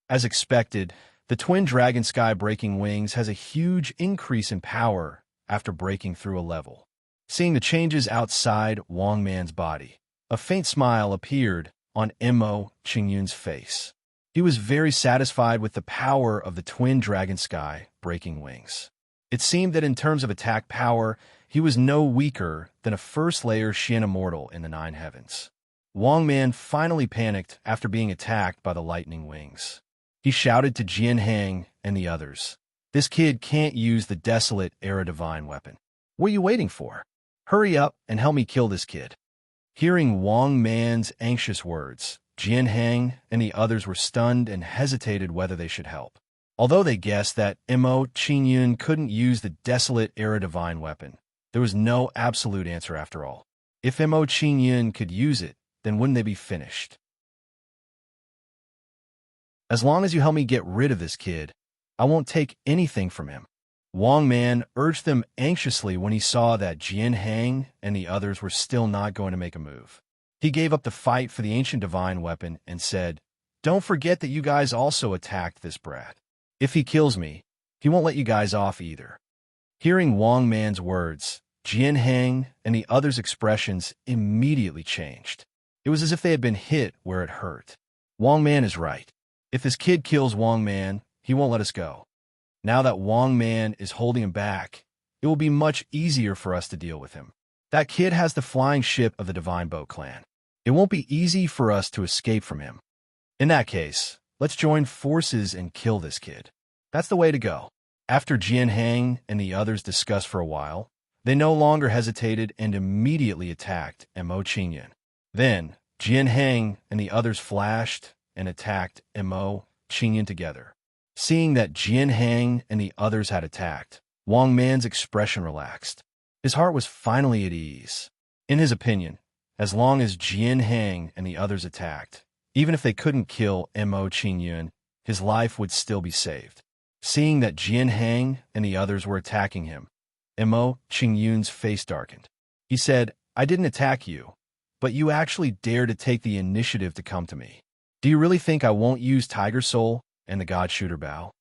As expected, the twin dragon sky breaking wings has a huge increase in power after breaking through a level. Seeing the changes outside Wang Man's body, a faint smile appeared on Mo Qingyun's face. He was very satisfied with the power of the twin dragon sky breaking wings. It seemed that in terms of attack power, he was no weaker than a first-layer Xian immortal in the Nine Heavens. Wang Man finally panicked after being attacked by the lightning wings. He shouted to Jian Hang and the others, "This kid can't use the desolate era divine weapon. What are you waiting for? Hurry up and help me kill this kid." Hearing Wang Man's anxious words, Jian Hang and the others were stunned and hesitated whether they should help. Although they guessed that Mo Qingyun couldn't use the desolate era divine weapon, there was no absolute answer after all. If Mo Qingyun could use it, then wouldn't they be finished? "As long as you help me get rid of this kid, I won't take anything from him." Wang Man urged them anxiously when he saw that Jian Hang and the others were still not going to make a move. He gave up the fight for the ancient divine weapon and said, "Don't forget that you guys also attacked this brat. If he kills me, he won't let you guys off either." Hearing Wang Man's words, Jian Hang and the others' expressions immediately changed. It was as if they had been hit where it hurt. Wang Man is right. If this kid kills Wang Man, he won't let us go. Now that Wang Man is holding him back, it will be much easier for us to deal with him. That kid has the flying ship of the Divine Boat clan. It won't be easy for us to escape from him. In that case, let's join forces and kill this kid. That's the way to go. After Jian Hang and the others discussed for a while, they no longer hesitated and immediately attacked Mo Qingyun. Then, Jian Hang and the others flashed and attacked Mo Qingyun together. Seeing that Jian Hang and the others had attacked, Wang Man's expression relaxed. His heart was finally at ease. In his opinion, as long as Jian Hang and the others attacked, even if they couldn't kill Mo Qingyun, his life would still be saved. Seeing that Jian Hang and the others were attacking him, Mo Qingyun's face darkened. He said, "I didn't attack you, but you actually dared to take the initiative to come to me. Do you really think I won't use Tiger Soul and the God Shooter Bow?"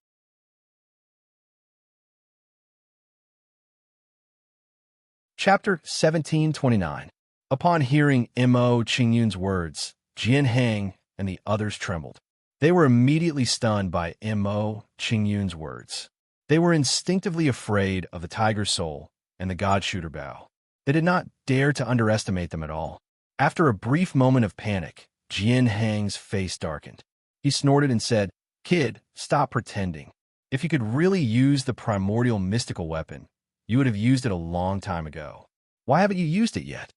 Chapter 1729. Upon hearing Mo Qingyun's words, Jian Hang and the others trembled. They were immediately stunned by Mo Qingyun's words. They were instinctively afraid of the Tiger Soul and the God Shooter Bow. They did not dare to underestimate them at all. After a brief moment of panic, Jian Hang's face darkened. He snorted and said, "Kid, stop pretending. If you could really use the primordial mystical weapon, you would have used it a long time ago. Why haven't you used it yet?"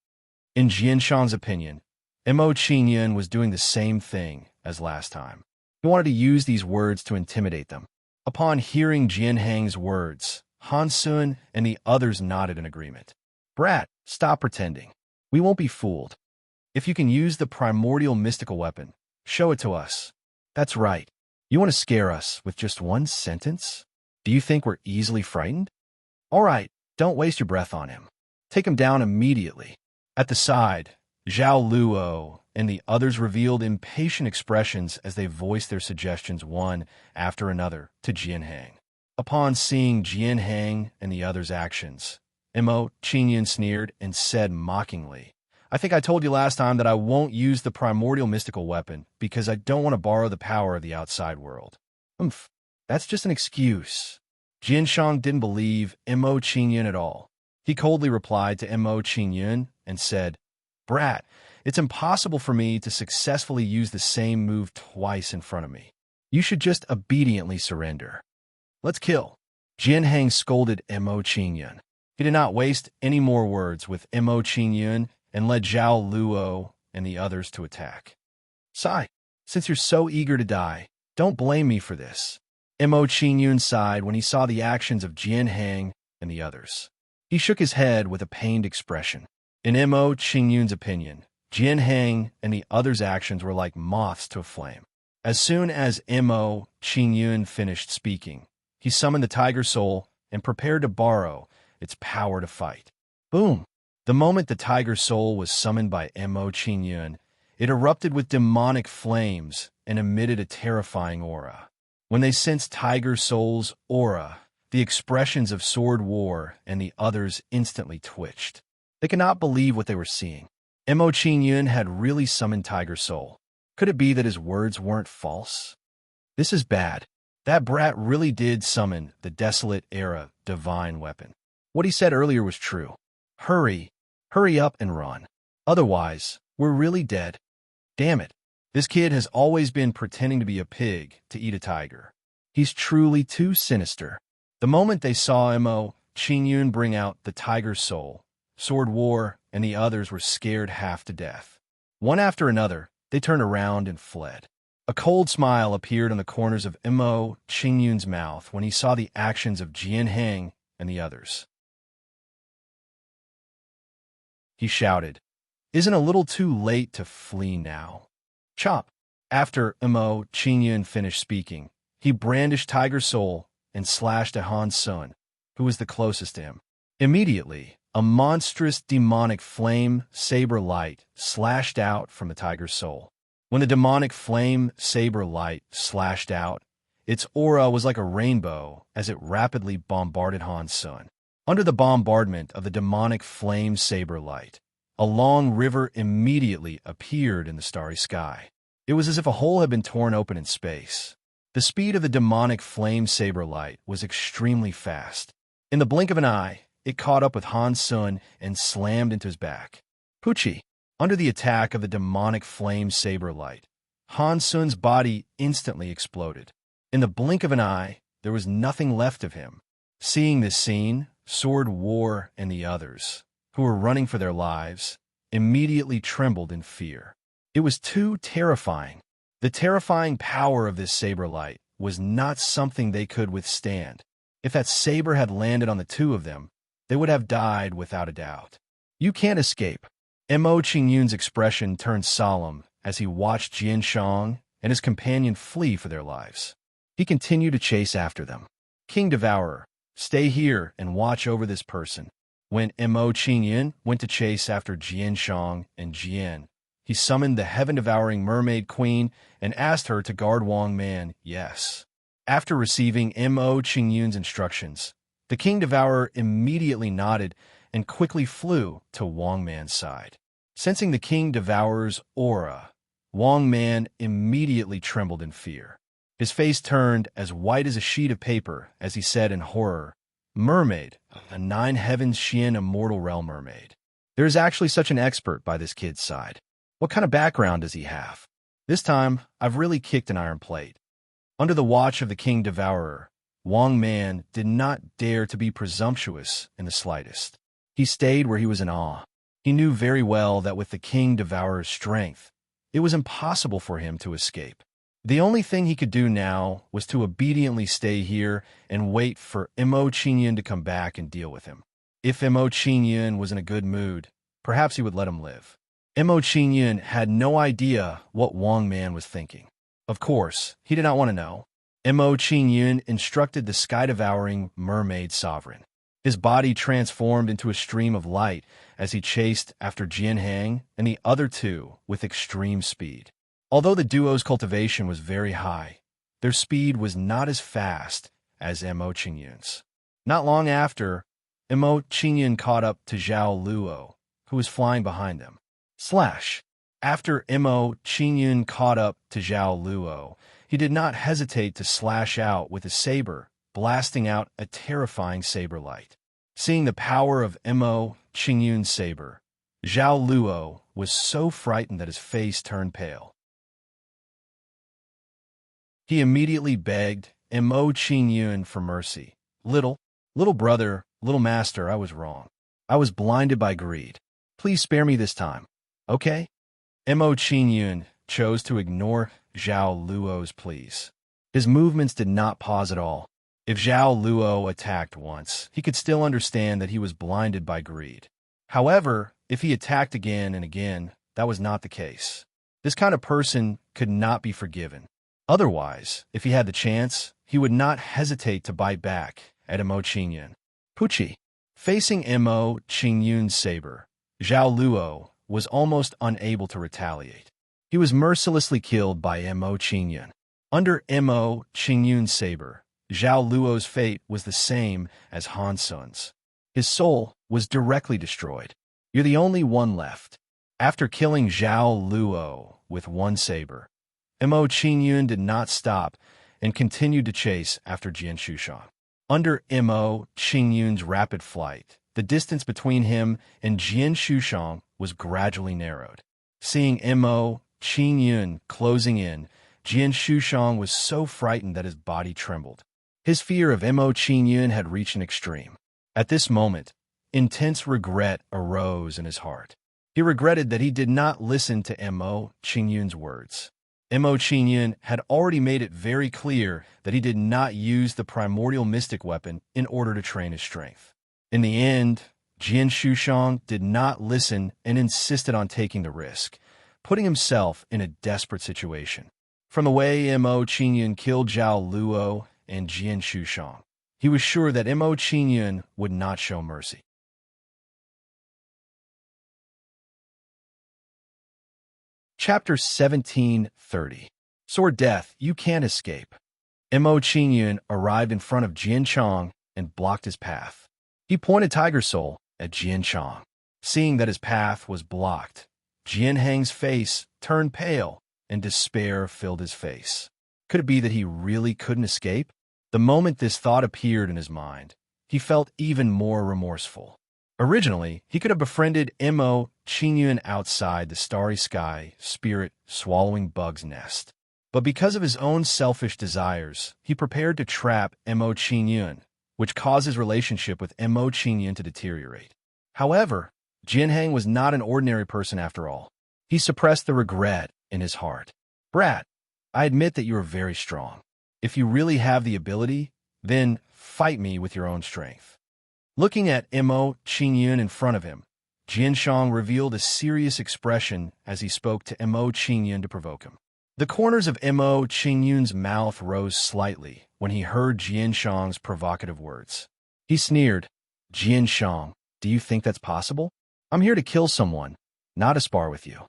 In Jian Shang's opinion, Mo Qingyun was doing the same thing as last time. He wanted to use these words to intimidate them. Upon hearing Jian Hang's words, Han Sun and the others nodded in agreement. "Brat, stop pretending. We won't be fooled. If you can use the primordial mystical weapon, show it to us." "That's right. You want to scare us with just one sentence? Do you think we're easily frightened? All right, don't waste your breath on him. Take him down immediately." At the side, Zhao Luo and the others revealed impatient expressions as they voiced their suggestions one after another to Jian Hang. Upon seeing Jian Hang and the others' actions, Mo Qingyun sneered and said mockingly, "I think I told you last time that I won't use the primordial mystical weapon because I don't want to borrow the power of the outside world." That's just an excuse." Jian Shang didn't believe Mo Qingyun at all. He coldly replied to Mo Qingyun and said, "Brat, it's impossible for me to successfully use the same move twice in front of me. You should just obediently surrender. Let's kill." Jian Hang scolded Mo Qingyun. He did not waste any more words with Mo Qingyun and led Zhao Luo and the others to attack. "Sai, since you're so eager to die, don't blame me for this." Mo Qingyun sighed when he saw the actions of Jian Hang and the others. He shook his head with a pained expression. In Mo Qingyun's opinion, Jian Hang and the others' actions were like moths to a flame. As soon as Mo Qingyun finished speaking, he summoned the Tiger Soul and prepared to borrow its power to fight. Boom! The moment the Tiger Soul was summoned by Mo Qingyun, it erupted with demonic flames and emitted a terrifying aura. When they sensed Tiger Soul's aura, The expressions of Sword War and the others instantly twitched. They could not believe what they were seeing. Mo Qingyun had really summoned Tiger Soul. Could it be that his words weren't false? This is bad. That brat really did summon the Desolate Era divine weapon. What he said earlier was true. Hurry up and run. Otherwise, we're really dead. Damn it. This kid has always been pretending to be a pig to eat a tiger. He's truly too sinister. The moment they saw Mo Qingyun bring out the Tiger Soul, Sword War, and the others were scared half to death. One after another, they turned around and fled. A cold smile appeared on the corners of Mo Qingyun's mouth when he saw the actions of Jian Heng and the others. He shouted, "Isn't a little too late to flee now?" Chop! After Mo Qingyun finished speaking, he brandished Tiger Soul and slashed at Han Sun, who was the closest to him. Immediately, a monstrous demonic flame saber light slashed out from the Tiger's soul. When the demonic flame saber light slashed out, its aura was like a rainbow as it rapidly bombarded Han Sun. Under the bombardment of the demonic flame saber light, a long river immediately appeared in the starry sky. It was as if a hole had been torn open in space. The speed of the demonic flame saber light was extremely fast. In the blink of an eye, it caught up with Han Sun and slammed into his back. Poochie! Under the attack of the demonic flame saber light, Han Sun's body instantly exploded. In the blink of an eye, there was nothing left of him. Seeing this scene, Sword War and the others, who were running for their lives, immediately trembled in fear. It was too terrifying. The terrifying power of this saber light was not something they could withstand. If that saber had landed on the two of them, they would have died without a doubt. You can't escape. Mo Qingyun's expression turned solemn as he watched Jian Shang and his companion flee for their lives. He continued to chase after them. King Devourer, stay here and watch over this person. When Mo Qingyun went to chase after Jian Shang and Jian, he summoned the heaven-devouring mermaid queen and asked her to guard Wang Man. Yes. After receiving Mo Qingyun's instructions, the King Devourer immediately nodded and quickly flew to Wang Man's side. Sensing the King Devourer's aura, Wang Man immediately trembled in fear. His face turned as white as a sheet of paper as he said in horror, "Mermaid, a nine heavens Xian immortal realm mermaid. There is actually such an expert by this kid's side. What kind of background does he have? This time, I've really kicked an iron plate." Under the watch of the King Devourer, Wang Man did not dare to be presumptuous in the slightest. He stayed where he was in awe. He knew very well that with the King Devourer's strength, it was impossible for him to escape. The only thing he could do now was to obediently stay here and wait for Mo Qingyun to come back and deal with him. If Mo Qingyun was in a good mood, perhaps he would let him live. Mo Qingyun had no idea what Wang Man was thinking. Of course, he did not want to know. Mo Qingyun instructed the sky-devouring mermaid sovereign. His body transformed into a stream of light as he chased after Jian Heng and the other two with extreme speed. Although the duo's cultivation was very high, their speed was not as fast as Mo Qingyun's. Not long after, Mo Qingyun caught up to Zhao Luo, who was flying behind them. Slash! After Mo Qingyun caught up to Zhao Luo, he did not hesitate to slash out with his saber, blasting out a terrifying saber light. Seeing the power of Mo Qingyun's saber, Zhao Luo was so frightened that his face turned pale. He immediately begged Mo Qingyun for mercy. Little brother, little master, I was wrong. I was blinded by greed. Please spare me this time. Okay? Mo Qingyun chose to ignore Zhao Luo's pleas. His movements did not pause at all. If Zhao Luo attacked once, he could still understand that he was blinded by greed. However, if he attacked again and again, that was not the case. This kind of person could not be forgiven. Otherwise, if he had the chance, he would not hesitate to bite back at Mo Qingyun. Poochie. Facing Mo Qingyun's saber, Zhao Luo was almost unable to retaliate. He was mercilessly killed by Mo Qingyun. Under Mo Qingyun's saber, Zhao Luo's fate was the same as Han Sun's. His soul was directly destroyed. You're the only one left. After killing Zhao Luo with one saber, Mo Qingyun did not stop and continued to chase after Jian Shushang. Under Mo Qingyun's rapid flight, the distance between him and Jian Shushang was gradually narrowed. Seeing Mo Qingyun closing in, Jian Shushang was so frightened that his body trembled. His fear of Mo Qingyun had reached an extreme. At this moment, intense regret arose in his heart. He regretted that he did not listen to Mo Qingyun's words. Mo Qingyun had already made it very clear that he did not use the primordial mystic weapon in order to train his strength. In the end, Jian Shushang did not listen and insisted on taking the risk, putting himself in a desperate situation. From the way Mo Qingyun killed Zhao Luo and Jian Shushang, he was sure that Mo Qingyun would not show mercy. Chapter 1730. Sword Death, You Can't Escape. Mo Qingyun arrived in front of Jian Chong and blocked his path. He pointed Tiger Soul at Jian Chong. Seeing that his path was blocked, Jian Hang's face turned pale and despair filled his face. Could it be that he really couldn't escape? The moment this thought appeared in his mind, he felt even more remorseful. Originally, he could have befriended Mo Qingyun outside the starry sky spirit swallowing bug's nest. But because of his own selfish desires, he prepared to trap Mo Qingyun, which caused his relationship with Mo Qingyun to deteriorate. However, Jian Hang was not an ordinary person after all. He suppressed the regret in his heart. Brat, I admit that you are very strong. If you really have the ability, then fight me with your own strength. Looking at Mo Qingyun in front of him, Jian Shang revealed a serious expression as he spoke to Mo Qingyun to provoke him. The corners of Mo Qingyun's mouth rose slightly when he heard Jian Shang's provocative words. He sneered, Jian Shang, do you think that's possible? I'm here to kill someone, not to spar with you.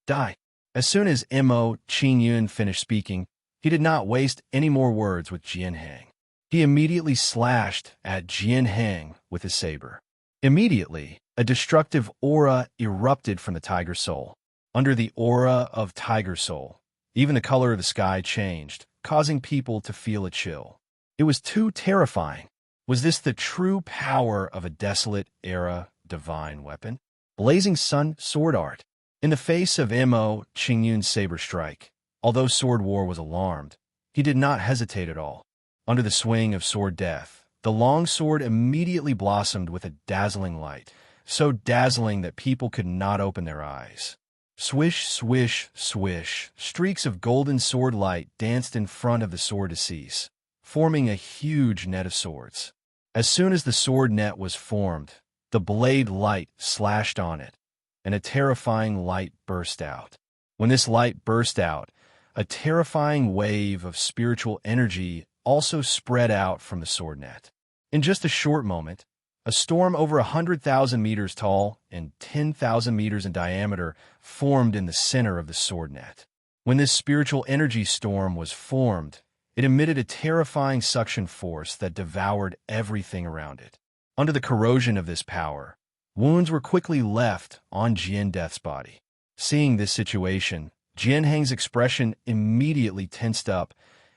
Die. As soon as Mo Qingyun finished speaking, he did not waste any more words with Jian Hang. He immediately slashed at Jian Hang with his saber. Immediately, a destructive aura erupted from the Tiger Soul. Under the aura of Tiger Soul, even the color of the sky changed, causing people to feel a chill. It was too terrifying. Was this the true power of a desolate era divine weapon? Blazing Sun Sword Art. In the face of Mo Qingyun's saber strike, although Sword War was alarmed, he did not hesitate at all. Under the swing of Sword Death, the long sword immediately blossomed with a dazzling light, so dazzling that people could not open their eyes. Swish, swish, swish, streaks of golden sword light danced in front of the sword to cease, forming a huge net of swords. As soon as the sword net was formed, the blade light slashed on it, and a terrifying light burst out. When this light burst out, a terrifying wave of spiritual energy also spread out from the sword net. In just a short moment, a storm over 100,000 meters tall and 10,000 meters in diameter formed in the center of the sword net. When this spiritual energy storm was formed, it emitted a terrifying suction force that devoured everything around it. Under the corrosion of this power, wounds were quickly left on Jian Death's body. Seeing this situation, Jian Hang's expression immediately tensed up,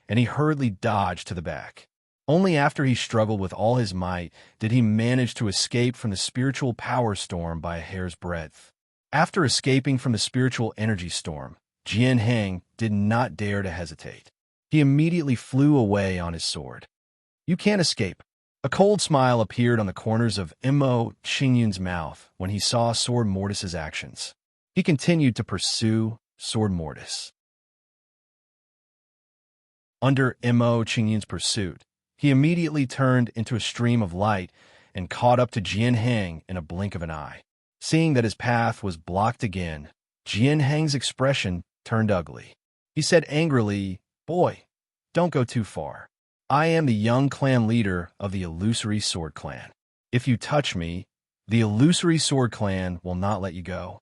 and he hurriedly dodged to the back. Only after he struggled with all his might did he manage to escape from the spiritual power storm by a hair's breadth. After escaping from the spiritual energy storm, Jian Hang did not dare to hesitate. He immediately flew away on his sword. You can't escape. A cold smile appeared on the corners of Mo Qingyun's mouth when he saw Sword Mortis's actions. He continued to pursue Sword Mortis. Under Mo Qingyun's pursuit, he immediately turned into a stream of light and caught up to Jian Hang in a blink of an eye. Seeing that his path was blocked again, Jian Hang's expression turned ugly. He said angrily, Boy, don't go too far. I am the young clan leader of the Illusory Sword Clan. If you touch me, the Illusory Sword Clan will not let you go.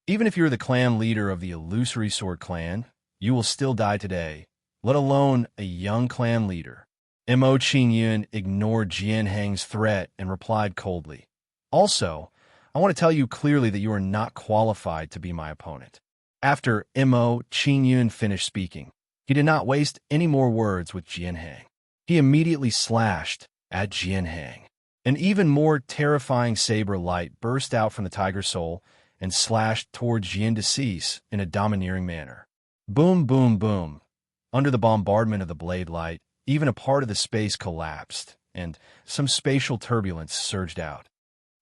Even if you're the clan leader of the Illusory Sword Clan, you will still die today, let alone a young clan leader. Mo Qingyun ignored Jian Hang's threat and replied coldly, "Also, I want to tell you clearly that you are not qualified to be my opponent." After Mo Qingyun finished speaking, he did not waste any more words with Jian Hang. He immediately slashed at Jian Hang. An even more terrifying saber light burst out from the tiger soul and slashed toward Jian de cease in a domineering manner. Boom, boom, boom. Under the bombardment of the blade light, even a part of the space collapsed, and some spatial turbulence surged out.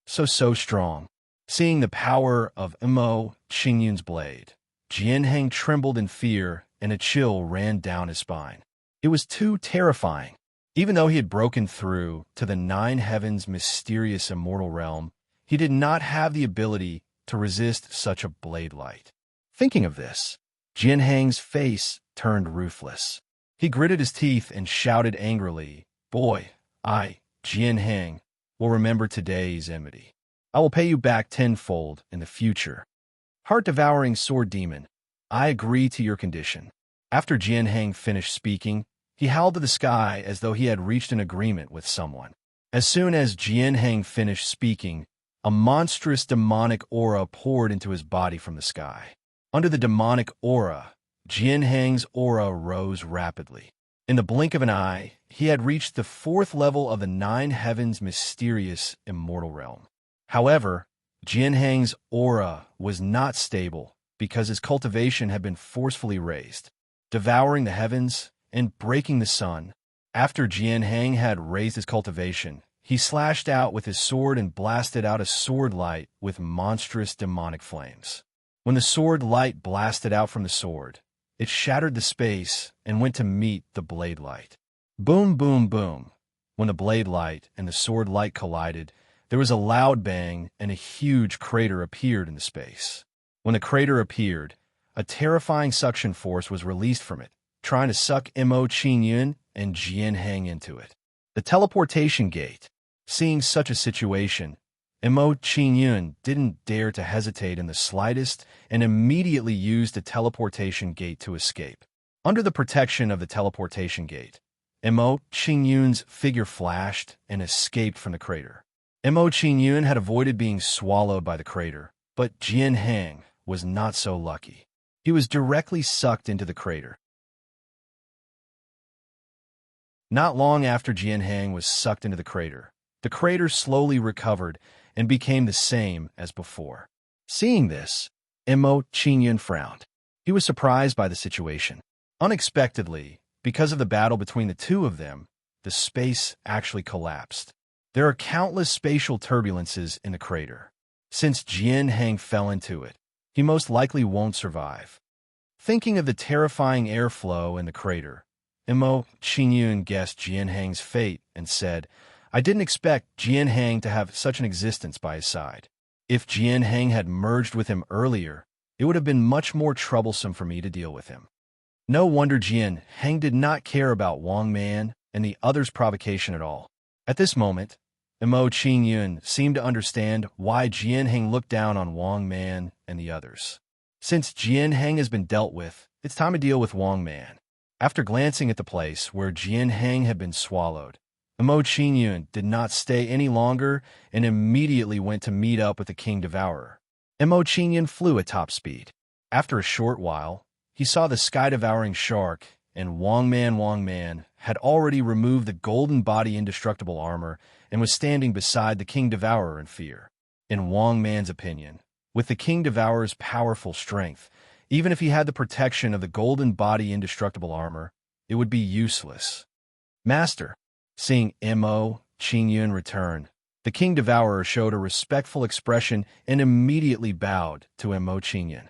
So strong. Seeing the power of Mo Qingyun's blade, Jian Hang trembled in fear, and a chill ran down his spine. It was too terrifying. Even though he had broken through to the nine heavens' mysterious immortal realm, he did not have the ability to resist such a blade light. Thinking of this, Jian Hang's face turned ruthless. He gritted his teeth and shouted angrily, "Boy, I, Jian Hang, will remember today's enmity. I will pay you back tenfold in the future. Heart-devouring sword demon, I agree to your condition." After Jian Hang finished speaking, he howled to the sky as though he had reached an agreement with someone. As soon as Jian Hang finished speaking, a monstrous demonic aura poured into his body from the sky. Under the demonic aura, Jian Hang's aura rose rapidly. In the blink of an eye, he had reached the 4th level of the nine heavens' mysterious immortal realm. However, Jian Hang's aura was not stable because his cultivation had been forcefully raised, devouring the heavens and breaking the sun. After Jian Hang had raised his cultivation, he slashed out with his sword and blasted out a sword light with monstrous demonic flames. When the sword light blasted out from the sword, it shattered the space and went to meet the blade light. Boom, boom, boom. When the blade light and the sword light collided, there was a loud bang and a huge crater appeared in the space. When the crater appeared, a terrifying suction force was released from it, trying to suck Mo Qingyun and Jian Hang into it. The teleportation gate. Seeing such a situation, Mo Qingyun didn't dare to hesitate in the slightest and immediately used the teleportation gate to escape. Under the protection of the teleportation gate, Mo Qingyun's figure flashed and escaped from the crater. Mo Qingyun had avoided being swallowed by the crater, but Jian Hang was not so lucky. He was directly sucked into the crater. Not long after Jian Hang was sucked into the crater slowly recovered and became the same as before. Seeing this, Mo Qingyun frowned. He was surprised by the situation. Unexpectedly, because of the battle between the two of them, the space actually collapsed. There are countless spatial turbulences in the crater. Since Jian Hang fell into it, he most likely won't survive. Thinking of the terrifying airflow in the crater, Mo Qingyun guessed Jian Hang's fate and said, "I didn't expect Jian Hang to have such an existence by his side. If Jian Hang had merged with him earlier, it would have been much more troublesome for me to deal with him." No wonder Jian Hang did not care about Wang Man and the other's provocation at all. At this moment, Mo Qingyun seemed to understand why Jian Hang looked down on Wang Man and the others. Since Jian Hang has been dealt with, it's time to deal with Wang Man. After glancing at the place where Jian Hang had been swallowed, Mo Qingyun did not stay any longer and immediately went to meet up with the King Devourer. Mo Qingyun flew at top speed. After a short while, he saw the sky-devouring shark, and Wang Man had already removed the golden body indestructible armor and was standing beside the King Devourer in fear. In Wang Man's opinion, with the King Devourer's powerful strength, even if he had the protection of the golden body indestructible armor, it would be useless. "Master." Seeing Mo Qingyun return, the King Devourer showed a respectful expression and immediately bowed to Mo Qingyun.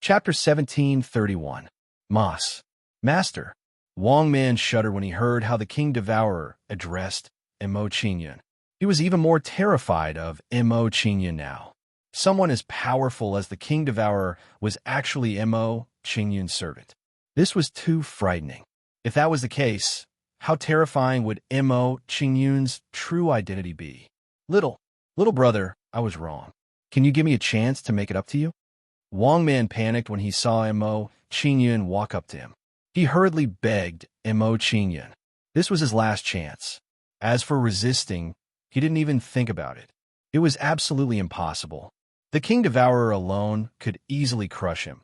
Chapter 1731. Moss. Master. Wang Man shuddered when he heard how the King Devourer addressed Mo Qingyun. He was even more terrified of Mo Qingyun now. Someone as powerful as the King Devourer was actually Mo Qingyun's servant. This was too frightening. If that was the case, how terrifying would Mo Qingyun's true identity be? Little brother, I was wrong. Can you give me a chance to make it up to you?" Wang Man panicked when he saw Mo Qingyun walk up to him. He hurriedly begged Mo Qingyun. This was his last chance. As for resisting, he didn't even think about it. It was absolutely impossible. The King Devourer alone could easily crush him,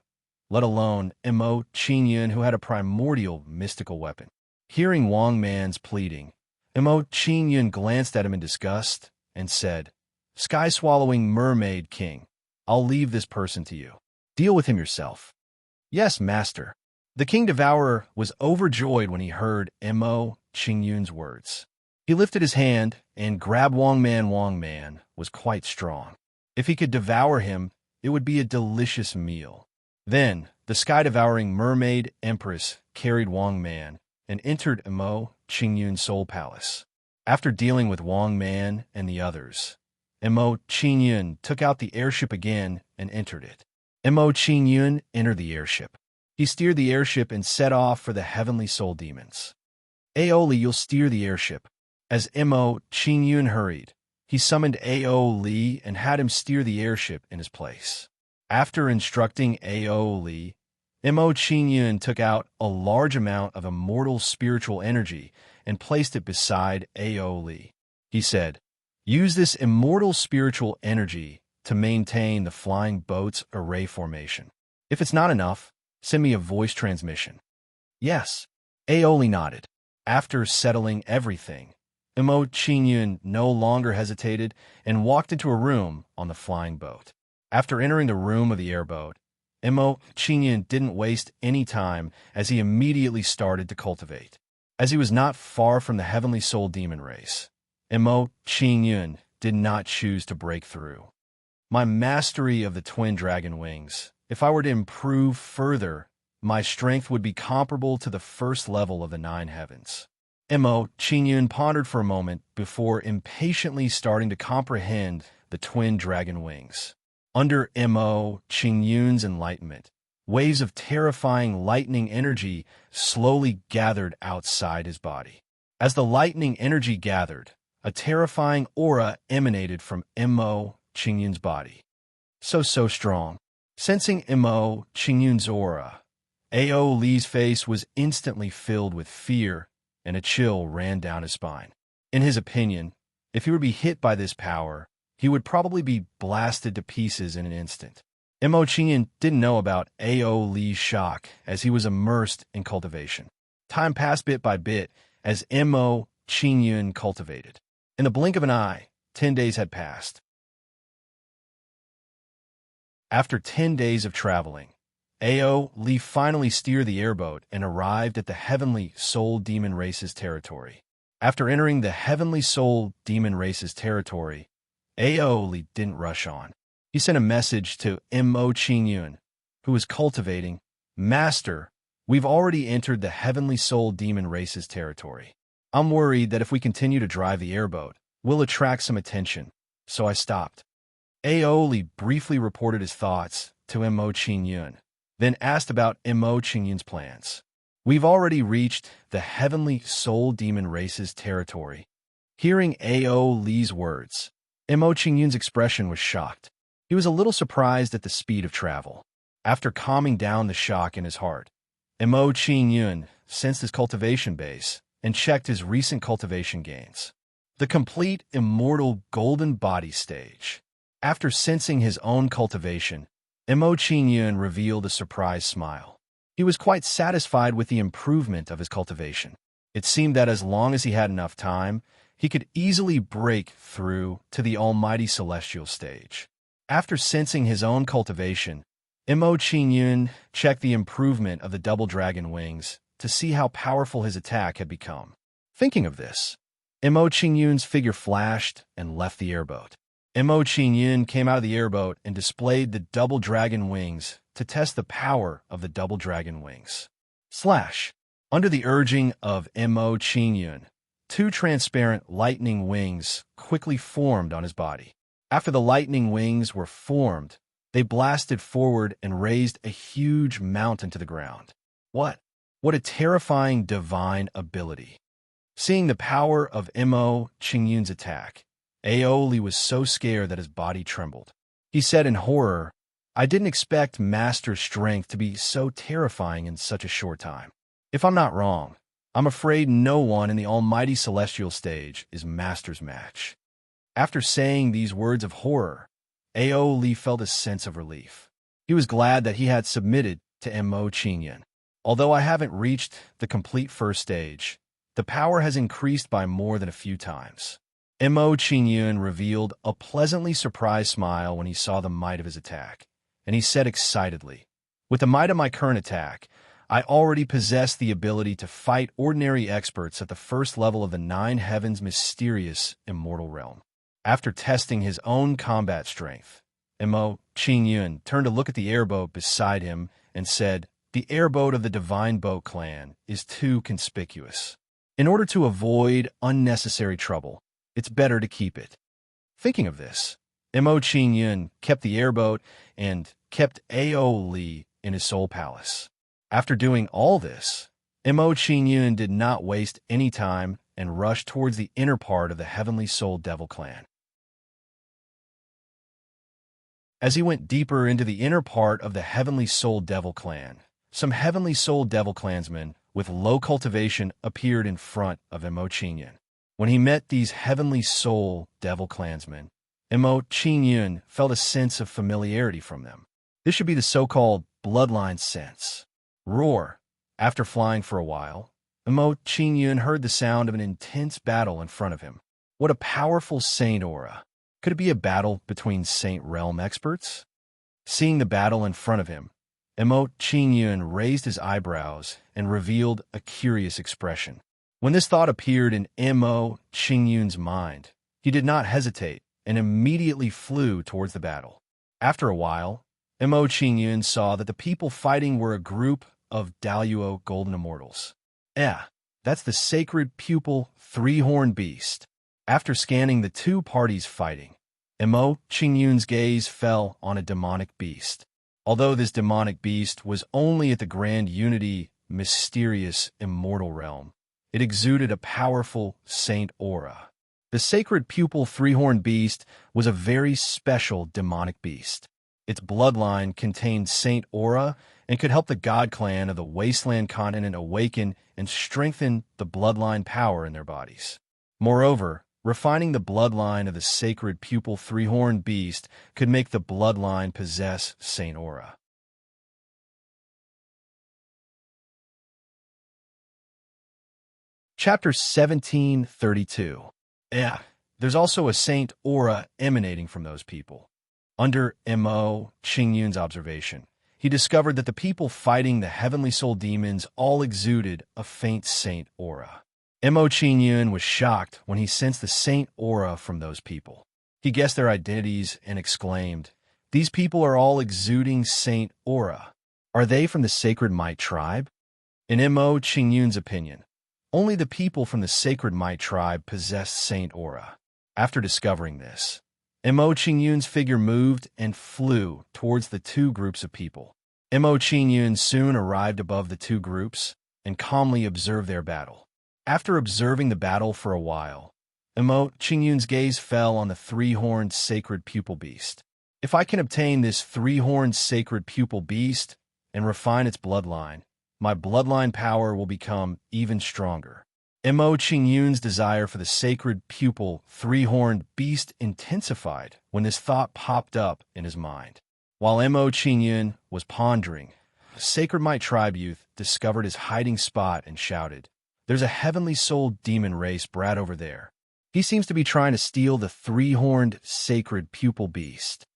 let alone Mo Qingyun, who had a primordial mystical weapon. Hearing Wang Man's pleading, Mo Qingyun glanced at him in disgust and said, "Sky-swallowing mermaid king, I'll leave this person to you. Deal with him yourself." "Yes, master." The King Devourer was overjoyed when he heard Mo Qingyun's words. He lifted his hand and grabbed Wang Man. Wang Man was quite strong. If he could devour him, it would be a delicious meal. Then, the sky-devouring mermaid empress carried Wang Man and entered Mo Qingyun's soul palace. After dealing with Wang Man and the others, Mo Qingyun took out the airship again and entered it. Mo Qingyun entered the airship. He steered the airship and set off for the heavenly soul demons. "Aoli, you'll steer the airship." As Mo Qingyun hurried, he summoned Aoli and had him steer the airship in his place. After instructing Aoli, Mo Qingyun took out a large amount of immortal spiritual energy and placed it beside Aoli. He said, "Use this immortal spiritual energy to maintain the flying boat's array formation. If it's not enough, send me a voice transmission." "Yes." Aoli nodded. After settling everything, Mo Qingyun no longer hesitated and walked into a room on the flying boat. After entering the room of the airboat, Mo Qingyun didn't waste any time as he immediately started to cultivate. As he was not far from the heavenly soul demon race, Mo Qingyun did not choose to break through. "My mastery of the twin dragon wings, if I were to improve further, my strength would be comparable to the first level of the 9 heavens." Mo Qingyun pondered for a moment before impatiently starting to comprehend the twin dragon wings. Under Mo Qingyun's enlightenment, waves of terrifying lightning energy slowly gathered outside his body. As the lightning energy gathered, a terrifying aura emanated from Mo Qingyun's body. So strong. Sensing Mo Qingyun's aura, Aoli's face was instantly filled with fear, and a chill ran down his spine. In his opinion, if he would be hit by this power, he would probably be blasted to pieces in an instant. Mo Qingyun didn't know about Aoli's shock as he was immersed in cultivation. Time passed bit by bit as Mo Qingyun cultivated. In the blink of an eye, 10 days had passed. After 10 days of traveling, Aoli finally steered the airboat and arrived at the Heavenly Soul Demon Race's territory. After entering the Heavenly Soul Demon Race's territory, Aoli didn't rush on. He sent a message to Mo Qingyun, who was cultivating, "Master, we've already entered the Heavenly Soul Demon Race's territory. I'm worried that if we continue to drive the airboat, we'll attract some attention, so I stopped." Aoli briefly reported his thoughts to Mo Qingyun, then asked about Mo Qingyun's plans. "We've already reached the Heavenly Soul Demon Race's territory." Hearing Aoli's words, Mo Qingyun's expression was shocked. He was a little surprised at the speed of travel. After calming down the shock in his heart, Mo Qingyun sensed his cultivation base and checked his recent cultivation gains. The complete immortal golden body stage. After sensing his own cultivation, Mo Qingyun revealed a surprised smile. He was quite satisfied with the improvement of his cultivation. It seemed that as long as he had enough time, he could easily break through to the almighty celestial stage. After sensing his own cultivation, Mo Qingyun checked the improvement of the double dragon wings to see how powerful his attack had become. Thinking of this, Mo Qingyun's figure flashed and left the airboat. Mo Qingyun came out of the airboat and displayed the double dragon wings to test the power of the double dragon wings. Under the urging of Mo Qingyun, 2 transparent lightning wings quickly formed on his body. After the lightning wings were formed, they blasted forward and raised a huge mountain to the ground. What a terrifying divine ability. Seeing the power of Mo Qingyun's attack, Aoli was so scared that his body trembled. He said in horror, I didn't expect Master Strength to be so terrifying in such a short time. If I'm not wrong, I'm afraid no one in the almighty celestial stage is Master's match. After saying these words of horror, Aoli felt a sense of relief. He was glad that he had submitted to Mo Qingyun. Although I haven't reached the complete first stage, the power has increased by more than a few times. Mo Qingyun revealed a pleasantly surprised smile when he saw the might of his attack, and he said excitedly, "With the might of my current attack, I already possess the ability to fight ordinary experts at the first level of the Nine Heavens' mysterious immortal realm." After testing his own combat strength, Mo Qingyun turned to look at the airboat beside him and said, "The airboat of the Divine Boat Clan is too conspicuous. In order to avoid unnecessary trouble, it's better to keep it." Thinking of this, Mo Qingyun kept the airboat and kept Aoli in his soul palace. After doing all this, Mo Qingyun did not waste any time and rushed towards the inner part of the Heavenly Soul Devil Clan. As he went deeper into the inner part of the Heavenly Soul Devil Clan, some Heavenly Soul Devil Clansmen with low cultivation appeared in front of Mo Qingyun. When he met these Heavenly Soul Devil Clansmen, Mo Qingyun felt a sense of familiarity from them. This should be the so-called bloodline sense. Roar. After flying for a while, Mo Qingyun heard the sound of an intense battle in front of him. What a powerful saint aura. Could it be a battle between Saint Realm experts? Seeing the battle in front of him, Mo Qingyun raised his eyebrows and revealed a curious expression. When this thought appeared in Mo Qingyun's mind, he did not hesitate and immediately flew towards the battle. After a while, Mo Qingyun saw that the people fighting were a group of Daluo Golden Immortals. That's the sacred pupil three-horned beast. After scanning the two parties fighting, Mo Qingyun's gaze fell on a demonic beast. Although this demonic beast was only at the Grand Unity mysterious immortal realm, it exuded a powerful saint aura. The sacred pupil three-horned beast was a very special demonic beast. Its bloodline contained saint aura and could help the god clan of the Wasteland continent awaken and strengthen the bloodline power in their bodies. Moreover, refining the bloodline of the sacred pupil three-horned beast could make the bloodline possess saint aura. Chapter 1732. There's also a saint aura emanating from those people. Under Mo Qingyun's observation, he discovered that the people fighting the Heavenly Soul demons all exuded a faint saint aura. Mo Qingyun was shocked when he sensed the saint aura from those people. He guessed their identities and exclaimed, "These people are all exuding saint aura. Are they from the Sacred Might tribe?" In Mo Qingyun's opinion, only the people from the Sacred Might tribe possessed saint aura. After discovering this, Mo Qingyun's figure moved and flew towards the two groups of people. Mo Qingyun soon arrived above the two groups and calmly observed their battle. After observing the battle for a while, Mo Qingyun's gaze fell on the three-horned sacred pupil beast. If I can obtain this three-horned sacred pupil beast and refine its bloodline, my bloodline power will become even stronger. Mo Qingyun's desire for the sacred pupil three-horned beast intensified when this thought popped up in his mind. While Mo Qingyun was pondering, a Sacred Might tribe youth discovered his hiding spot and shouted, "There's a Heavenly Soul demon race brat over there. He seems to be trying to steal the three-horned sacred pupil beast."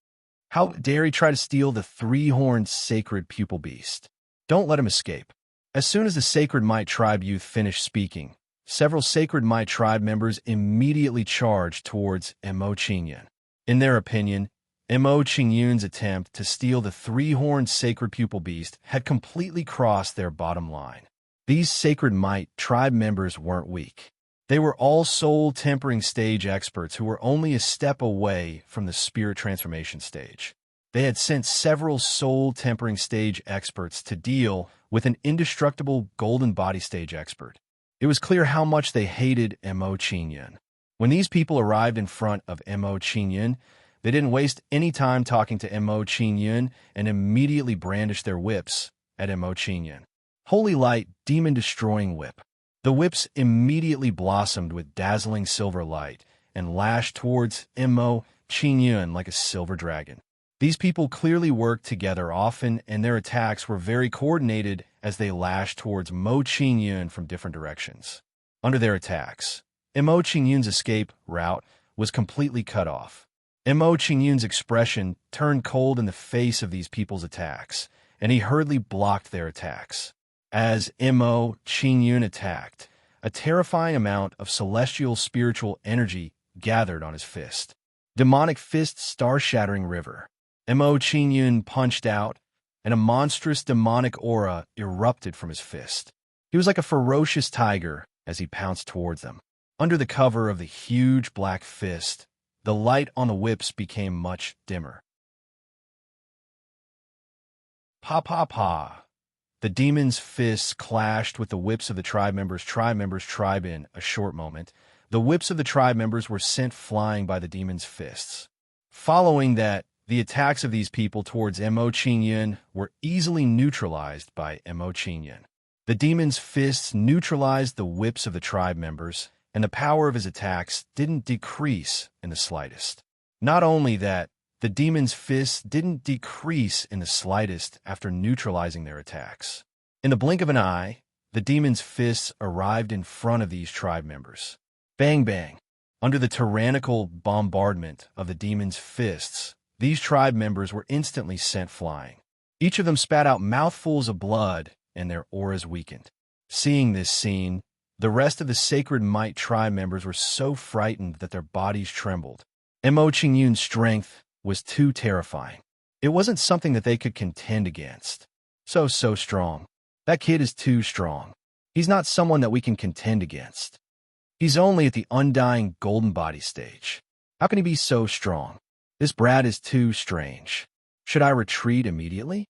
How dare he try to steal the three-horned sacred pupil beast? Don't let him escape. As soon as the Sacred Might tribe youth finished speaking, several Sacred Might tribe members immediately charged towards Mo Qingyun. In their opinion, Mo Qingyun's attempt to steal the three-horned sacred pupil beast had completely crossed their bottom line. These Sacred Might tribe members weren't weak. They were all soul-tempering stage experts who were only a step away from the spirit transformation stage. They had sent several soul-tempering stage experts to deal with an indestructible golden body stage expert. It was clear how much they hated Mo Qingyun. When these people arrived in front of Mo Qingyun, They didn't waste any time talking to Mo Qingyun and immediately brandished their whips at Mo Qingyun. Holy light, demon-destroying whip. The whips immediately blossomed with dazzling silver light and lashed towards Mo Qingyun like a silver dragon. These people clearly worked together often, and their attacks were very coordinated as they lashed towards Mo Qingyun from different directions. Under their attacks, Mo Qingyun's escape route was completely cut off. Mo Qingyun's expression turned cold in the face of these people's attacks, and he hurriedly blocked their attacks. As Mo Qingyun attacked, a terrifying amount of celestial spiritual energy gathered on his fist. Demonic fist, star-shattering river. Mo Qingyun punched out, and a monstrous demonic aura erupted from his fist. He was like a ferocious tiger as he pounced towards them. Under the cover of the huge black fist, the light on the whips became much dimmer. Pa pa pa. The demon's fists clashed with the whips of the tribe members. In a short moment, the whips of the tribe members were sent flying by the demon's fists. Following that, the attacks of these people towards Mo Qingyun were easily neutralized by Mo Qingyun. The demon's fists neutralized the whips of the tribe members, and the power of his attacks didn't decrease in the slightest. Not only that, the demon's fists didn't decrease in the slightest after neutralizing their attacks. In the blink of an eye, the demon's fists arrived in front of these tribe members. Bang bang! Under the tyrannical bombardment of the demon's fists, these tribe members were instantly sent flying. Each of them spat out mouthfuls of blood, and their auras weakened. Seeing this scene, the rest of the Sacred Might tribe members were so frightened that their bodies trembled. Mo Qingyun's strength was too terrifying. It wasn't something that they could contend against. So strong. That kid is too strong. He's not someone that we can contend against. He's only at the undying golden body stage. How can he be so strong? This brat is too strange. Should I retreat immediately?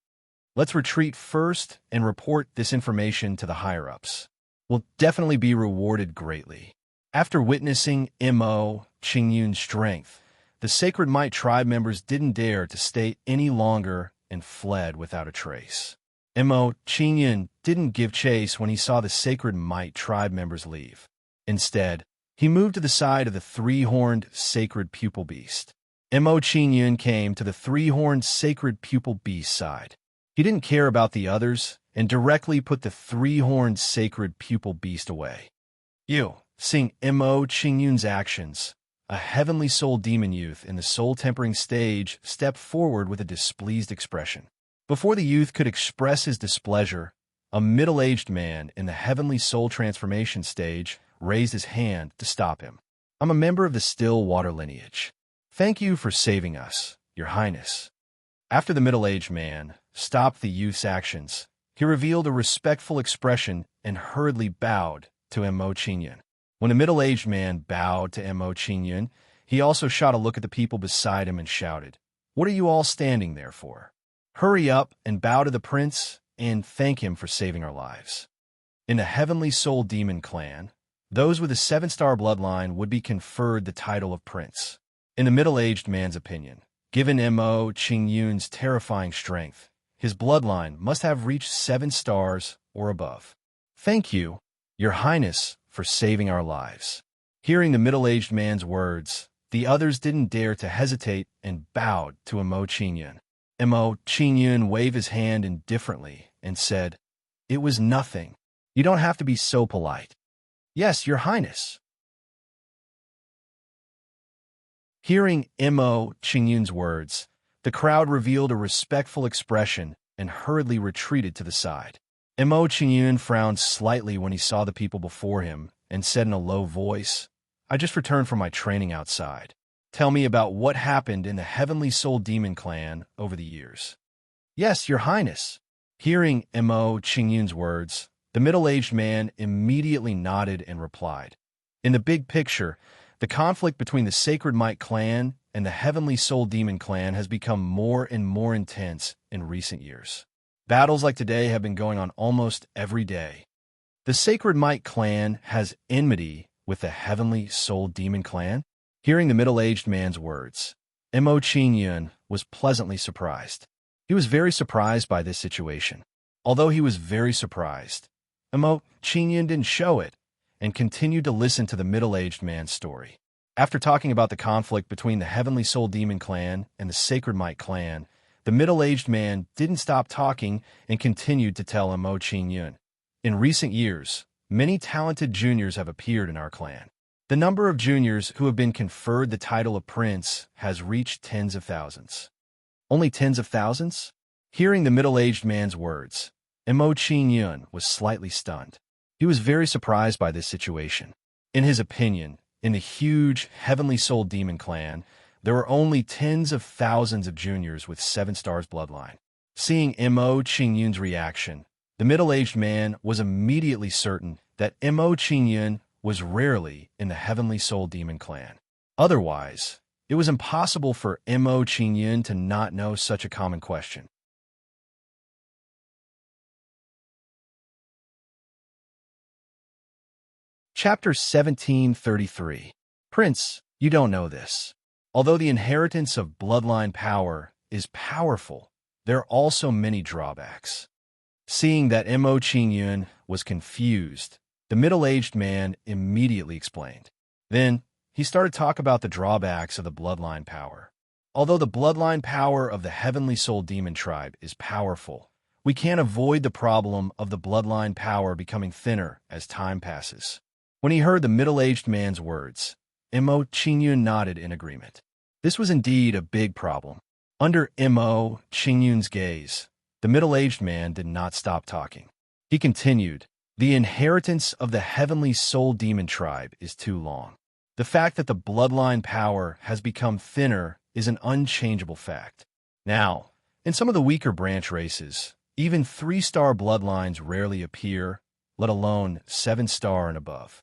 Let's retreat first and report this information to the higher-ups. We'll definitely be rewarded greatly. After witnessing Mo Qingyun's strength, the Sacred Might tribe members didn't dare to stay any longer and fled without a trace. Mo Qingyun didn't give chase when he saw the Sacred Might tribe members leave. Instead, he moved to the side of the three-horned sacred pupil beast. Mo Qingyun came to the three-horned sacred pupil beast side. He didn't care about the others and directly put the three-horned sacred pupil beast away. Seeing Mo Qingyun's actions, a heavenly soul demon youth in the soul-tempering stage stepped forward with a displeased expression. Before the youth could express his displeasure, a middle-aged man in the heavenly soul transformation stage raised his hand to stop him. I'm a member of the still water lineage. Thank you for saving us, Your Highness. After the middle-aged man stopped the youth's actions, he revealed a respectful expression and hurriedly bowed to Mo Qingyun. When the middle-aged man bowed to Mo Qingyun, he also shot a look at the people beside him and shouted, "What are you all standing there for? Hurry up and bow to the prince and thank him for saving our lives." In the Heavenly Soul Demon clan, those with a 7-star bloodline would be conferred the title of prince. In the middle-aged man's opinion, given Mo Qingyun's terrifying strength, his bloodline must have reached 7 stars or above. Thank you, Your Highness, for saving our lives. Hearing the middle-aged man's words, the others didn't dare to hesitate and bowed to Mo Qingyun. Mo Qingyun waved his hand indifferently and said, "It was nothing. You don't have to be so polite." "Yes, Your Highness." Hearing Mo Qingyun's words, the crowd revealed a respectful expression and hurriedly retreated to the side. Mo Qingyun frowned slightly when he saw the people before him and said in a low voice, "I just returned from my training outside. Tell me about what happened in the Heavenly Soul Demon clan over the years." "Yes, Your Highness." Hearing Mo Qingyun's words, the middle-aged man immediately nodded and replied, "In the big picture, the conflict between the Sacred Might clan and the Heavenly Soul Demon clan has become more and more intense in recent years. Battles like today have been going on almost every day. The Sacred Might clan has enmity with the Heavenly Soul Demon clan." Hearing the middle-aged man's words, Mo Qingyun was pleasantly surprised. He was very surprised by this situation. Although he was very surprised, Mo Qingyun didn't show it and continued to listen to the middle-aged man's story. After talking about the conflict between the Heavenly Soul Demon clan and the Sacred Might clan, the middle-aged man didn't stop talking and continued to tell Mo Qingyun. In recent years, many talented juniors have appeared in our clan. The number of juniors who have been conferred the title of prince has reached tens of thousands. Only tens of thousands? Hearing the middle-aged man's words, Mo Qingyun was slightly stunned. He was very surprised by this situation. In his opinion, in the huge Heavenly Soul Demon clan, there were only tens of thousands of juniors with 7 stars bloodline. Seeing Mo Qingyun's reaction, the middle-aged man was immediately certain that Mo Qingyun was rarely in the Heavenly Soul Demon clan. Otherwise, it was impossible for Mo Qingyun to not know such a common question. Chapter 1733. Prince, you don't know this. Although the inheritance of bloodline power is powerful, there are also many drawbacks. Seeing that Mo Qingyun was confused, the middle-aged man immediately explained. Then, he started to talk about the drawbacks of the bloodline power. Although the bloodline power of the Heavenly Soul Demon tribe is powerful, we can't avoid the problem of the bloodline power becoming thinner as time passes. When he heard the middle-aged man's words, Mo Qingyun nodded in agreement. This was indeed a big problem. Under Mo Qingyun's gaze, the middle-aged man did not stop talking. He continued, "The inheritance of the Heavenly Soul Demon tribe is too long. The fact that the bloodline power has become thinner is an unchangeable fact. Now, in some of the weaker branch races, even 3-star bloodlines rarely appear, let alone 7-star and above.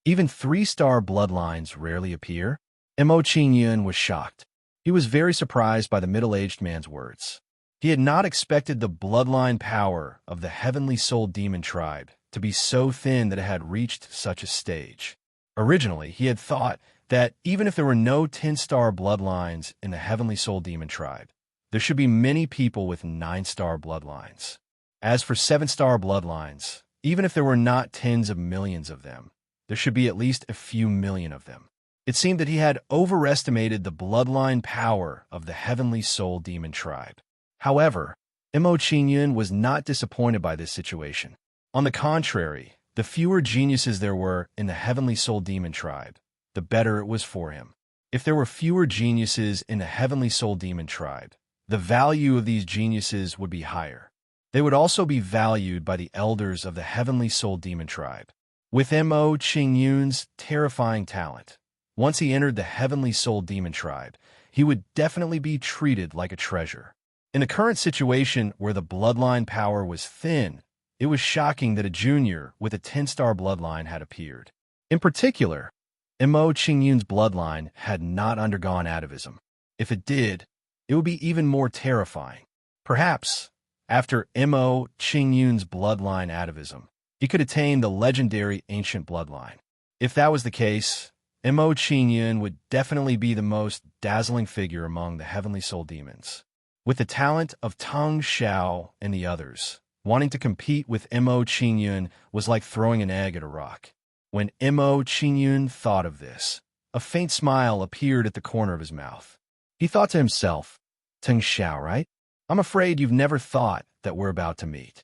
Even 3-star bloodlines rarely appear?" Mo Qingyun was shocked. He was very surprised by the middle-aged man's words. He had not expected the bloodline power of the Heavenly Soul Demon tribe to be so thin that it had reached such a stage. Originally, he had thought that even if there were no 10-star bloodlines in the Heavenly Soul Demon tribe, there should be many people with 9-star bloodlines. As for 7-star bloodlines, even if there were not tens of millions of them, there should be at least a few million of them. It seemed that he had overestimated the bloodline power of the Heavenly Soul Demon tribe. However, Mo Qingyun was not disappointed by this situation. On the contrary, the fewer geniuses there were in the Heavenly Soul Demon tribe, the better it was for him. If there were fewer geniuses in the Heavenly Soul Demon tribe, the value of these geniuses would be higher. They would also be valued by the elders of the Heavenly Soul Demon tribe. With Mo Qingyun's terrifying talent, once he entered the Heavenly Soul Demon tribe, he would definitely be treated like a treasure. In the current situation where the bloodline power was thin, it was shocking that a junior with a 10-star bloodline had appeared. In particular, Mo Qingyun's bloodline had not undergone atavism. If it did, it would be even more terrifying. Perhaps, after Mo Qingyun's bloodline atavism, he could attain the legendary ancient bloodline. If that was the case, Mo Qingyun would definitely be the most dazzling figure among the Heavenly Soul Demons. With the talent of Tang Xiao and the others, wanting to compete with Mo Qingyun was like throwing an egg at a rock. When Mo Qingyun thought of this, a faint smile appeared at the corner of his mouth. He thought to himself, "Tang Xiao, right? I'm afraid you've never thought that we're about to meet."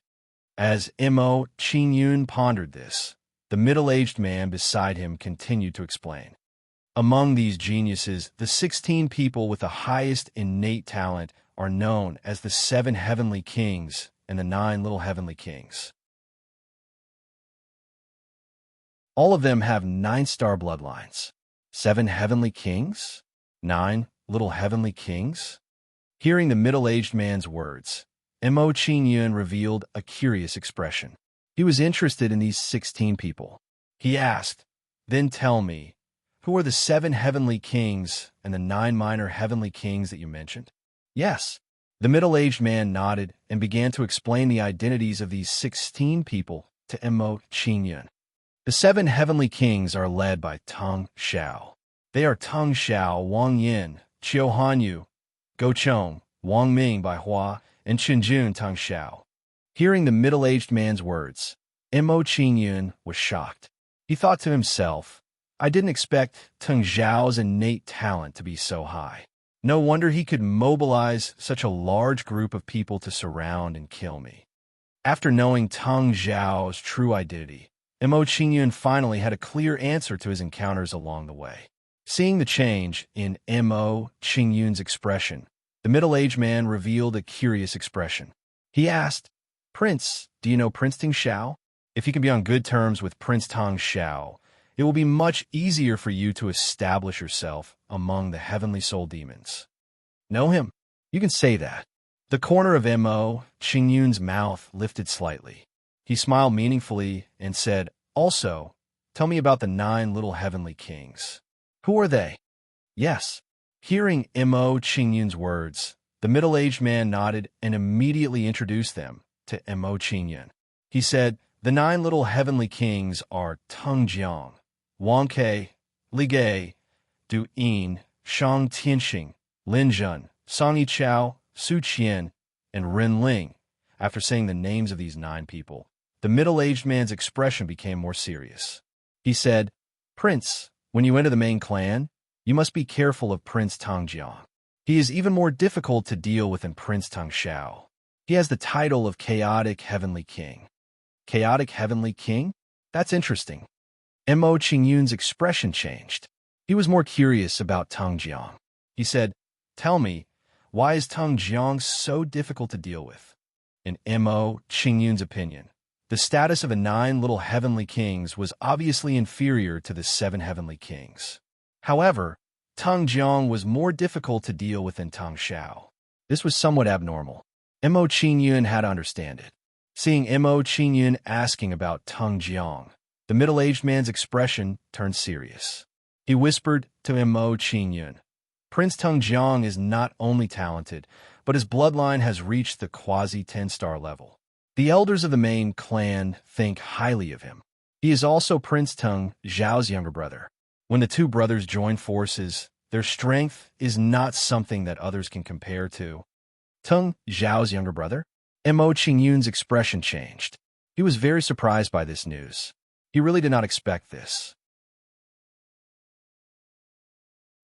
As Mo Qingyun pondered this, the middle-aged man beside him continued to explain. Among these geniuses, the 16 people with the highest innate talent are known as the 7 Heavenly Kings and the 9 Little Heavenly Kings. All of them have 9-star bloodlines. 7 Heavenly Kings? 9 Little Heavenly Kings? Hearing the middle-aged man's words, Mo Qingyun revealed a curious expression. He was interested in these 16 people. He asked, "Then tell me, who are the 7 Heavenly Kings and the 9 minor Heavenly Kings that you mentioned?" "Yes." The middle-aged man nodded and began to explain the identities of these 16 people to Mo Qingyun. The 7 Heavenly Kings are led by Tang Xiao. They are Tang Xiao, Wang Yin, Chiu Hanyu, Go Chong, Wang Ming by Hua, and Chenjun Tang Xiao. Hearing the middle-aged man's words, Mo Qingyun was shocked. He thought to himself, I didn't expect Teng Zhao's innate talent to be so high. No wonder he could mobilize such a large group of people to surround and kill me. After knowing Teng Zhao's true identity, Mo Qingyun finally had a clear answer to his encounters along the way. Seeing the change in Mo Qingyun's expression, the middle-aged man revealed a curious expression. He asked, Prince, do you know Prince Teng Xiao? If you can be on good terms with Prince Teng Xiao, it will be much easier for you to establish yourself among the heavenly soul demons. Know him? You can say that. The corner of Mo Qingyun's mouth lifted slightly. He smiled meaningfully and said, Also, tell me about the 9 little heavenly kings. Who are they? Yes. Hearing Mo Qingyun's words, the middle-aged man nodded and immediately introduced them to Mo Qingyun. He said, The 9 little heavenly kings are Teng Jiang, Wang Ke, Li Ge, Du Yin, Shang Tianxing, Lin Zhen, Song Yichao, Su Qian, and Ren Ling. After saying the names of these 9 people, the middle-aged man's expression became more serious. He said, Prince, when you enter the main clan, you must be careful of Prince Teng Jiang. He is even more difficult to deal with than Prince Teng Xiao. He has the title of Chaotic Heavenly King. Chaotic Heavenly King? That's interesting. Mo Qingyun's expression changed. He was more curious about Teng Jiang. He said, Tell me, why is Teng Jiang so difficult to deal with? In Mo Qingyun's opinion, the status of the 9 little heavenly kings was obviously inferior to the 7 heavenly kings. However, Teng Jiang was more difficult to deal with than Teng Xiao. This was somewhat abnormal. Mo Qingyun had to understand it. Seeing Mo Qingyun asking about Teng Jiang, the middle-aged man's expression turned serious. He whispered to Mo Qingyun, Prince Teng Jiang is not only talented, but his bloodline has reached the quasi-10-star level. The elders of the main clan think highly of him. He is also Prince Teng Zhao's younger brother. When the 2 brothers join forces, their strength is not something that others can compare to. Teng Zhao's younger brother? Mo Qingyun's expression changed. He was very surprised by this news. He really did not expect this.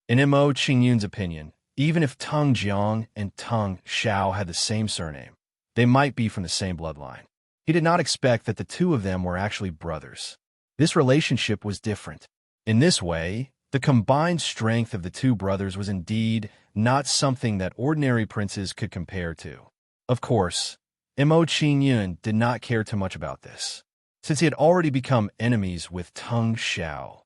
In Mo Qingyun's opinion, even if Teng Jiang and Teng Xiao had the same surname, they might be from the same bloodline. He did not expect that the 2 of them were actually brothers. This relationship was different. In this way, the combined strength of the 2 brothers was indeed not something that ordinary princes could compare to. Of course, Mo Qingyun did not care too much about this, since he had already become enemies with Teng Xiao.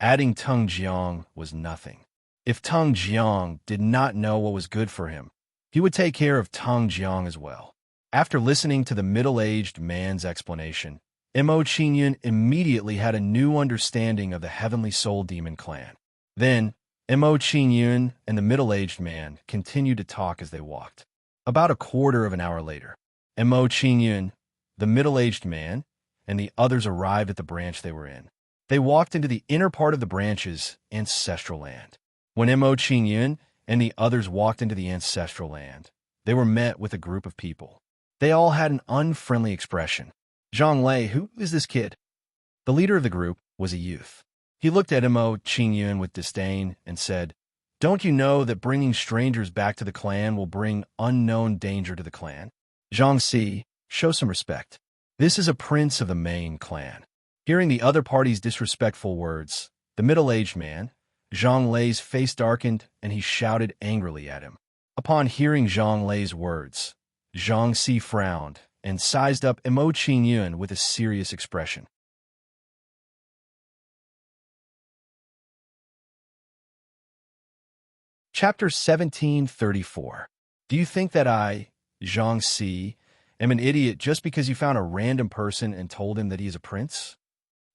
Adding Teng Jiang was nothing. If Teng Jiang did not know what was good for him, he would take care of Teng Jiang as well. After listening to the middle-aged man's explanation, Mo Qingyun immediately had a new understanding of the Heavenly Soul Demon clan. Then, Mo Qingyun and the middle-aged man continued to talk as they walked. About a quarter of an hour later, Mo Qingyun, the middle-aged man, and the others arrived at the branch they were in. They walked into the inner part of the branch's ancestral land. When Mo Qingyun and the others walked into the ancestral land, they were met with a group of people. They all had an unfriendly expression. Zhang Lei, who is this kid? The leader of the group was a youth. He looked at Mo Qingyun with disdain and said, Don't you know that bringing strangers back to the clan will bring unknown danger to the clan? Zhang Si, show some respect. This is a prince of the main clan. Hearing the other party's disrespectful words, the middle-aged man, Zhang Lei's face darkened and he shouted angrily at him. Upon hearing Zhang Lei's words, Zhang Si frowned and sized up Mo Qingyun with a serious expression. Chapter 1734. Do you think that I, Zhang Si, am an idiot just because you found a random person and told him that he is a prince?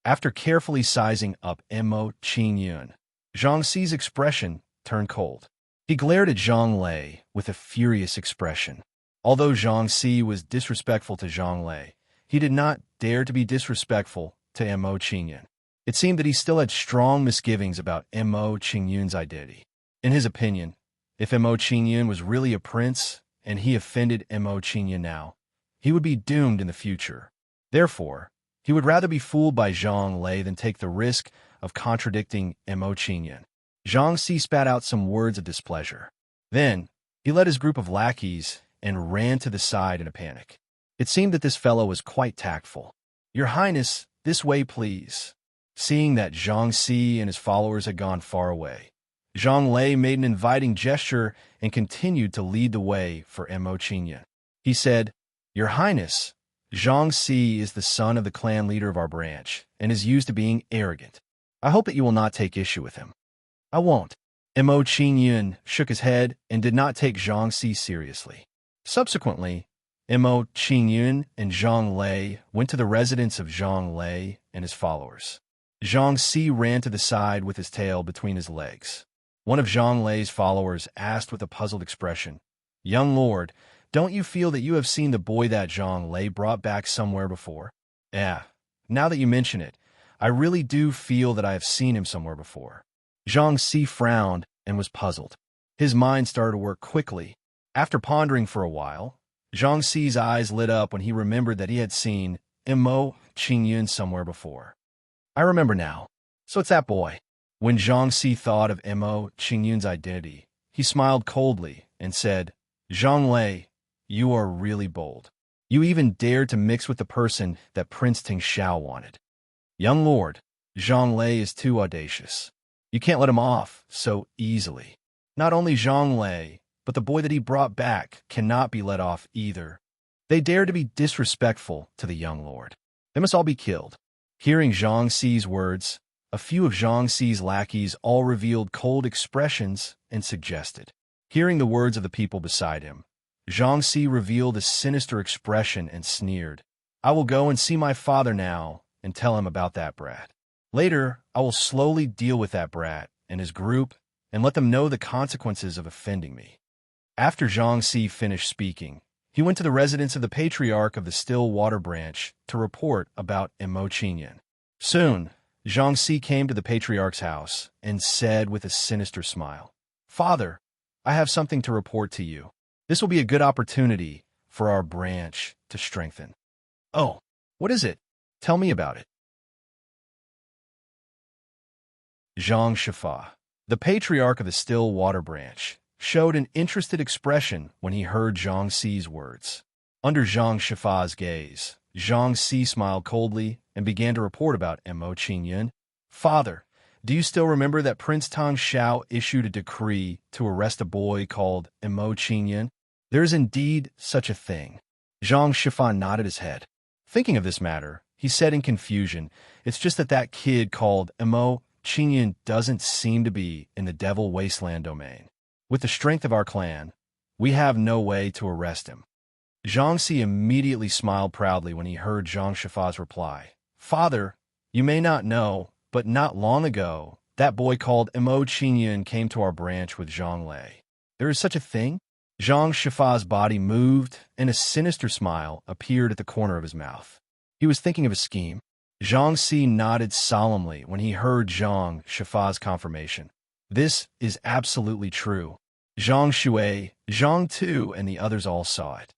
After carefully sizing up Mo Qingyun, Zhang Si's expression turned cold. He glared at Zhang Lei with a furious expression. Although Zhang Si was disrespectful to Zhang Lei, he did not dare to be disrespectful to Mo Qingyun. It seemed that he still had strong misgivings about Mo Qingyun's identity. In his opinion, If Mo Qingyun was really a prince, and he offended Mo Qingyun now, he would be doomed in the future. Therefore, he would rather be fooled by Zhang Lei than take the risk of contradicting Mo Qingyun. Zhang Si spat out some words of displeasure. Then, he led his group of lackeys and ran to the side in a panic. It seemed that this fellow was quite tactful. "Your Highness, this way, please." Seeing that Zhang Si and his followers had gone far away, Zhang Lei made an inviting gesture and continued to lead the way for Mo Qingyun. He said, "Your Highness, Zhang Si is the son of the clan leader of our branch and is used to being arrogant. I hope that you will not take issue with him." "I won't." Mo Qingyun shook his head and did not take Zhang Si seriously. Subsequently, Mo Qingyun and Zhang Lei went to the residence of Zhang Lei and his followers. Zhang Si ran to the side with his tail between his legs. One of Zhang Lei's followers asked with a puzzled expression, "Young lord, don't you feel that you have seen the boy that Zhang Lei brought back somewhere before?" "Yeah, now that you mention it, I really do feel that I have seen him somewhere before." Zhang Si frowned and was puzzled. His mind started to work quickly. After pondering for a while, Zhang Si's eyes lit up when he remembered that he had seen Mo Qingyun somewhere before. "I remember now. So it's that boy." When Zhang Si thought of Mo Qingyun's identity, he smiled coldly and said, "Zhang Lei, you are really bold. You even dared to mix with the person that Prince Ting Xiao wanted. Young lord, Zhang Lei is too audacious. You can't let him off so easily. Not only Zhang Lei, but the boy that he brought back cannot be let off either. They dare to be disrespectful to the young lord. They must all be killed." Hearing Zhang Si's words, a few of Zhang Si's lackeys all revealed cold expressions and suggested. Hearing the words of the people beside him, Zhang Si revealed a sinister expression and sneered, "I will go and see my father now and tell him about that brat. Later, I will slowly deal with that brat and his group and let them know the consequences of offending me." After Zhang Si finished speaking, he went to the residence of the patriarch of the Still Water Branch to report about Mo Qingyun. Soon, Zhang Si came to the patriarch's house and said with a sinister smile, "Father, I have something to report to you. This will be a good opportunity for our branch to strengthen." "Oh, what is it? Tell me about it." Zhang Shifa, the patriarch of the Still Water Branch, showed an interested expression when he heard Zhang Si's words. Under Zhang Shifa's gaze, Zhang Si smiled coldly and began to report about Mo Qingyun. "Father, do you still remember that Prince Tang Xiao issued a decree to arrest a boy called Mo Qingyun? There is indeed such a thing." Zhang Shifa nodded his head. Thinking of this matter, he said in confusion, "It's just that kid called Mo Qingyun doesn't seem to be in the Devil Wasteland domain. With the strength of our clan, we have no way to arrest him." Zhang Si immediately smiled proudly when he heard Zhang Shifa's reply. "Father, you may not know, but not long ago, that boy called Mo Qingyun came to our branch with Zhang Lei. There is such a thing?" Zhang Shifa's body moved, and a sinister smile appeared at the corner of his mouth. He was thinking of a scheme. Zhang Si nodded solemnly when he heard Zhang Shifa's confirmation. "This is absolutely true." Zhang Shui, Zhang Tu, and the others all saw it.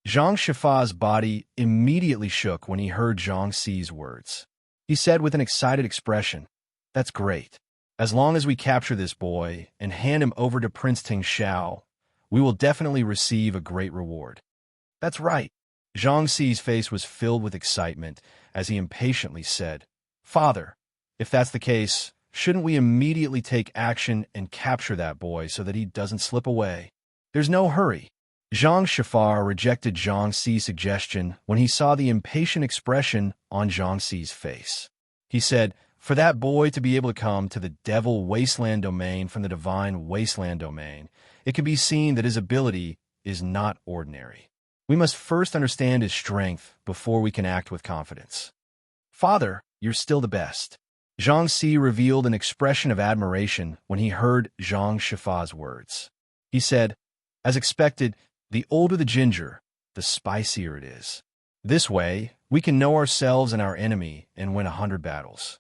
Zhang Shifa's body immediately shook when he heard Zhang Si's words. He said with an excited expression, "That's great. As long as we capture this boy and hand him over to Prince Ting Xiao, we will definitely receive a great reward." "That's right." Zhang Si's face was filled with excitement as he impatiently said, "Father, if that's the case, shouldn't we immediately take action and capture that boy so that he doesn't slip away?" "There's no hurry." Zhang Shifar rejected Zhang Si's suggestion when he saw the impatient expression on Zhang Si's face. He said, "For that boy to be able to come to the Devil Wasteland domain from the Divine Wasteland domain, it can be seen that his ability is not ordinary. We must first understand his strength before we can act with confidence." "Father, you're still the best." Zhang Si revealed an expression of admiration when he heard Zhang Shifa's words. He said, "As expected, the older the ginger, the spicier it is. This way, we can know ourselves and our enemy and win 100 battles.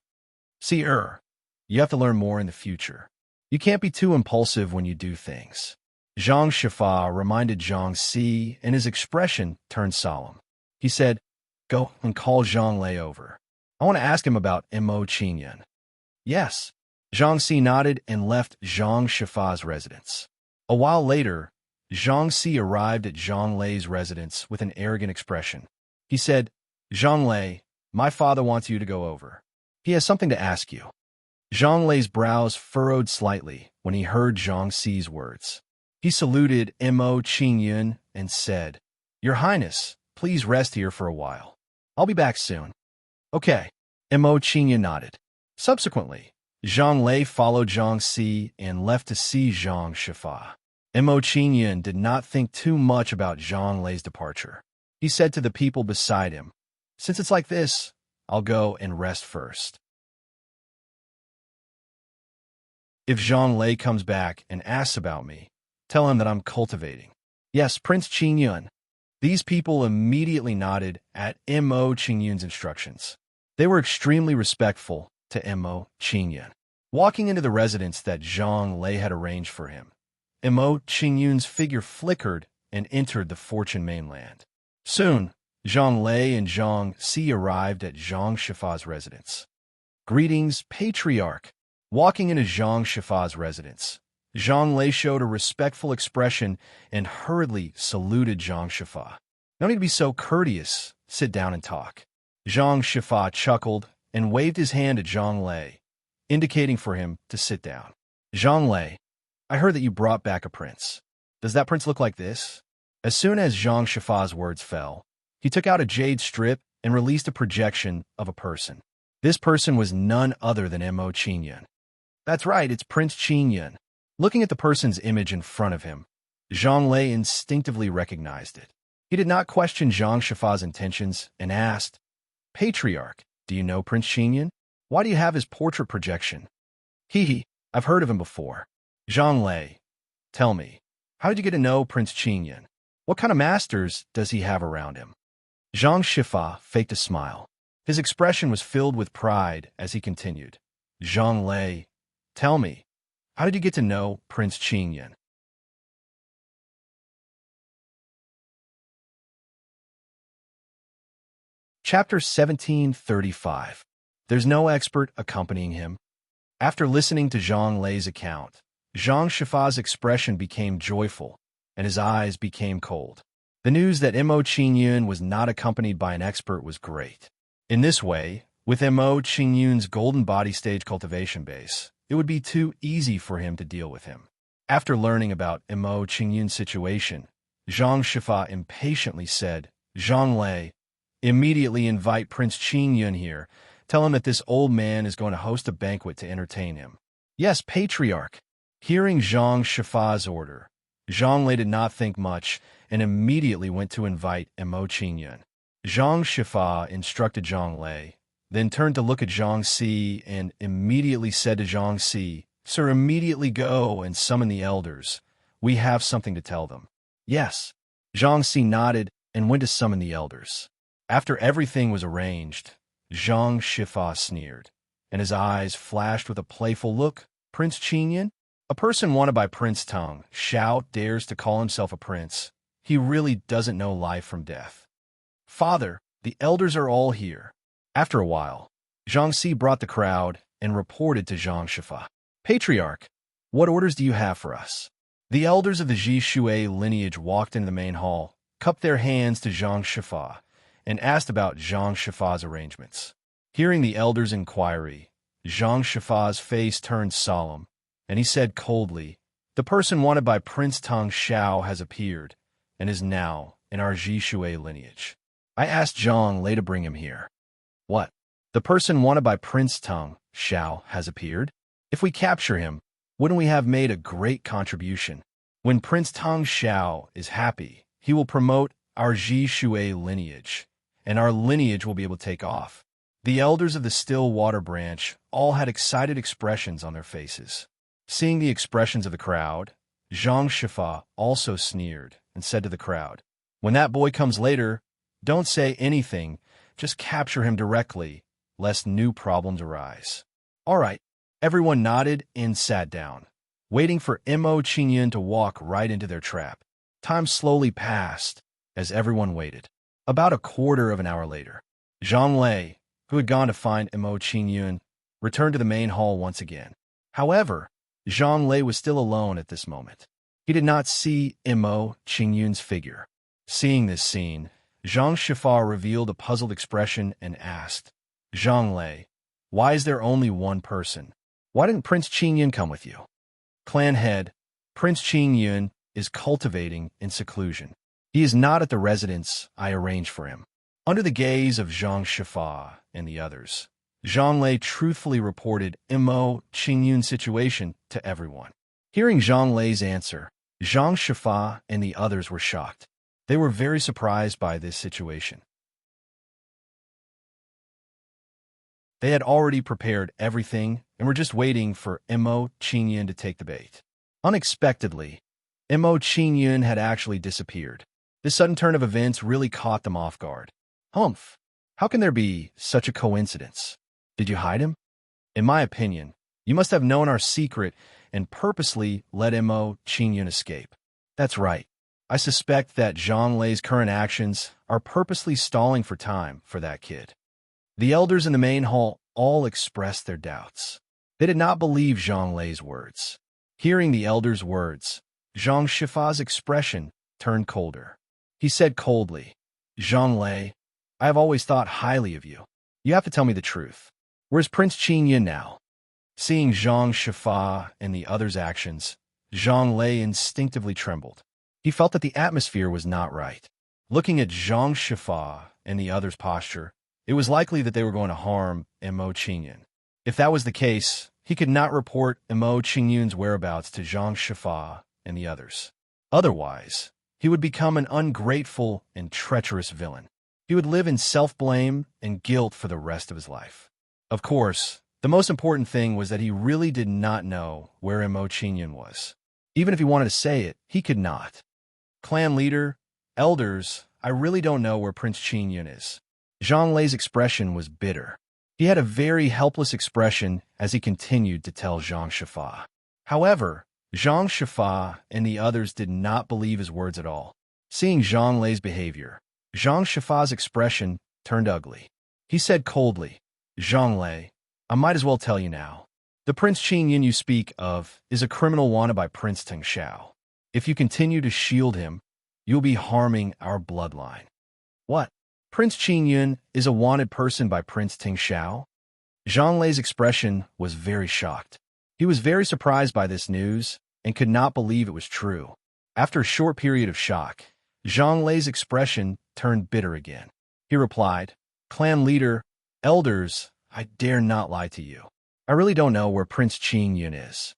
See, you have to learn more in the future. You can't be too impulsive when you do things. Zhang Shifa reminded Zhang Si, and his expression turned solemn. He said, "Go and call Zhang Lei over. I want to ask him about Mo Qingyun." Yes. Zhang Si nodded and left Zhang Shifa's residence. A while later, Zhang Si arrived at Zhang Lei's residence with an arrogant expression. He said, "Zhang Lei, my father wants you to go over. He has something to ask you." Zhang Lei's brows furrowed slightly when he heard Zhang Si's words. He saluted Mo Qingyun and said, "Your Highness, please rest here for a while. I'll be back soon." "Okay." Mo Qingyun nodded. Subsequently, Zhang Lei followed Zhang Si and left to see Zhang Shifa. Mo Qingyun did not think too much about Zhang Lei's departure. He said to the people beside him, "Since it's like this, I'll go and rest first. If Zhang Lei comes back and asks about me, tell him that I'm cultivating." "Yes, Prince Qingyun." These people immediately nodded at Mo Qingyun's instructions. They were extremely respectful to Mo Qingyun. Walking into the residence that Zhang Lei had arranged for him, Mo Qingyun's figure flickered and entered the Fortune mainland. Soon, Zhang Lei and Zhang Si arrived at Zhang Shifa's residence. "Greetings, Patriarch." Walking into Zhang Shifa's residence, Zhang Lei showed a respectful expression and hurriedly saluted Zhang Shifa. "No need to be so courteous. Sit down and talk." Zhang Shifa chuckled and waved his hand at Zhang Lei, indicating for him to sit down. "Zhang Lei, I heard that you brought back a prince. Does that prince look like this?" As soon as Zhang Shifa's words fell, he took out a jade strip and released a projection of a person. This person was none other than Mo Qingyun. "That's right, it's Prince Qingyun." Looking at the person's image in front of him, Zhang Lei instinctively recognized it. He did not question Zhang Shifa's intentions and asked, "Patriarch, do you know Prince Qingyun? Why do you have his portrait projection?" "Hee, I've heard of him before." "Zhang Lei, tell me, how did you get to know Prince Qingyun? What kind of masters does he have around him?" Zhang Shifa faked a smile. His expression was filled with pride as he continued, "Zhang Lei, tell me, how did you get to know Prince Qingyun?" Chapter 1735. There's no expert accompanying him. After listening to Zhang Lei's account, Zhang Shifa's expression became joyful, and his eyes became cold. The news that Mo Qingyun was not accompanied by an expert was great. In this way, with Mo Qingyun's golden body stage cultivation base, it would be too easy for him to deal with him. After learning about Mo Qingyun's situation, Zhang Shifa impatiently said, "Zhang Lei, immediately invite Prince Qingyun here. Tell him that this old man is going to host a banquet to entertain him." "Yes, Patriarch." Hearing Zhang Shifa's order, Zhang Lei did not think much and immediately went to invite Mo Qingyun. Zhang Shifa instructed Zhang Lei, then turned to look at Zhang Si and immediately said to Zhang Si, "Sir, immediately go and summon the elders. We have something to tell them." "Yes." Zhang Si nodded and went to summon the elders. After everything was arranged, Zhang Shifa sneered, and his eyes flashed with a playful look. "Prince Qingyun? A person wanted by Prince Tang Xiao dares to call himself a prince. He really doesn't know life from death." "Father, the elders are all here." After a while, Zhang Si brought the crowd and reported to Zhang Shifa. "Patriarch, what orders do you have for us?" The elders of the Ji Shui lineage walked into the main hall, cupped their hands to Zhang Shifa, and asked about Zhang Shifa's arrangements. Hearing the elders' inquiry, Zhang Shifa's face turned solemn, and he said coldly, "The person wanted by Prince Tang Xiao has appeared, and is now in our Ji Shui lineage. I asked Zhang Lei to bring him here." "What? The person wanted by Prince Tang Xiao has appeared? If we capture him, wouldn't we have made a great contribution? When Prince Tang Xiao is happy, he will promote our Ji Shui lineage, and our lineage will be able to take off." The elders of the Still Water branch all had excited expressions on their faces. Seeing the expressions of the crowd, Zhang Shifa also sneered and said to the crowd, "When that boy comes later, don't say anything, just capture him directly, lest new problems arise." "All right." Everyone nodded and sat down. waiting for Mo Qingyun to walk right into their trap. Time slowly passed as everyone waited. About a quarter of an hour later, Zhang Lei, who had gone to find Mo Qingyun, returned to the main hall once again. However, Zhang Lei was still alone at this moment. He did not see Mo Qingyun's figure. Seeing this scene, Zhang Shifa revealed a puzzled expression and asked, Zhang Lei, why is there only one person? Why didn't Prince Qingyun come with you? Clan head, Prince Qingyun is cultivating in seclusion. He is not at the residence I arranged for him. Under the gaze of Zhang Shifa and the others, Zhang Lei truthfully reported Mo Qingyun's situation to everyone. Hearing Zhang Lei's answer, Zhang Shifa and the others were shocked. They were very surprised by this situation. They had already prepared everything and were just waiting for Mo Qingyun to take the bait. Unexpectedly, Mo Qingyun had actually disappeared. This sudden turn of events really caught them off guard. Humph! How can there be such a coincidence? Did you hide him? In my opinion, you must have known our secret and purposely let Mo Qingyun escape. That's right. I suspect that Zhang Lei's current actions are purposely stalling for time for that kid. The elders in the main hall all expressed their doubts. They did not believe Zhang Lei's words. Hearing the elders' words, Zhang Shifa's expression turned colder. He said coldly, Zhang Lei, I have always thought highly of you. You have to tell me the truth. Where's Prince Qingyun now? Seeing Zhang Shifa and the others' actions, Zhang Lei instinctively trembled. He felt that the atmosphere was not right. Looking at Zhang Shifa and the others' posture, it was likely that they were going to harm Mo Qingyun. If that was the case, he could not report Mo Qingyun's whereabouts to Zhang Shifa and the others. Otherwise, he would become an ungrateful and treacherous villain. He would live in self-blame and guilt for the rest of his life. Of course, the most important thing was that he really did not know where Mo Qingyun was. Even if he wanted to say it, he could not. Clan leader, elders, I really don't know where Prince Qingyun is. Zhang Lei's expression was bitter. He had a very helpless expression as he continued to tell Zhang Shifa. However, Zhang Shifa and the others did not believe his words at all. Seeing Zhang Lei's behavior, Zhang Shifa's expression turned ugly. He said coldly, Zhang Lei, I might as well tell you now. The Prince Qingyun you speak of is a criminal wanted by Prince Teng Xiao. If you continue to shield him, you'll be harming our bloodline. What? Prince Qingyun is a wanted person by Prince Teng Xiao? Zhang Lei's expression was very shocked. He was very surprised by this news and could not believe it was true. After a short period of shock, Zhang Lei's expression turned bitter again. He replied, Clan leader, elders, I dare not lie to you. I really don't know where Prince Qingyun is.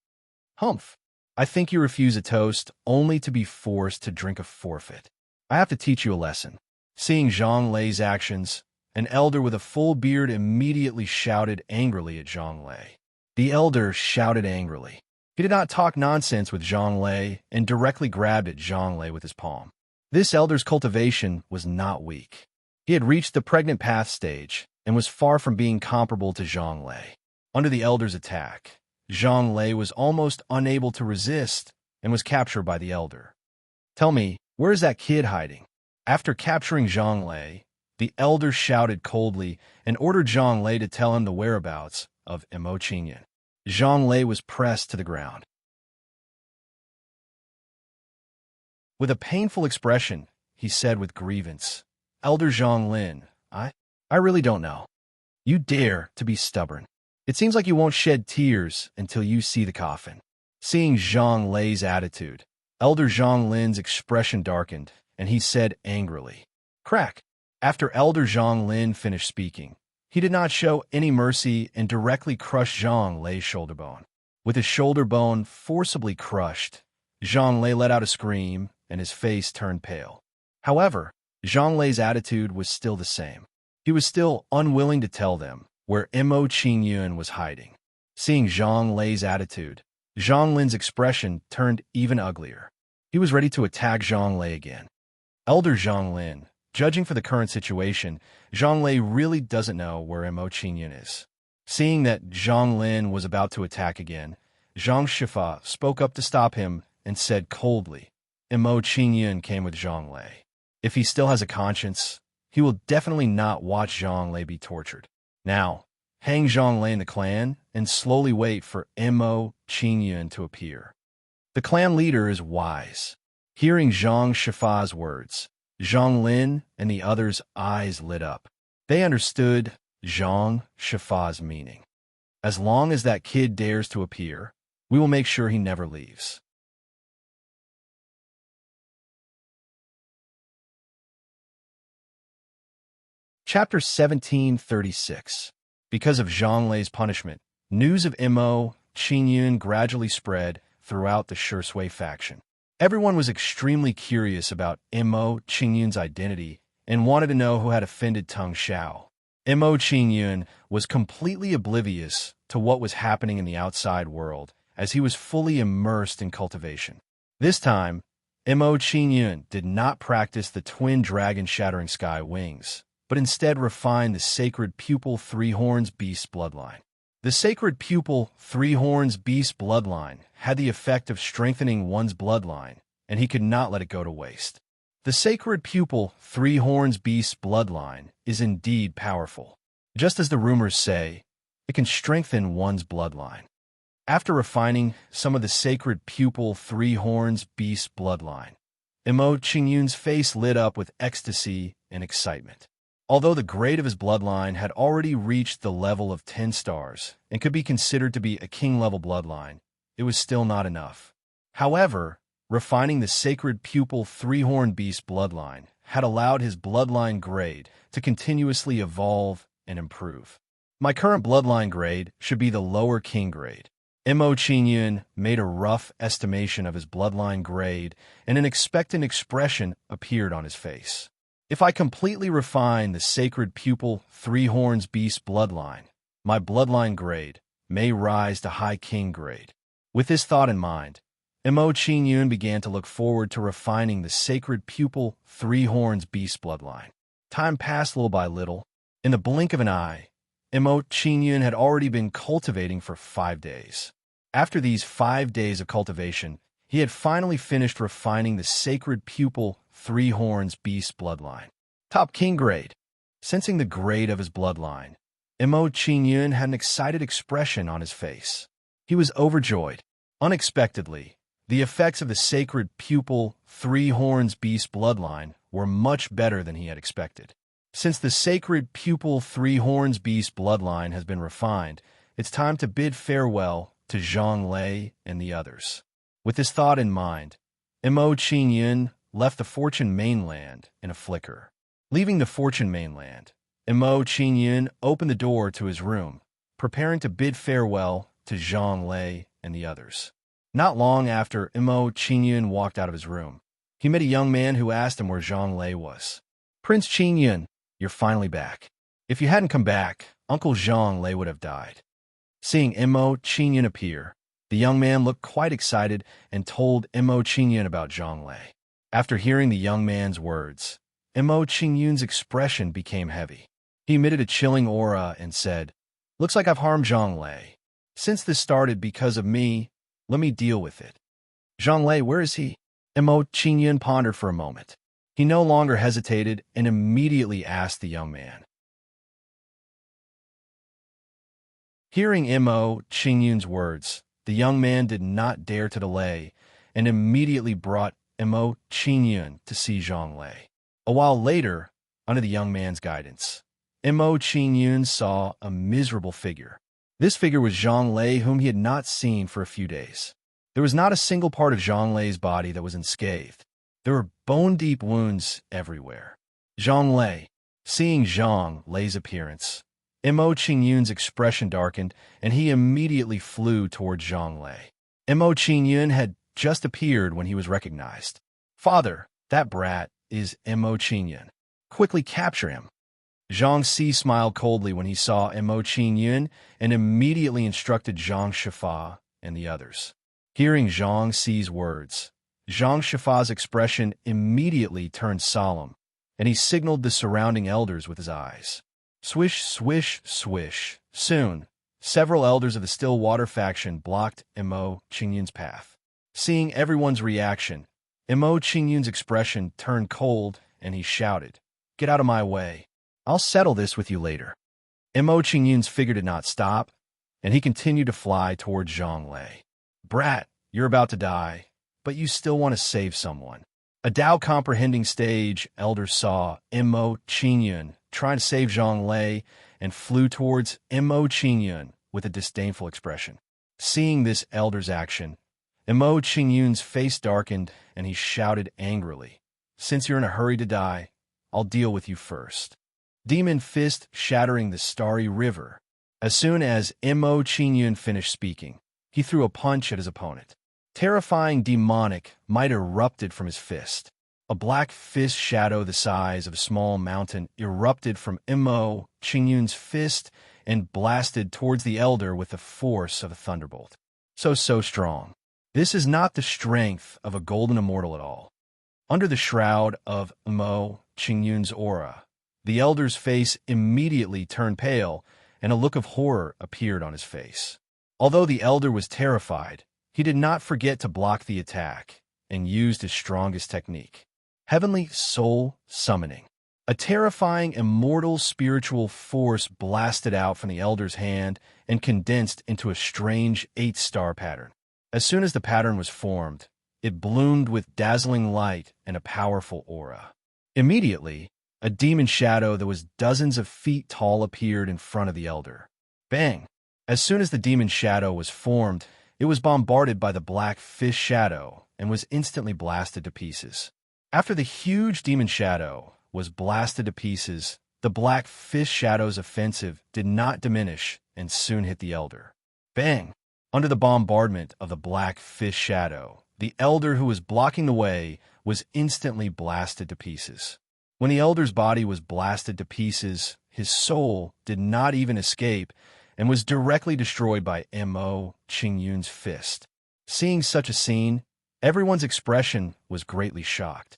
Humph! I think you refuse a toast only to be forced to drink a forfeit. I have to teach you a lesson. Seeing Zhang Lei's actions, an elder with a full beard immediately shouted angrily at Zhang Lei. The elder shouted angrily. He did not talk nonsense with Zhang Lei and directly grabbed at Zhang Lei with his palm. This elder's cultivation was not weak. He had reached the pregnant path stage and was far from being comparable to Zhang Lei. Under the elder's attack, Zhang Lei was almost unable to resist and was captured by the elder. Tell me, where is that kid hiding? After capturing Zhang Lei, the elder shouted coldly and ordered Zhang Lei to tell him the whereabouts of Mo Qingyun. Zhang Lei was pressed to the ground. With a painful expression, he said with grievance, Elder Zhang Lin, I really don't know. You dare to be stubborn. It seems like you won't shed tears until you see the coffin. Seeing Zhang Lei's attitude, Elder Zhang Lin's expression darkened, and he said angrily, Crack! After Elder Zhang Lin finished speaking, he did not show any mercy and directly crushed Zhang Lei's shoulder bone. With his shoulder bone forcibly crushed, Zhang Lei let out a scream, and his face turned pale. However, Zhang Lei's attitude was still the same. He was still unwilling to tell them where Mo Qingyun was hiding. Seeing Zhang Lei's attitude, Zhang Lin's expression turned even uglier. He was ready to attack Zhang Lei again. Elder Zhang Lin, judging for the current situation, Zhang Lei really doesn't know where Mo Qingyun is. Seeing that Zhang Lin was about to attack again, Zhang Shifa spoke up to stop him and said coldly, Mo Qingyun came with Zhang Lei. If he still has a conscience, he will definitely not watch Zhang Lei be tortured. Now, hang Zhang Lei in the clan and slowly wait for Mo Qingyun to appear. The clan leader is wise. Hearing Zhang Shifa's words, Zhang Lin and the others' eyes lit up. They understood Zhang Shifa's meaning. As long as that kid dares to appear, we will make sure he never leaves. Chapter 1736. Because of Zhang Lei's punishment, news of Mo Qingyun gradually spread throughout the Shui faction. Everyone was extremely curious about Mo Qingyun's identity and wanted to know who had offended Teng Xiao. Mo Qingyun was completely oblivious to what was happening in the outside world, as he was fully immersed in cultivation. This time, Mo Qingyun did not practice the twin dragon-shattering sky wings, but instead refined the sacred pupil three horns beast bloodline. The sacred pupil three horns beast bloodline had the effect of strengthening one's bloodline, and he could not let it go to waste. The sacred pupil three horns beast bloodline is indeed powerful. Just as the rumors say, it can strengthen one's bloodline. After refining some of the sacred pupil three horns beast bloodline, Mo Qingyun's face lit up with ecstasy and excitement. Although the grade of his bloodline had already reached the level of 10 stars and could be considered to be a king-level bloodline, it was still not enough. However, refining the sacred pupil three-horned beast bloodline had allowed his bloodline grade to continuously evolve and improve. My current bloodline grade should be the lower king grade. Mo Qingyun made a rough estimation of his bloodline grade, and an expectant expression appeared on his face. If I completely refine the sacred pupil three horns beast bloodline, my bloodline grade may rise to high king grade. With this thought in mind, Mo Qingyun began to look forward to refining the sacred pupil three horns beast bloodline. Time passed little by little. In the blink of an eye, Mo Qingyun had already been cultivating for 5 days. After these 5 days of cultivation, he had finally finished refining the sacred pupil three horns beast bloodline. Top king grade. Sensing the grade of his bloodline, Mo Qingyun had an excited expression on his face. He was overjoyed. Unexpectedly, the effects of the sacred pupil three horns beast bloodline were much better than he had expected. Since the sacred pupil three horns beast bloodline has been refined, it's time to bid farewell to Zhang Lei and the others. With this thought in mind, Mo Qingyun left the Fortune mainland in a flicker. Leaving the Fortune mainland, Mo Qingyun opened the door to his room, preparing to bid farewell to Zhang Lei and the others. Not long after Mo Qingyun walked out of his room, he met a young man who asked him where Zhang Lei was. Prince Qingyun, you're finally back. If you hadn't come back, Uncle Zhang Lei would have died. Seeing Mo Qingyun appear, the young man looked quite excited and told Mo Qingyun about Zhang Lei. After hearing the young man's words, Mo Qingyun's expression became heavy. He emitted a chilling aura and said, "Looks like I've harmed Zhang Lei. Since this started because of me, let me deal with it." Zhang Lei, where is he? Mo Qingyun pondered for a moment. He no longer hesitated and immediately asked the young man. Hearing Mo Qingyun's words, the young man did not dare to delay and immediately brought Mo Qingyun to see Zhang Lei. A while later, under the young man's guidance, Mo Qingyun saw a miserable figure. This figure was Zhang Lei, whom he had not seen for a few days. There was not a single part of Zhang Lei's body that was unscathed. There were bone-deep wounds everywhere. Zhang Lei. Seeing Zhang Lei's appearance, Mo Qingyun's expression darkened, and he immediately flew towards Zhang Lei. Mo Qingyun had just appeared when he was recognized. "Father, that brat is Mo Qingyun. Quickly capture him." Zhang Si smiled coldly when he saw Mo Qingyun and immediately instructed Zhang Shifa and the others. Hearing Zhang Si's words, Zhang Shifa's expression immediately turned solemn, and he signaled the surrounding elders with his eyes. Swish, swish, swish. Soon, Several elders of the Still Water faction blocked Mo Qingyun's path. Seeing everyone's reaction, Mo Qingyun's expression turned cold and he shouted, "Get out of my way. I'll settle this with you later." Mo Qingyun's figure did not stop, and he continued to fly towards Zhonglei. "Brat, you're about to die, but you still want to save someone." A Tao-comprehending stage elder saw Mo Qingyun trying to save Zhonglei and flew towards Mo Qingyun with a disdainful expression. Seeing this elder's action, Mo Qingyun's face darkened and he shouted angrily, "Since you're in a hurry to die, I'll deal with you first." Demon fist shattering the starry river. As soon as Mo Qingyun finished speaking, he threw a punch at his opponent. Terrifying demonic might erupted from his fist. A black fist shadow the size of a small mountain erupted from Mo Qingyun's fist and blasted towards the elder with the force of a thunderbolt. So strong. This is not the strength of a golden immortal at all. Under the shroud of Mo Qingyun's aura, the elder's face immediately turned pale and a look of horror appeared on his face. Although the elder was terrified, he did not forget to block the attack and used his strongest technique, Heavenly Soul Summoning. A terrifying immortal spiritual force blasted out from the elder's hand and condensed into a strange 8-star pattern. As soon as the pattern was formed, it bloomed with dazzling light and a powerful aura. Immediately, a demon shadow that was dozens of feet tall appeared in front of the elder. Bang! As soon as the demon shadow was formed, it was bombarded by the black fish shadow and was instantly blasted to pieces. After the huge demon shadow was blasted to pieces, the black fish shadow's offensive did not diminish and soon hit the elder. Bang! Under the bombardment of the black fish shadow, the elder who was blocking the way was instantly blasted to pieces. When the elder's body was blasted to pieces, his soul did not even escape and was directly destroyed by Mo Qingyun's fist. Seeing such a scene, everyone's expression was greatly shocked.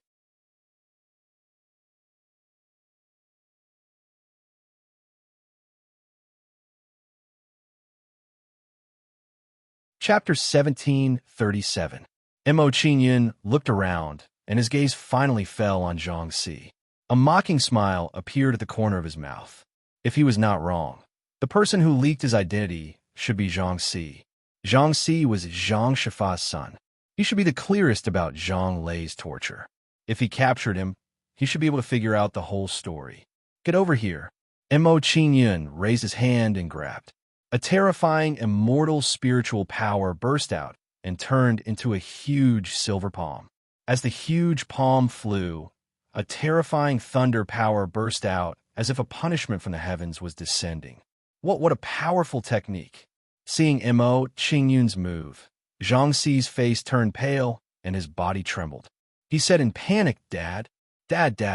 Chapter 1737. Mo Qingyun looked around, and his gaze finally fell on Zhang Si. A mocking smile appeared at the corner of his mouth. If he was not wrong, the person who leaked his identity should be Zhang Si. Zhang Si was Zhang Shifa's son. He should be the clearest about Zhang Lei's torture. If he captured him, he should be able to figure out the whole story. "Get over here." Mo Qingyun raised his hand and grabbed. A terrifying immortal spiritual power burst out and turned into a huge silver palm. As the huge palm flew, a terrifying thunder power burst out as if a punishment from the heavens was descending. What a powerful technique. Seeing Mo Qingyun's move, Zhang Si's face turned pale and his body trembled. He said in panic, Dad,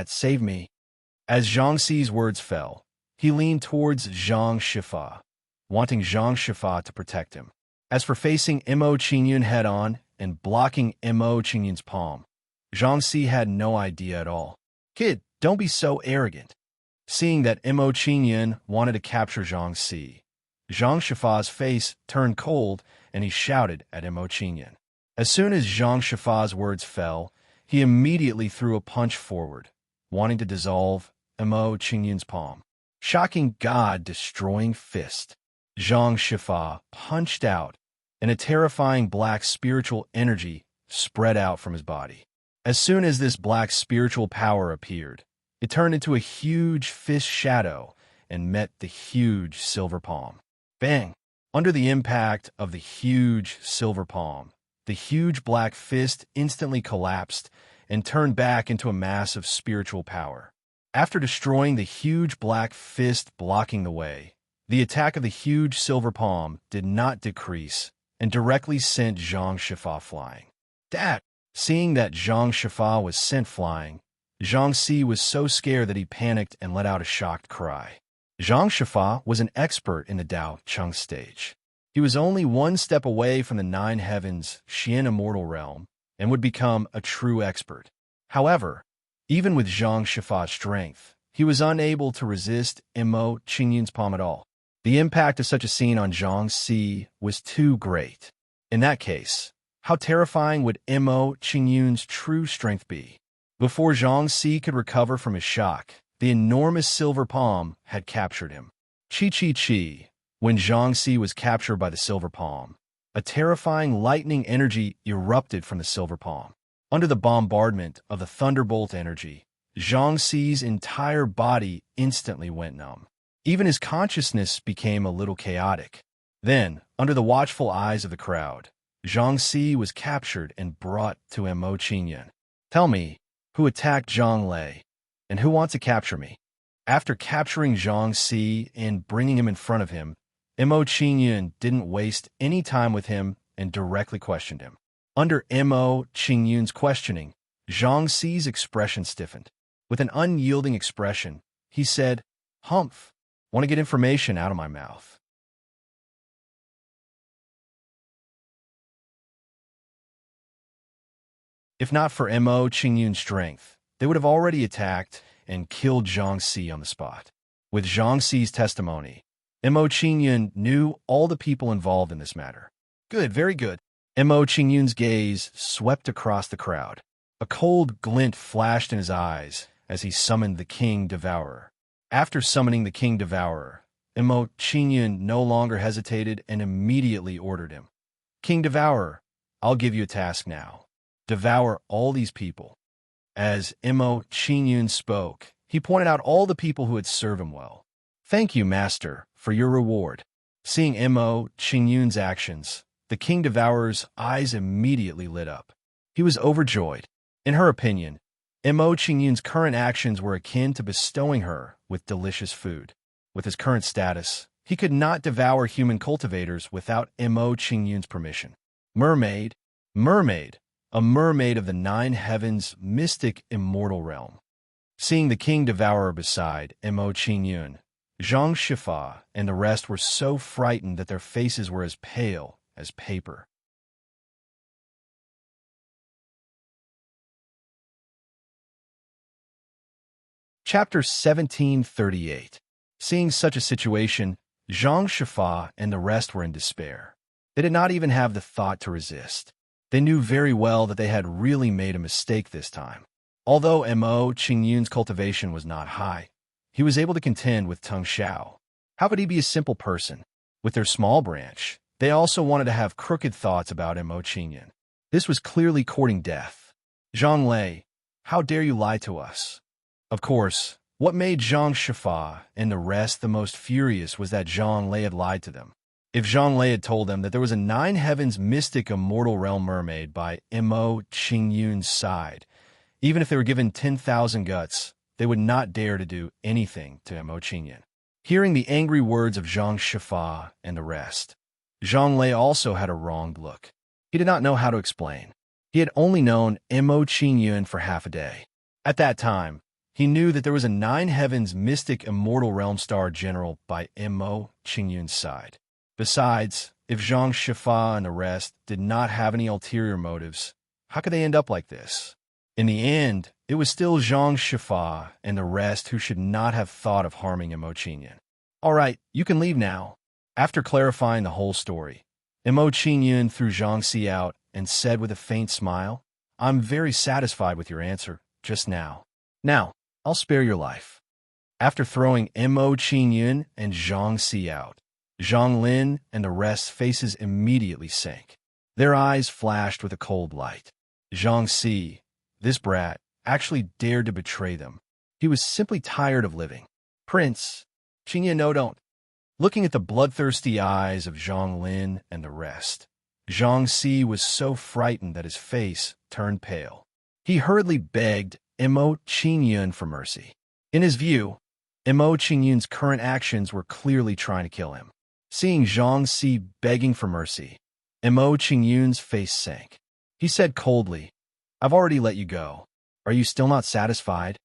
save me." As Zhang Si's words fell, he leaned towards Zhang Shifa, wanting Zhang Shifa to protect him. As for facing Mo Qingyun head-on and blocking Mo Qingyun's palm, Zhang Si had no idea at all. "Kid, don't be so arrogant." Seeing that Mo Qingyun wanted to capture Zhang Si, Zhang Shifa's face turned cold and he shouted at Mo Qingyun. As soon as Zhang Shifa's words fell, he immediately threw a punch forward, wanting to dissolve Mo Qingyun's palm. Shocking God-destroying fist. Zhang Shifa punched out, and a terrifying black spiritual energy spread out from his body. As soon as this black spiritual power appeared, it turned into a huge fish shadow and met the huge silver palm. Bang! Under the impact of the huge silver palm, the huge black fist instantly collapsed and turned back into a mass of spiritual power. After destroying the huge black fist blocking the way, the attack of the huge silver palm did not decrease and directly sent Zhang Shifa flying. "Dad!" Seeing that Zhang Shifa was sent flying, Zhang Si was so scared that he panicked and let out a shocked cry. Zhang Shifa was an expert in the Dao Cheng stage. He was only one step away from the 9 heavens Xian immortal realm and would become a true expert. However, even with Zhang Shifa's strength, he was unable to resist Mo Qingyun's palm at all. The impact of such a scene on Zhang Si was too great. In that case, how terrifying would Mo Qingyun's true strength be? Before Zhang Si could recover from his shock, the enormous silver palm had captured him. Chi. When Zhang Si was captured by the silver palm, a terrifying lightning energy erupted from the silver palm. Under the bombardment of the thunderbolt energy, Zhang Si's entire body instantly went numb. Even his consciousness became a little chaotic. Then, under the watchful eyes of the crowd, Zhang Si was captured and brought to Mo Qingyun. Tell me, who attacked Zhang Lei, and who wants to capture me? After capturing Zhang Si and bringing him in front of him, Mo Qingyun didn't waste any time with him and directly questioned him. Under Mo Qingyun's questioning, Zhang Si's expression stiffened. With an unyielding expression, he said, "Humph, want to get information out of my mouth." If not for Mo Qingyun's strength, they would have already attacked and killed Zhang Si on the spot. With Zhang Si's testimony, Mo Qingyun knew all the people involved in this matter. Good, very good. Mo Qingyun's gaze swept across the crowd. A cold glint flashed in his eyes as he summoned the King Devourer. After summoning the King Devourer, Mo Qingyun no longer hesitated and immediately ordered him. "King Devourer, I'll give you a task now. Devour all these people." As Mo Qingyun spoke, he pointed out all the people who had served him well. "Thank you, Master, for your reward." Seeing Mo Qingyun's actions, the King Devourer's eyes immediately lit up. He was overjoyed. In her opinion, Mo Qingyun's current actions were akin to bestowing her with delicious food. With his current status, he could not devour human cultivators without Mo Qingyun's permission. Mermaid, a mermaid of the 9 heavens, mystic, immortal realm. Seeing the King Devourer beside Mo Qingyun, Zhang Shifa and the rest were so frightened that their faces were as pale as paper. Chapter 1738. Seeing such a situation, Zhang Shifa and the rest were in despair. They did not even have the thought to resist. They knew very well that they had really made a mistake this time. Although Mo Qingyun's cultivation was not high, he was able to contend with Teng Xiao. How could he be a simple person? With their small branch, they also wanted to have crooked thoughts about Mo Qingyun. This was clearly courting death. "Zhang Lei, how dare you lie to us?" Of course, what made Zhang Shifa and the rest the most furious was that Zhang Lei had lied to them. If Zhang Lei had told them that there was a 9 heavens mystic immortal realm mermaid by Mo Qingyun's side, even if they were given 10,000 guts, they would not dare to do anything to Mo Qingyun. Hearing the angry words of Zhang Shifa and the rest, Zhang Lei also had a wronged look. He did not know how to explain. He had only known Mo Qingyun for half a day. At that time, he knew that there was a 9 heavens mystic immortal realm star general by Mo Qingyun's side. Besides, if Zhang Shifa and the rest did not have any ulterior motives, how could they end up like this? In the end, it was still Zhang Shifa and the rest who should not have thought of harming Mo Qingyun. "All right, you can leave now." After clarifying the whole story, Mo Qingyun threw Zhang Si out and said with a faint smile, "I'm very satisfied with your answer just now. Now, I'll spare your life." After throwing Mo Qingyun and Zhang Si out, Zhang Lin and the rest's faces immediately sank. Their eyes flashed with a cold light. Zhang Si, this brat, actually dared to betray them. He was simply tired of living. "Prince, Qingyun, no, don't." Looking at the bloodthirsty eyes of Zhang Lin and the rest, Zhang Si was so frightened that his face turned pale. He hurriedly begged Mo Qingyun for mercy. In his view, Mo Qingyun's current actions were clearly trying to kill him. Seeing Zhang Si begging for mercy, Mo Qingyun's face sank. He said coldly, "I've already let you go. Are you still not satisfied?"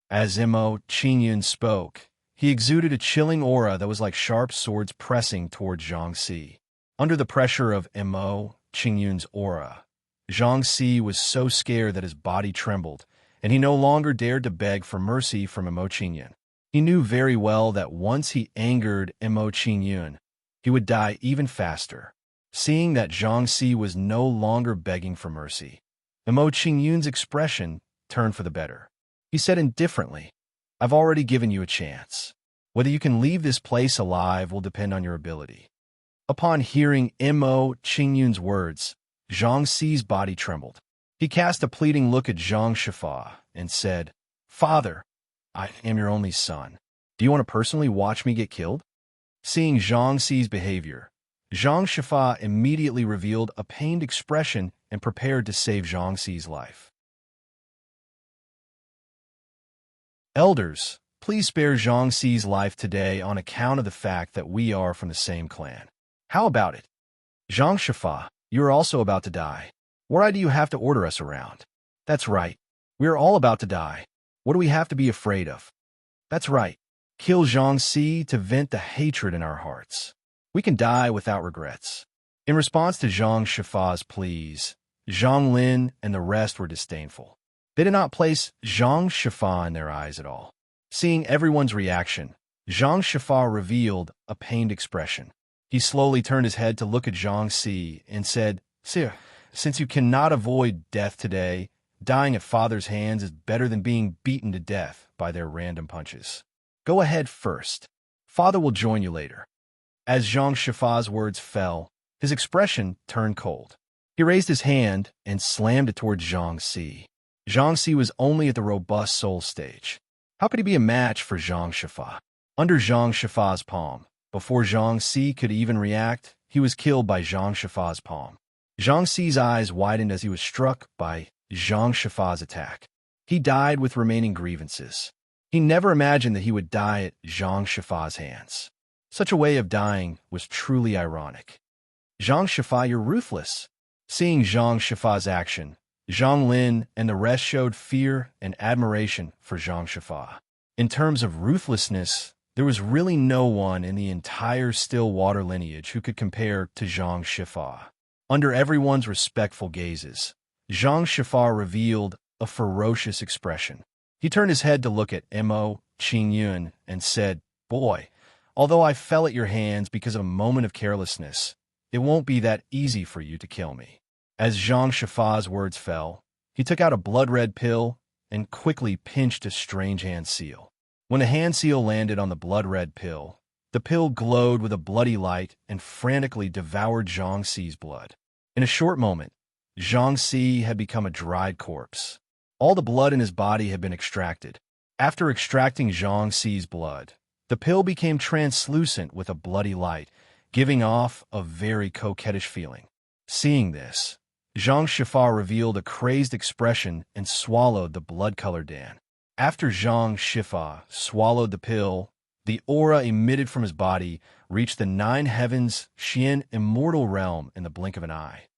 As Mo Qingyun spoke, he exuded a chilling aura that was like sharp swords pressing toward Zhang Si. Under the pressure of Mo Qingyun's aura, Zhang Si was so scared that his body trembled, and he no longer dared to beg for mercy from Mo Qingyun. He knew very well that once he angered Mo Qingyun, he would die even faster. Seeing that Zhang Si was no longer begging for mercy, Mo Qingyun's expression turned for the better. He said indifferently, "I've already given you a chance. Whether you can leave this place alive will depend on your ability." Upon hearing Mo Qingyun's words, Zhang Si's body trembled. He cast a pleading look at Zhang Shifa and said, "Father, I am your only son. Do you want to personally watch me get killed?" Seeing Zhang Si's behavior, Zhang Shifa immediately revealed a pained expression and prepared to save Zhang Si's life. Elders, please spare Zhang Si's life today on account of the fact that we are from the same clan. How about it? Zhang Shifa, you are also about to die. Why do you have to order us around? That's right. We are all about to die. What do we have to be afraid of? That's right. Kill Zhang Si to vent the hatred in our hearts. We can die without regrets. In response to Zhang Shifa's pleas, Zhang Lin and the rest were disdainful. They did not place Zhang Shifa in their eyes at all. Seeing everyone's reaction, Zhang Shifa revealed a pained expression. He slowly turned his head to look at Zhang Si and said, "Sir, since you cannot avoid death today, dying at father's hands is better than being beaten to death by their random punches. Go ahead first. Father will join you later." As Zhang Shifa's words fell, his expression turned cold. He raised his hand and slammed it towards Zhang Si. Zhang Si was only at the robust soul stage. How could he be a match for Zhang Shifa? Under Zhang Shifa's palm, before Zhang Si could even react, he was killed by Zhang Shifa's palm. Zhang Si's eyes widened as he was struck by Zhang Shifa's attack. He died with remaining grievances. He never imagined that he would die at Zhang Shifa's hands. Such a way of dying was truly ironic. "Zhang Shifa, you're ruthless." Seeing Zhang Shifa's action, Zhang Lin and the rest showed fear and admiration for Zhang Shifa. In terms of ruthlessness, there was really no one in the entire Stillwater lineage who could compare to Zhang Shifa. Under everyone's respectful gazes, Zhang Shifa revealed a ferocious expression. He turned his head to look at Mo Qingyun and said, "Boy, although I fell at your hands because of a moment of carelessness, it won't be that easy for you to kill me." As Zhang Shifa's words fell, he took out a blood-red pill and quickly pinched a strange hand seal. When the hand seal landed on the blood-red pill, the pill glowed with a bloody light and frantically devoured Zhang Si's blood. In a short moment, Zhang Si had become a dried corpse. All the blood in his body had been extracted. After extracting Zhang Si's blood, the pill became translucent with a bloody light, giving off a very coquettish feeling. Seeing this, Zhang Shifa revealed a crazed expression and swallowed the blood-colored Dan. After Zhang Shifa swallowed the pill, the aura emitted from his body reached the 9 heavens Xian immortal realm in the blink of an eye.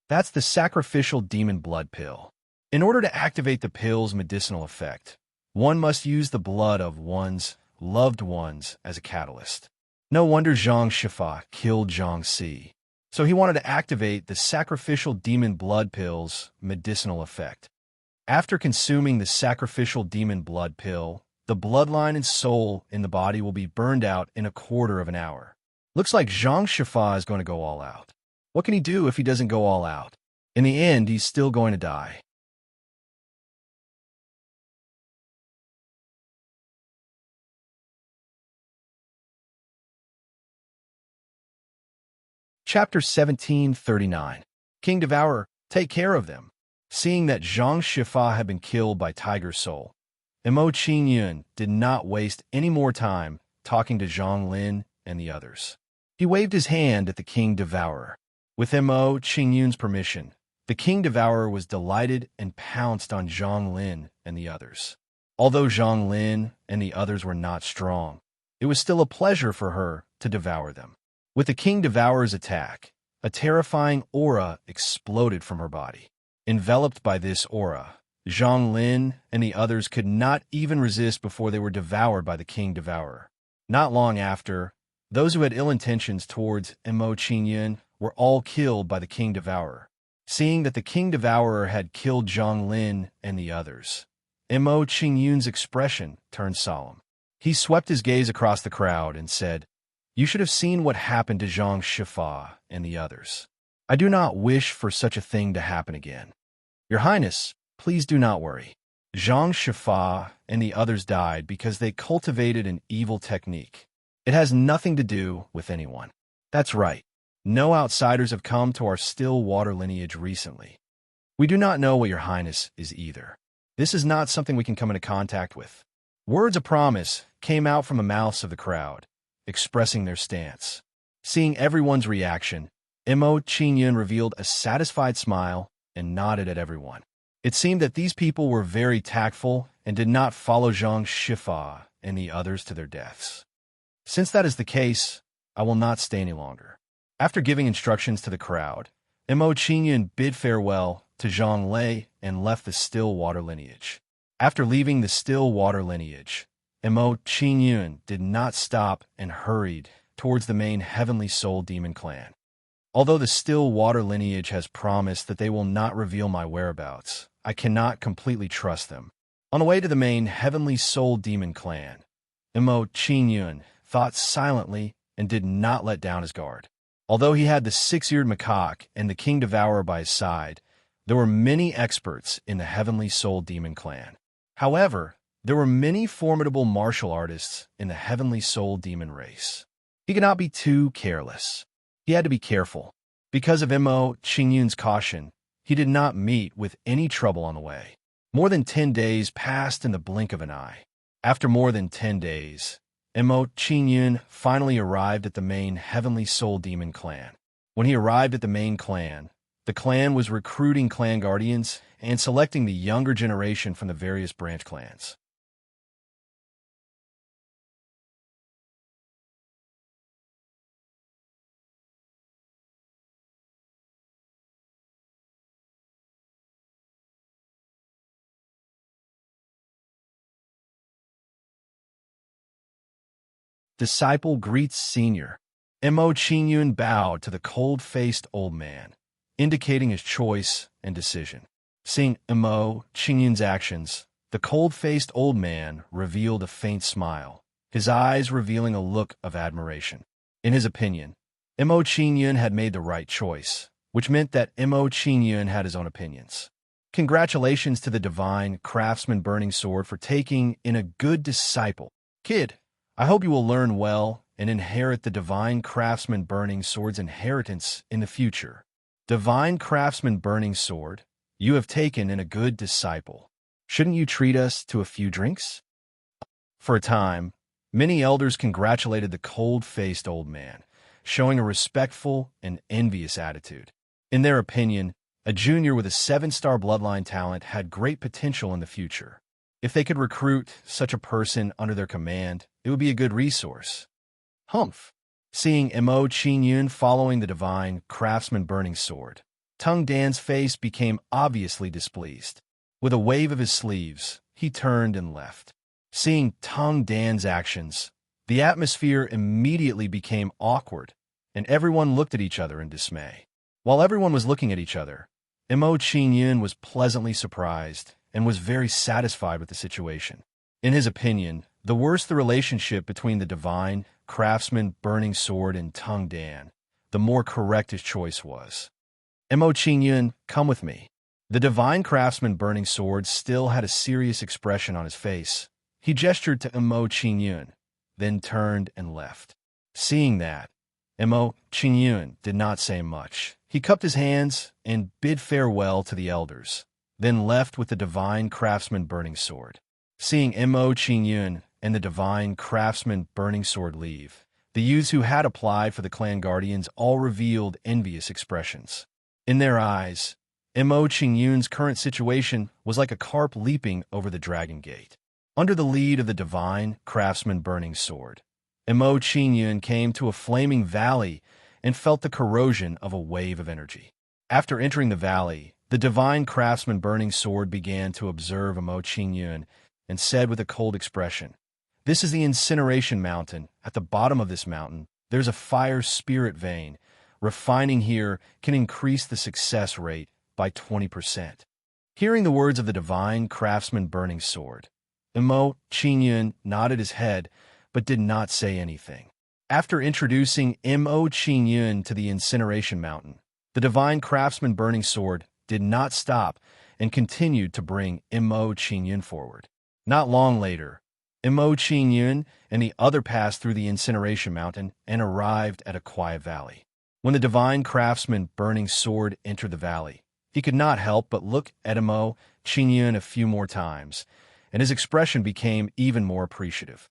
That's the sacrificial demon blood pill. In order to activate the pill's medicinal effect, one must use the blood of one's loved ones as a catalyst. No wonder Zhang Shifa killed Zhang Si. So he wanted to activate the sacrificial demon blood pill's medicinal effect. After consuming the sacrificial demon blood pill, the bloodline and soul in the body will be burned out in a quarter of an hour. Looks like Zhang Shifa is going to go all out. What can he do if he doesn't go all out? In the end, he's still going to die. Chapter 1739. King Devourer, take care of them. Seeing that Zhang Shifa had been killed by Tiger Soul, Mo Qingyun did not waste any more time talking to Zhang Lin and the others. He waved his hand at the King Devourer. With Mo Qingyun's permission, the King Devourer was delighted and pounced on Zhang Lin and the others. Although Zhang Lin and the others were not strong, it was still a pleasure for her to devour them. With the King Devourer's attack, a terrifying aura exploded from her body. Enveloped by this aura, Zhang Lin and the others could not even resist before they were devoured by the King Devourer. Not long after, those who had ill intentions towards Mo Qingyun were all killed by the King Devourer. Seeing that the King Devourer had killed Zhang Lin and the others, Mo Qingyun's expression turned solemn. He swept his gaze across the crowd and said, "You should have seen what happened to Zhang Shifa and the others. I do not wish for such a thing to happen again. Your Highness, please do not worry. Zhang Shifa and the others died because they cultivated an evil technique. It has nothing to do with anyone. That's right. No outsiders have come to our still water lineage recently. We do not know what your Highness is either. This is not something we can come into contact with." Words of promise came out from the mouths of the crowd, expressing their stance. Seeing everyone's reaction, Mo Qingyun revealed a satisfied smile and nodded at everyone. It seemed that these people were very tactful and did not follow Zhang Shifa and the others to their deaths. Since that is the case, I will not stay any longer. After giving instructions to the crowd, Mo Qingyun bid farewell to Zhang Lei and left the still water lineage. After leaving the still water lineage, Mo Qingyun did not stop and hurried towards the main heavenly soul demon clan. Although the still water lineage has promised that they will not reveal my whereabouts, I cannot completely trust them. On the way to the main heavenly soul demon clan, Mo Qingyun thought silently and did not let down his guard. Although he had the six-eared macaque and the king devourer by his side, there were many experts in the heavenly soul demon clan. However, there were many formidable martial artists in the heavenly soul demon race. He could not be too careless. He had to be careful. Because of Mo Qingyun's caution, he did not meet with any trouble on the way. More than 10 days passed in the blink of an eye. After more than 10 days, Mo Qingyun finally arrived at the main heavenly soul demon clan. When he arrived at the main clan, the clan was recruiting clan guardians and selecting the younger generation from the various branch clans. Disciple greets senior. Mo Qingyun bowed to the cold-faced old man, indicating his choice and decision. Seeing Mo Qingyun's actions, the cold-faced old man revealed a faint smile, his eyes revealing a look of admiration. In his opinion, Mo Qingyun had made the right choice, which meant that Mo Qingyun had his own opinions. Congratulations to the divine craftsman Burning Sword for taking in a good disciple. Kid, I hope you will learn well and inherit the divine craftsman Burning Sword's inheritance in the future. Divine craftsman Burning Sword, you have taken in a good disciple. Shouldn't you treat us to a few drinks? For a time, many elders congratulated the cold-faced old man, showing a respectful and envious attitude. In their opinion, a junior with a 7-star bloodline talent had great potential in the future. If they could recruit such a person under their command, it would be a good resource. Humph! Seeing Mo Qingyun following the divine craftsman Burning Sword, Tung Dan's face became obviously displeased. With a wave of his sleeves, he turned and left. Seeing Tung Dan's actions, the atmosphere immediately became awkward, and everyone looked at each other in dismay. While everyone was looking at each other, Mo Qingyun was pleasantly surprised and was very satisfied with the situation. In his opinion, the worse the relationship between the divine craftsman Burning Sword and Tung Dan, the more correct his choice was. Mo Qingyun, come with me. The divine craftsman Burning Sword still had a serious expression on his face. He gestured to Mo Qingyun, then turned and left. Seeing that, Mo Qingyun did not say much. He cupped his hands and bid farewell to the elders, then left with the divine craftsman Burning Sword. Seeing Mo Qingyun and the divine craftsman Burning Sword leave, the youths who had applied for the clan guardians all revealed envious expressions. In their eyes, Mo Qingyun's current situation was like a carp leaping over the dragon gate. Under the lead of the divine craftsman Burning Sword, Mo Qingyun came to a flaming valley and felt the corrosion of a wave of energy. After entering the valley, the divine craftsman Burning Sword began to observe Mo Qingyun and said with a cold expression, "This is the incineration mountain. At the bottom of this mountain, there's a fire spirit vein. Refining here can increase the success rate by 20%. Hearing the words of the divine craftsman Burning Sword, Mo Qingyun nodded his head, but did not say anything. After introducing Mo Qingyun to the incineration mountain, the divine craftsman burning sword did not stop and continued to bring Mo Qingyun forward. Not long later, Mo Qingyun and the other passed through the incineration mountain and arrived at a quiet valley. When the divine craftsman burning sword entered the valley, he could not help but look at Mo Qingyun a few more times, and his expression became even more appreciative.